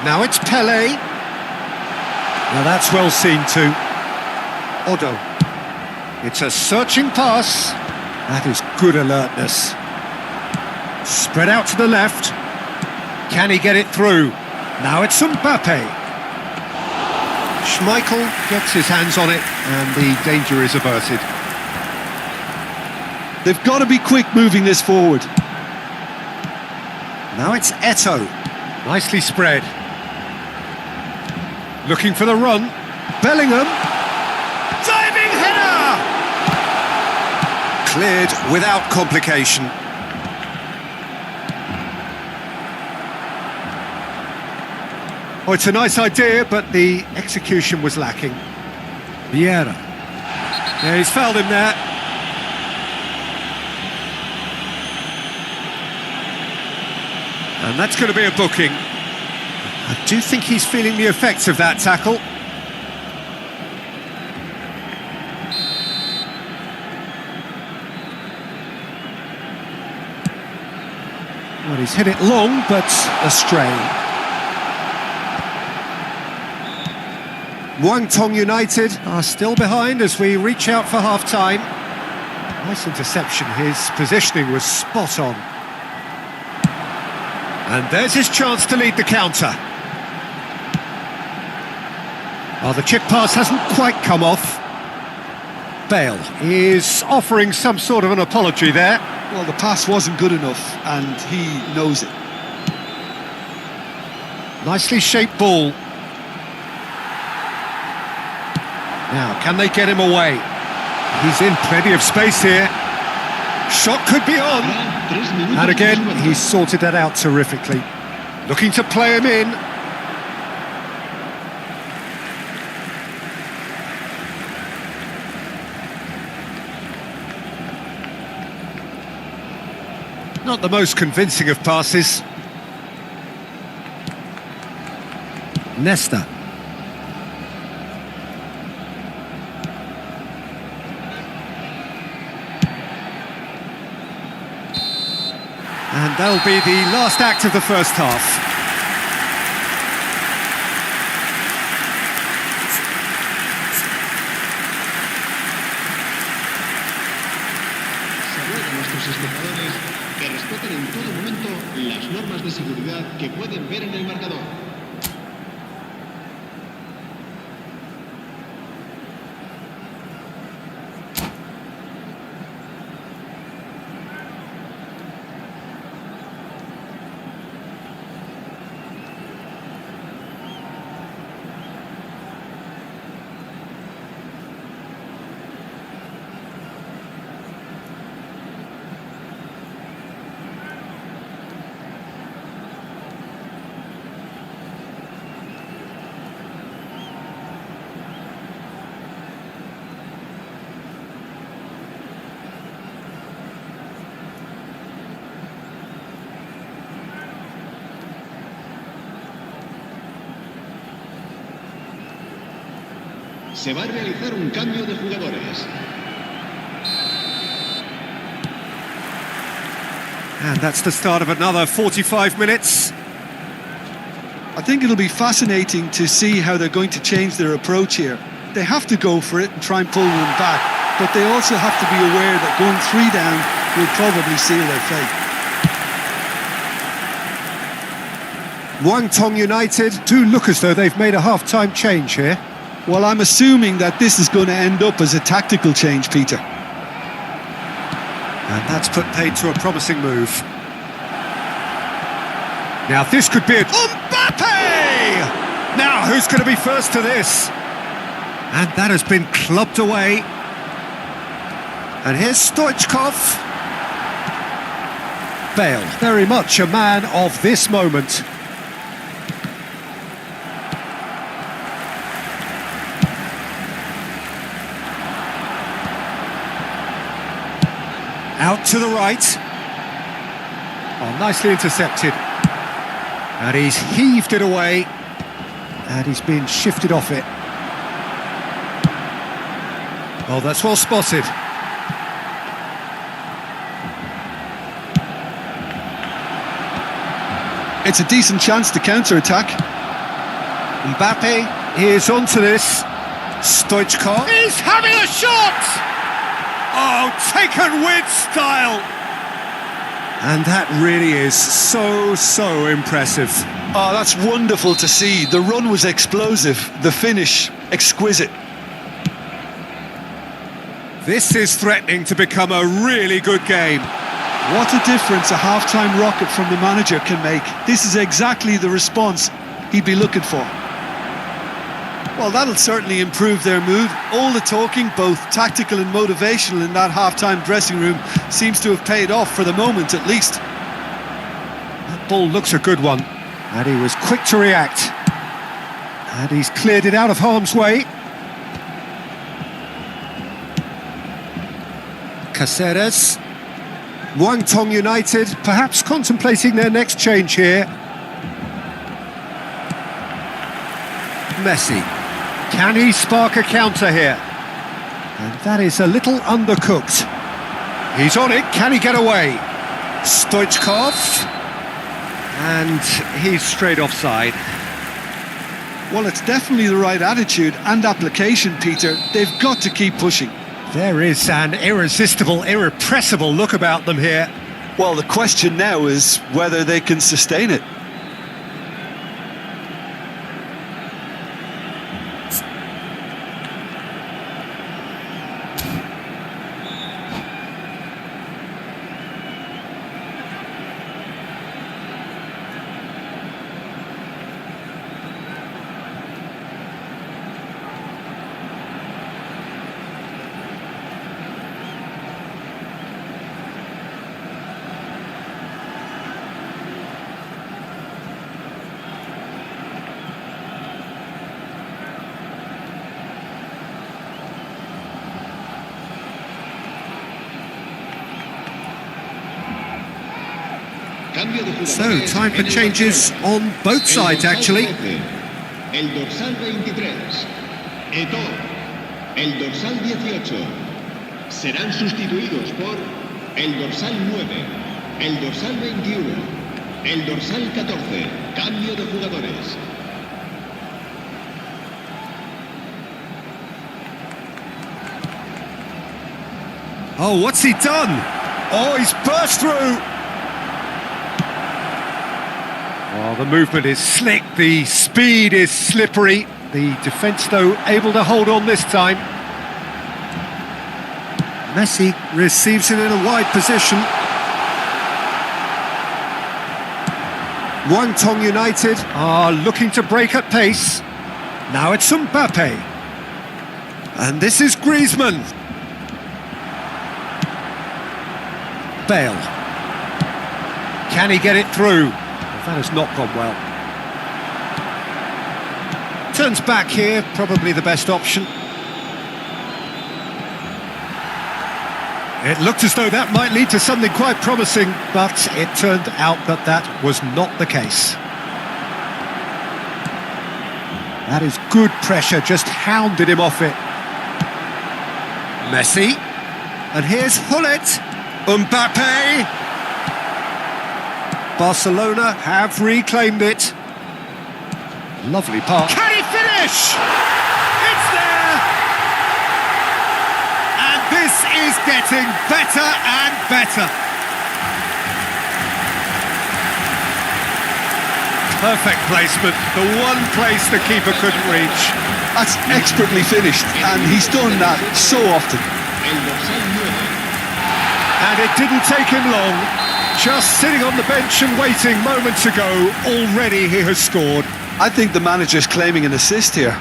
Now it's Pele. Now that's well seen too. Odo. It's a searching pass. That is good alertness. Spread out to the left. Can he get it through? Now it's Mbappe. Schmeichel gets his hands on it, and the danger is averted. They've got to be quick moving this forward. Now it's Eto'o. Nicely spread. Looking for the run. Bellingham. Diving header! Cleared without complication. Oh, it's a nice idea, but the execution was lacking. Vieira. Yeah, he's fouled him there. And that's going to be a booking. I do think he's feeling the effects of that tackle. Well, he's hit it long, but astray. Muangthong United are still behind as we reach out for half-time. Nice interception, his positioning was spot on. And there's his chance to lead the counter. Oh, the chip pass hasn't quite come off. Bale is offering some sort of an apology there. Well, the pass wasn't good enough, and he knows it. Nicely shaped ball. Now, can they get him away? He's in plenty of space here. Shot could be on. And again, he's sorted that out terrifically. Looking to play him in. Not the most convincing of passes. Nesta. And that'll be the last act of the first half. Se ruega a nuestros espectadores que respeten en todo momento las normas de seguridad que pueden ver en el marcador. Se va a realizar un cambio de jugadores. And that's the start of another 45 minutes. I think it'll be fascinating to see how they're going to change their approach here. They have to go for it and try and pull one back, but they also have to be aware that going 3 down will probably seal their fate. Muangthong United do look as though they've made a half-time change here. Well, I'm assuming that this is going to end up as a tactical change, Peter. And that's put paid to a promising move. Now this could be Mbappe! Now who's going to be first to this? And that has been clubbed away. And here's Stoichkov. Bale, very much a man of this moment. Out to the right. Oh, nicely intercepted. And he's heaved it away. And he's been shifted off it. Oh, that's well spotted. It's a decent chance to counter-attack. Mbappe is onto this. Stoichkov. He's having a shot! Oh, taken with style! And that really is so impressive. Oh, that's wonderful to see. The run was explosive, the finish exquisite. This is threatening to become a really good game. What a difference a half-time rocket from the manager can make. This is exactly the response he'd be looking for. Well, that'll certainly improve their mood. All the talking, both tactical and motivational, in that half-time dressing room seems to have paid off for the moment, at least. That ball looks a good one. And he was quick to react. And he's cleared it out of harm's way. Caceres. Muangthong United perhaps contemplating their next change here. Messi. Can he spark a counter here? And that is a little undercooked. He's on it, can he get away? Stoichkov. And he's straight offside. Well, it's definitely the right attitude and application, Peter. They've got to keep pushing. There is an irresistible, irrepressible look about them here. Well, the question now is whether they can sustain it. So, time for changes on both sides, actually. El dorsal 23, Eto'o, el dorsal 18, serán sustituidos por el dorsal 9, el dorsal 21, el dorsal 14, cambio de jugadores. Oh, what's he done? Oh, he's burst through! Oh, the movement is slick, the speed is slippery. The defence, though, able to hold on this time. Messi receives it in a wide position. Muangthong United are looking to break at pace. Now it's Mbappe. And this is Griezmann. Bale. Can he get it through? That has not gone well. Turns back here, probably the best option. It looked as though that might lead to something quite promising, but it turned out that that was not the case. That is good pressure, just hounded him off it. Messi. And here's Hullet. Mbappe. Barcelona have reclaimed it. Lovely pass. Can he finish? It's there! And this is getting better and better. Perfect placement, the one place the keeper couldn't reach. That's expertly finished, and he's done that so often. And it didn't take him long. Just sitting on the bench and waiting moments ago, already he has scored. I think the manager's claiming an assist here.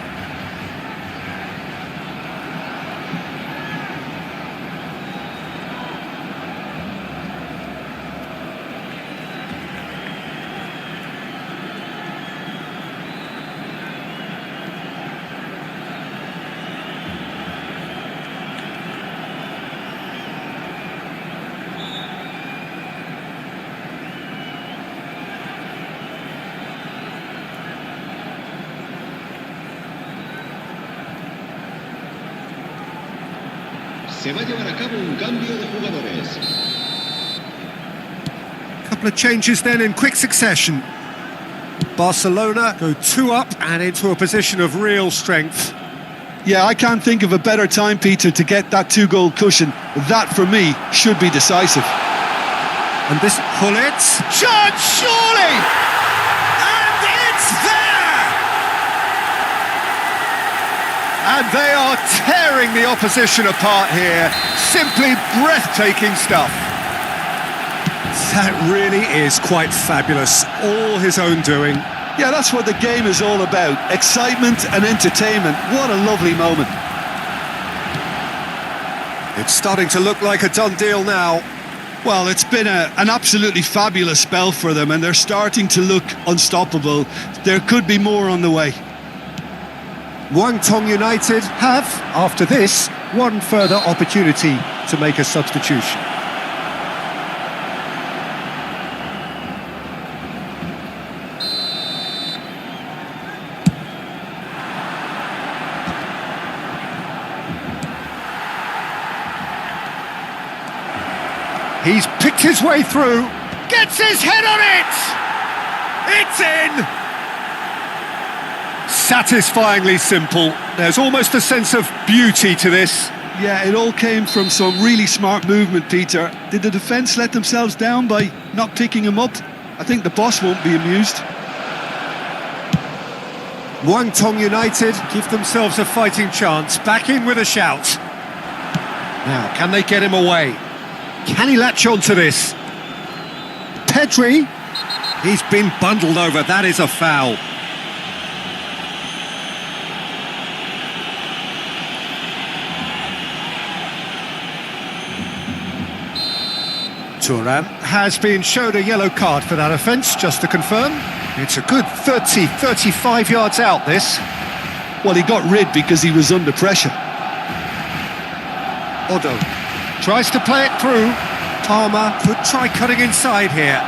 Se va a llevar a cabo un cambio de jugadores. Couple of changes then in quick succession. Barcelona go 2 up and into a position of real strength. Yeah, I can't think of a better time, Peter, to get that 2-goal cushion. That, for me, should be decisive. And this Hullet shot, surely! And it's there! And they are tearing the opposition apart here. Simply breathtaking stuff. That really is quite fabulous. All his own doing. Yeah, that's what the game is all about. Excitement and entertainment. What a lovely moment. It's starting to look like a done deal now. Well, it's been an absolutely fabulous spell for them, and they're starting to look unstoppable. There could be more on the way. Guangdong United have, after this, one further opportunity to make a substitution. He's picked his way through, gets his head on it! It's in! Satisfyingly simple. There's almost a sense of beauty to this. Yeah, it all came from some really smart movement, Peter. Did the defence let themselves down by not picking him up? I think the boss won't be amused. Guangdong United give themselves a fighting chance. Back in with a shout. Now, can they get him away? Can he latch on to this? Pedri. He's been bundled over. That is a foul. Turan has been shown a yellow card for that offence, just to confirm. It's a good 35 yards out, this. Well, he got rid because he was under pressure. Odo tries to play it through. Palmer could try cutting inside here.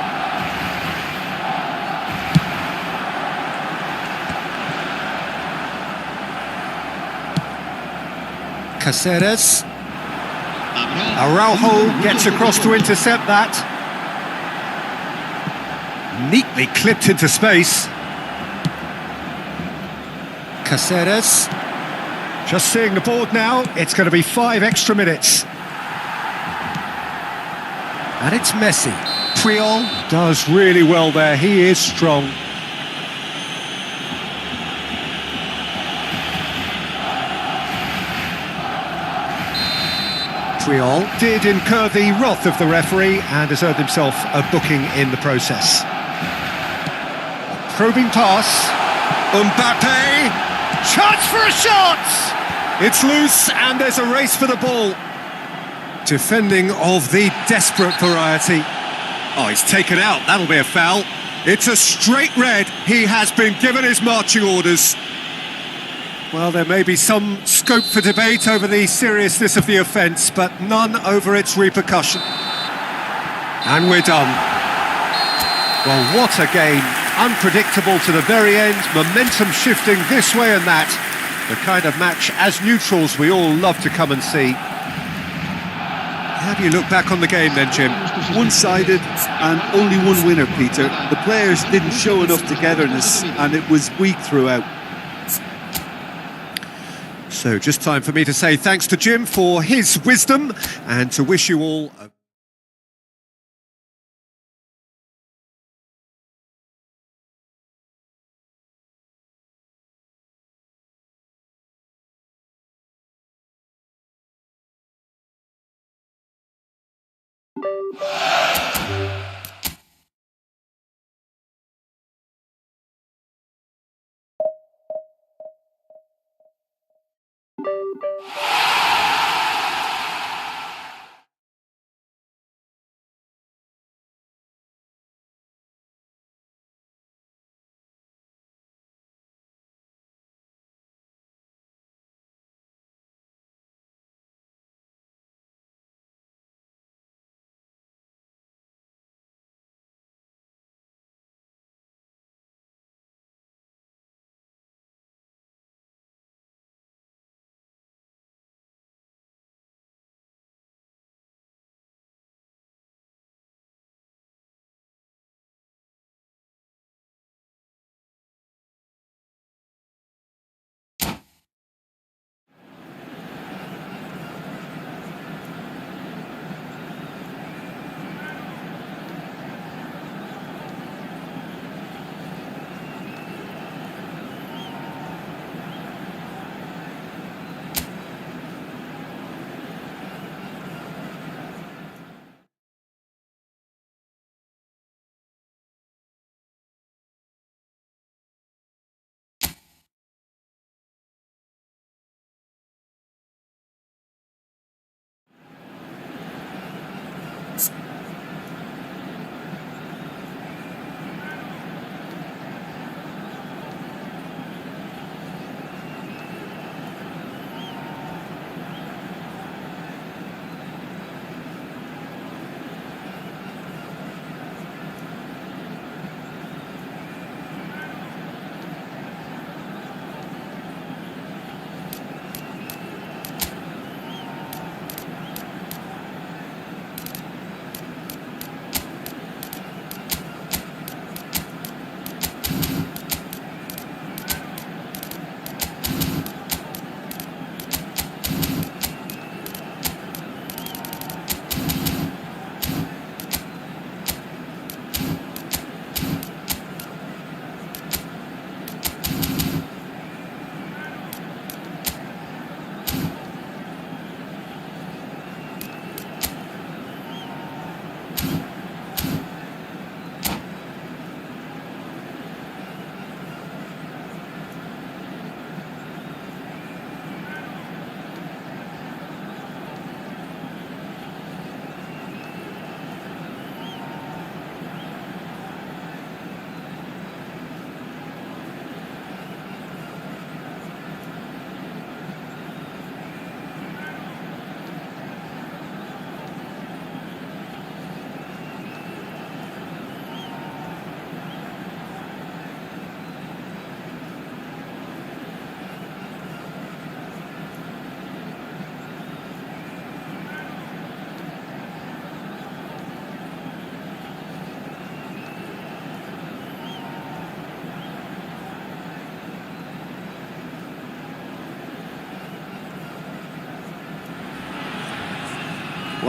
Caceres. Araujo gets across to intercept that. Neatly clipped into space. Caceres. Just seeing the board now, it's going to be 5 extra minutes. And it's Messi. Puyol does really well there, he is strong. Puyol did incur the wrath of the referee and has earned himself a booking in the process. A probing pass. Mbappe. Chance for a shot! It's loose and there's a race for the ball. Defending of the desperate variety. Oh, he's taken out, that'll be a foul. It's a straight red, he has been given his marching orders. Well, there may be some scope for debate over the seriousness of the offence, but none over its repercussion. And we're done. Well, what a game. unpredictable to the very end, momentum shifting this way and that. The kind of match, as neutrals, we all love to come and see. How do you look back on the game then, Jim? One-sided and only one winner, Peter. The players didn't show enough togetherness and it was weak throughout. So just time for me to say thanks to Jim for his wisdom and to wish you all a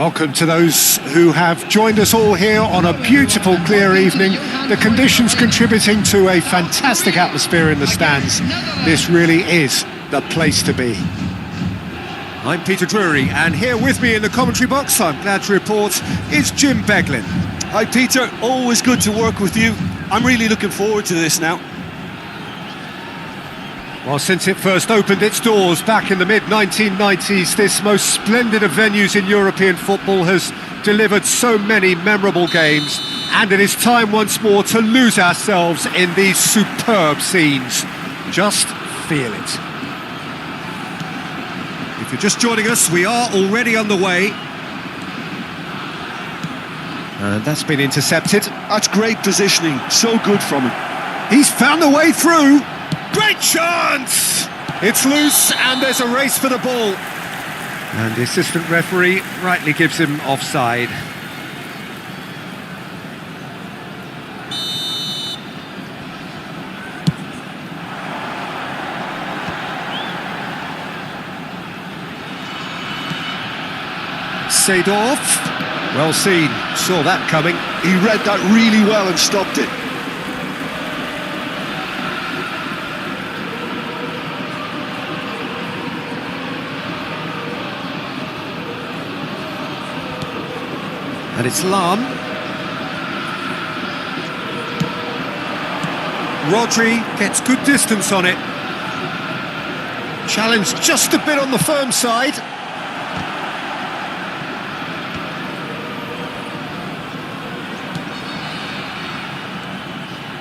welcome to those who have joined us all here on a beautiful, clear evening. The conditions contributing to a fantastic atmosphere in the stands. This really is the place to be. I'm Peter Drury, and here with me in the commentary box, I'm glad to report, is Jim Beglin. Hi Peter, always good to work with you. I'm really looking forward to this now. Well, since it first opened its doors back in the mid-1990s, this most splendid of venues in European football has delivered so many memorable games, and it is time once more to lose ourselves in these superb scenes. Just feel it. If you're just joining us, we are already on the way. And that's been intercepted. That's great positioning, so good from him. He's found the way through. Great chance! It's loose and there's a race for the ball. And the assistant referee rightly gives him offside. Seedorf. Well seen, saw that coming. He read that really well and stopped it. And it's Lam. Rodri gets good distance on it. Challenge just a bit on the firm side.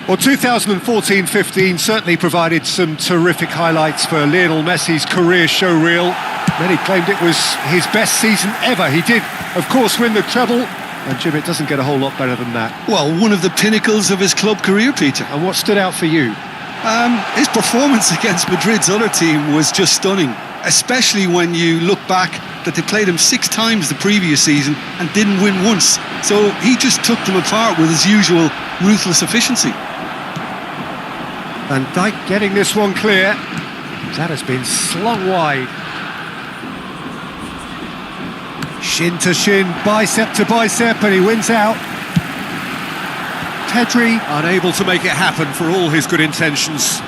Well, 2014-15 certainly provided some terrific highlights for Lionel Messi's career showreel. Many claimed it was his best season ever. He did, of course, win the treble. And Jim, it doesn't get a whole lot better than that. Well, one of the pinnacles of his club career, Peter. And what stood out for you? His performance against Madrid's other team was just stunning, especially when you look back that they played him 6 times the previous season and didn't win once. So he just took them apart with his usual ruthless efficiency. Van Dijk getting this one clear. That has been slung wide. Shin to shin, bicep to bicep, and he wins out. Pedri unable to make it happen for all his good intentions.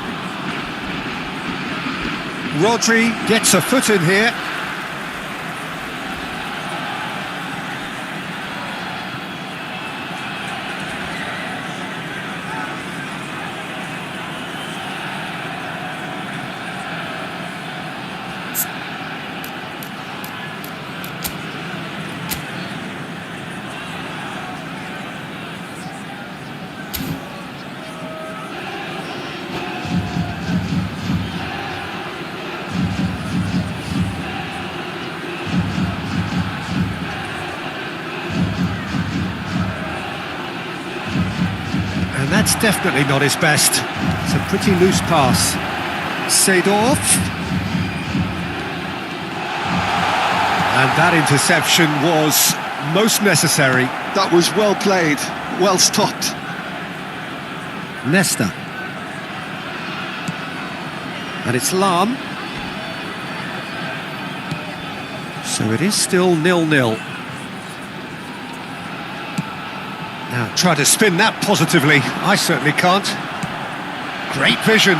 Rodri gets a foot in here. And that's definitely not his best. It's a pretty loose pass. Seedorf. And that interception was most necessary. That was well played, well stopped. Nesta. And it's Lam. So it is still 0-0. Now try to spin that positively. I certainly can't. Great vision.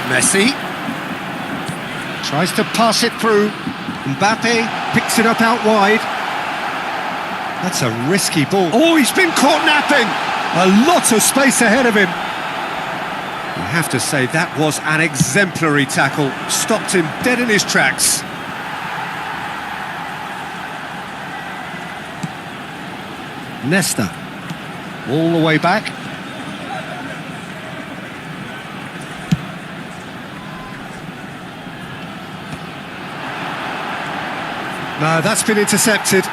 Messi tries to pass it through. Mbappe picks it up out wide. That's a risky ball. Oh, he's been caught napping. A lot of space ahead of him. You have to say that was an exemplary tackle. Stopped him dead in his tracks. Nesta, all the way back. No, that's been intercepted.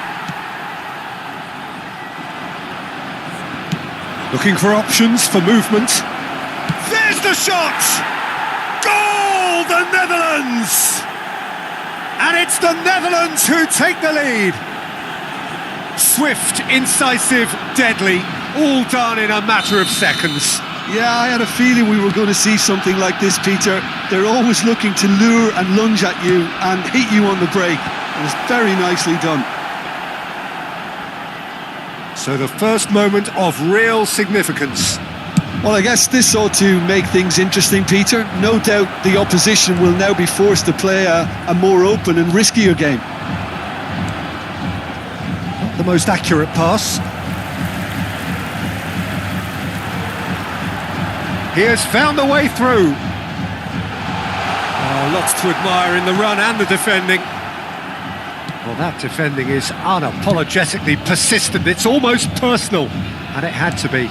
Looking for options for movement. There's the shot! Goal, the Netherlands! And it's the Netherlands who take the lead. Swift, incisive, deadly, all done in a matter of seconds. Yeah, I had a feeling we were going to see something like this, Peter. They're always looking to lure and lunge at you and hit you on the break. It was very nicely done. So the first moment of real significance. Well, I guess this ought to make things interesting, Peter. No doubt the opposition will now be forced to play a more open and riskier game. The most accurate pass. He has found the way through. Oh, lots to admire in the run and the defending. Well, that defending is unapologetically persistent. It's almost personal, and it had to be.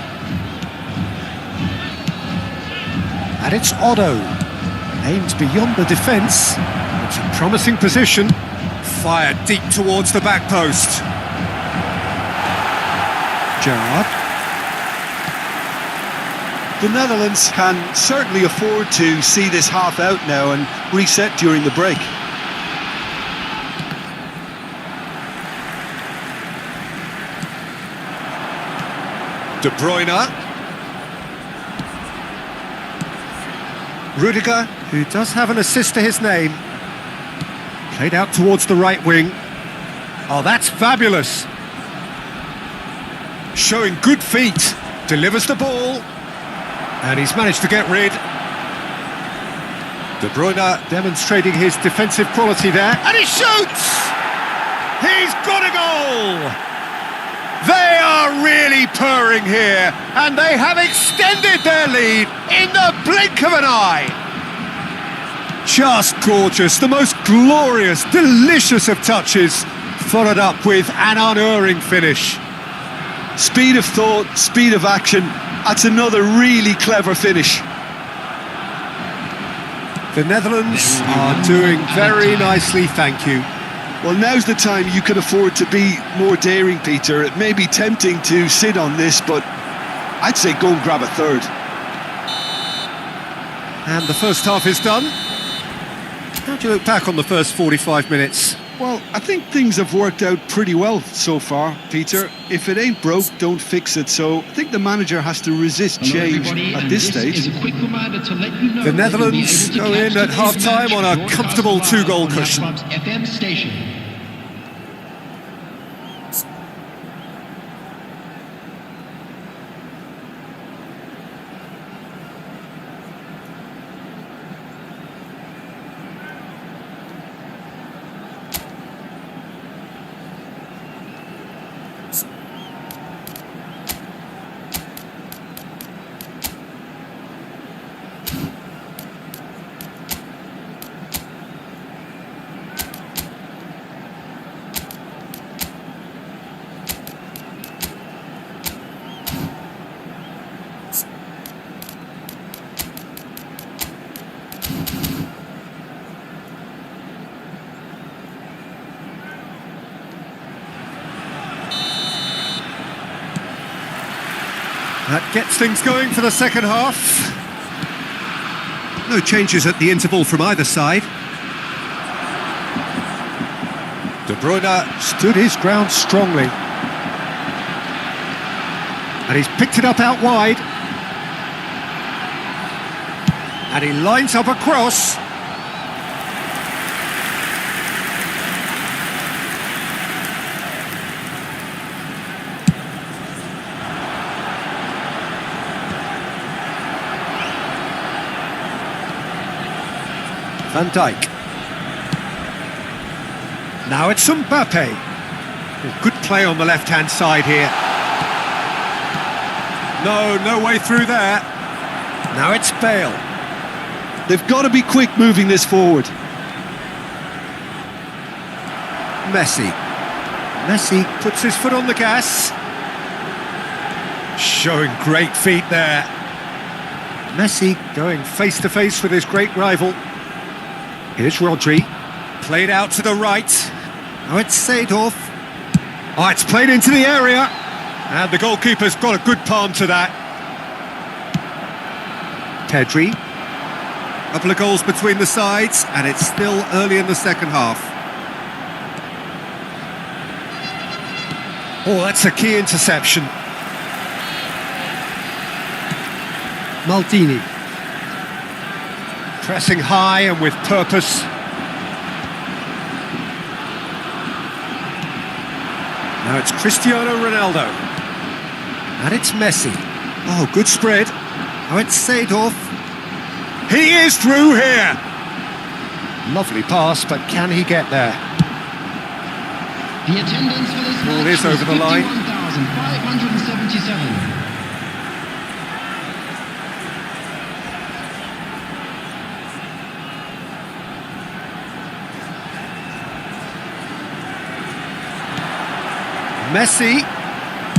And it's Otto. Aimed beyond the defence. It's a promising position. Fired deep towards the back post. Gerrard. The Netherlands can certainly afford to see this half out now and reset during the break. De Bruyne. Rudiger, who does have an assist to his name. Played out towards the right wing. Oh, that's fabulous. Showing good feet. Delivers the ball. And he's managed to get rid. De Bruyne demonstrating his defensive quality there. And he shoots! He's got a goal! They are really purring here, and they have extended their lead in the blink of an eye. Just gorgeous, the most glorious, delicious of touches, followed up with an unerring finish. Speed of thought, speed of action, that's another really clever finish. The Netherlands are doing very nicely, thank you. Well, now's the time you can afford to be more daring, Peter. It may be tempting to sit on this, but I'd say go and grab a third. And the first half is done. How do you look back on the first 45 minutes? Well, I think things have worked out pretty well so far, Peter. If it ain't broke, don't fix it. So I think the manager has to resist change at this stage. The Netherlands go in at half-time on a comfortable two-goal cushion. FM station. That gets things going for the second half. No changes at the interval from either side. De Bruyne stood his ground strongly. And he's picked it up out wide. And he lines up a cross. Van Dijk. Now it's Mbappe. Good play on the left-hand side here. No way through there. Now it's Bale. They've got to be quick moving this forward. Messi. Messi puts his foot on the gas. Showing great feet there. Messi going face-to-face with his great rival. Here's Rodri, played out to the right. Oh, it's Seedorf. Oh, it's played into the area. And the goalkeeper's got a good palm to that. Pedri. Couple of goals between the sides, and it's still early in the second half. Oh, that's a key interception. Maldini. Pressing high and with purpose. Now it's Cristiano Ronaldo. And it's Messi. Oh, good spread. Now it's Seedorf. He is through here. Lovely pass, but can he get there? The attendance for this Ball match is over the line. 51,577. Messi,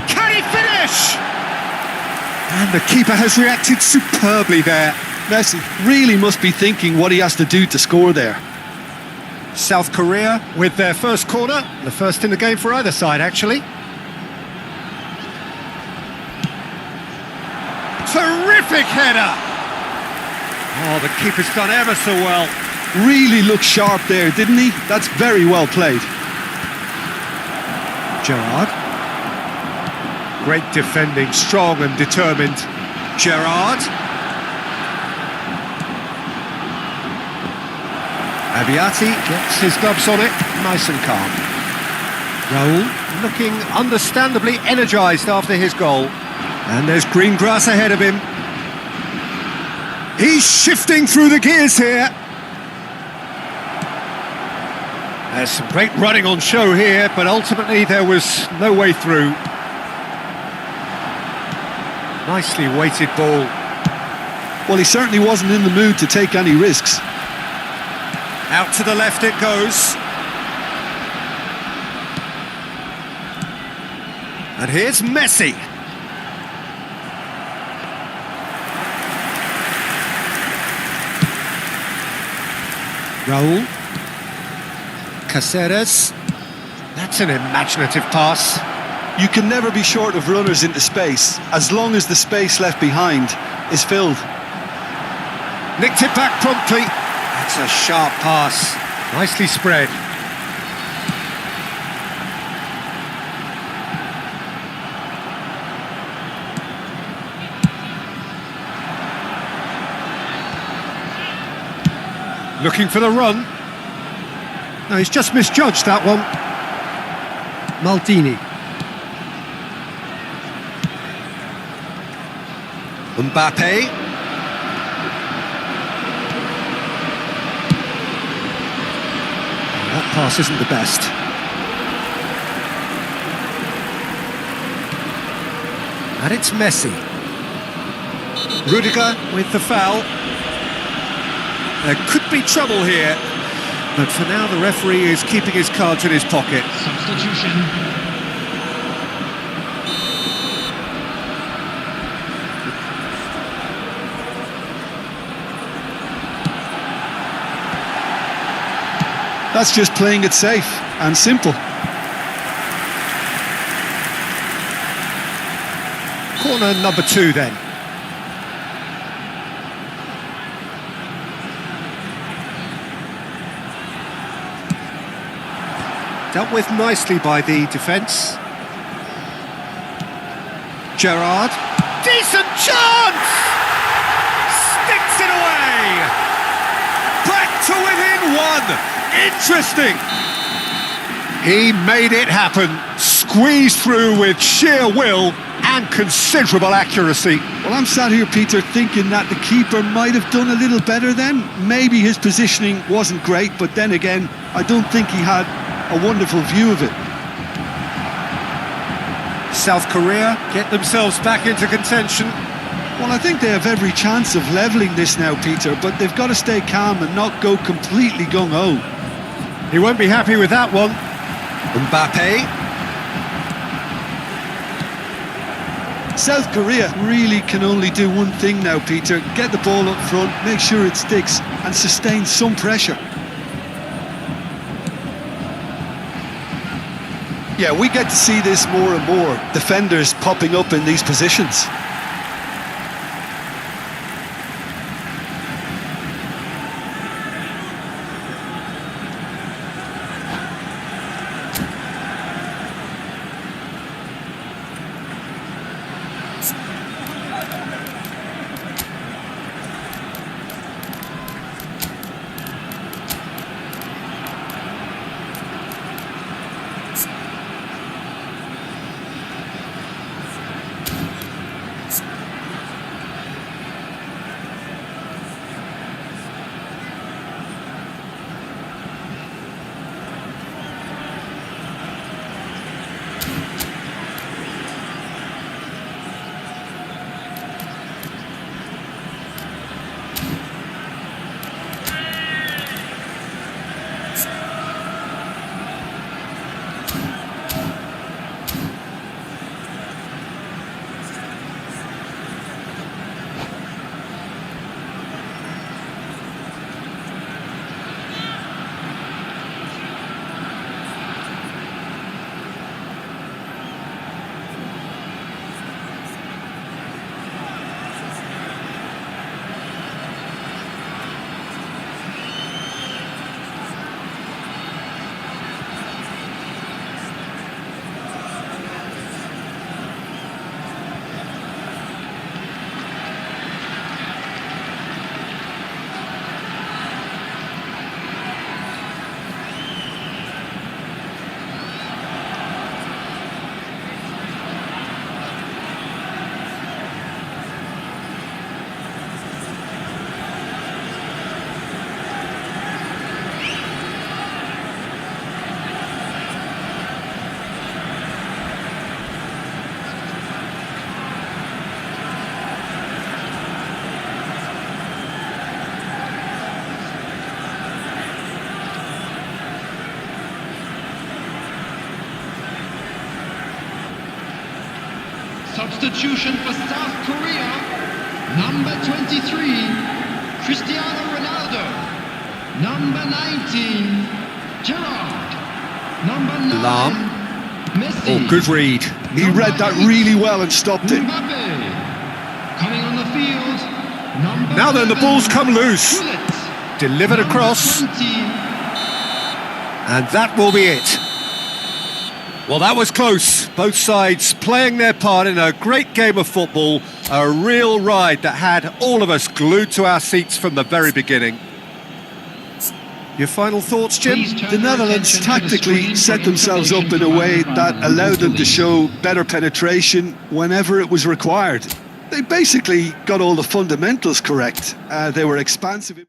can he finish? And the keeper has reacted superbly there. Messi really must be thinking what he has to do to score there. South Korea with their first corner, the first in the game for either side actually. Terrific Terrific header! Oh, the keeper's done ever so well. Really looked sharp there, didn't he? That's very well played. Gerrard. Great defending, strong and determined. Gerrard. Abiati gets his gloves on it, nice and calm. Raul looking understandably energised after his goal. And there's green grass ahead of him. He's shifting through the gears here. There's some great running on show here, but ultimately there was no way through. Nicely weighted ball. Well, he certainly wasn't in the mood to take any risks. Out to the left it goes. And here's Messi. Raul. Caceres. That's an imaginative pass. You can never be short of runners into space, as long as the space left behind is filled. Nicked it back promptly. That's a sharp pass. Nicely spread. Looking for the run. No, he's just misjudged that one. Maldini. Mbappe. That pass isn't the best. And it's Messi. Rudiger with the foul. There could be trouble here, but for now the referee is keeping his cards in his pocket. Substitution. That's just playing it safe and simple. Corner number 2 then. Dealt with nicely by the defence. Gerrard. Decent chance! Sticks it away! Back to within 1! Interesting! He made it happen. Squeezed through with sheer will and considerable accuracy. Well, I'm sat here, Peter, thinking that the keeper might have done a little better then. Maybe his positioning wasn't great, but then again, I don't think he had a wonderful view of it. South Korea get themselves back into contention. Well, I think they have every chance of levelling this now, Peter, but they've got to stay calm and not go completely gung-ho. He won't be happy with that one. Mbappe. South Korea really can only do one thing now, Peter. Get the ball up front, make sure it sticks, and sustain some pressure. Yeah, we get to see this more and more. Defenders popping up in these positions. substitution for South Korea, number 23, Cristiano Ronaldo. Number 19, Gerrard. Number 9, Lam. Messi. Oh, good read. He read that really well and stopped it. Mbappe. Coming on the field, number Now then, the 11, ball's come loose. Gullit. Delivered Number across. 20, And that will be it. Well, that was close. Both sides playing their part in a great game of football. A real ride that had all of us glued to our seats from the very beginning. Your final thoughts, Jim? Please turn The your Netherlands attention to the tactically screen set for themselves up information in a way provided by that the allowed them to local show better penetration whenever it was required. They basically got all the fundamentals correct. They were expansive.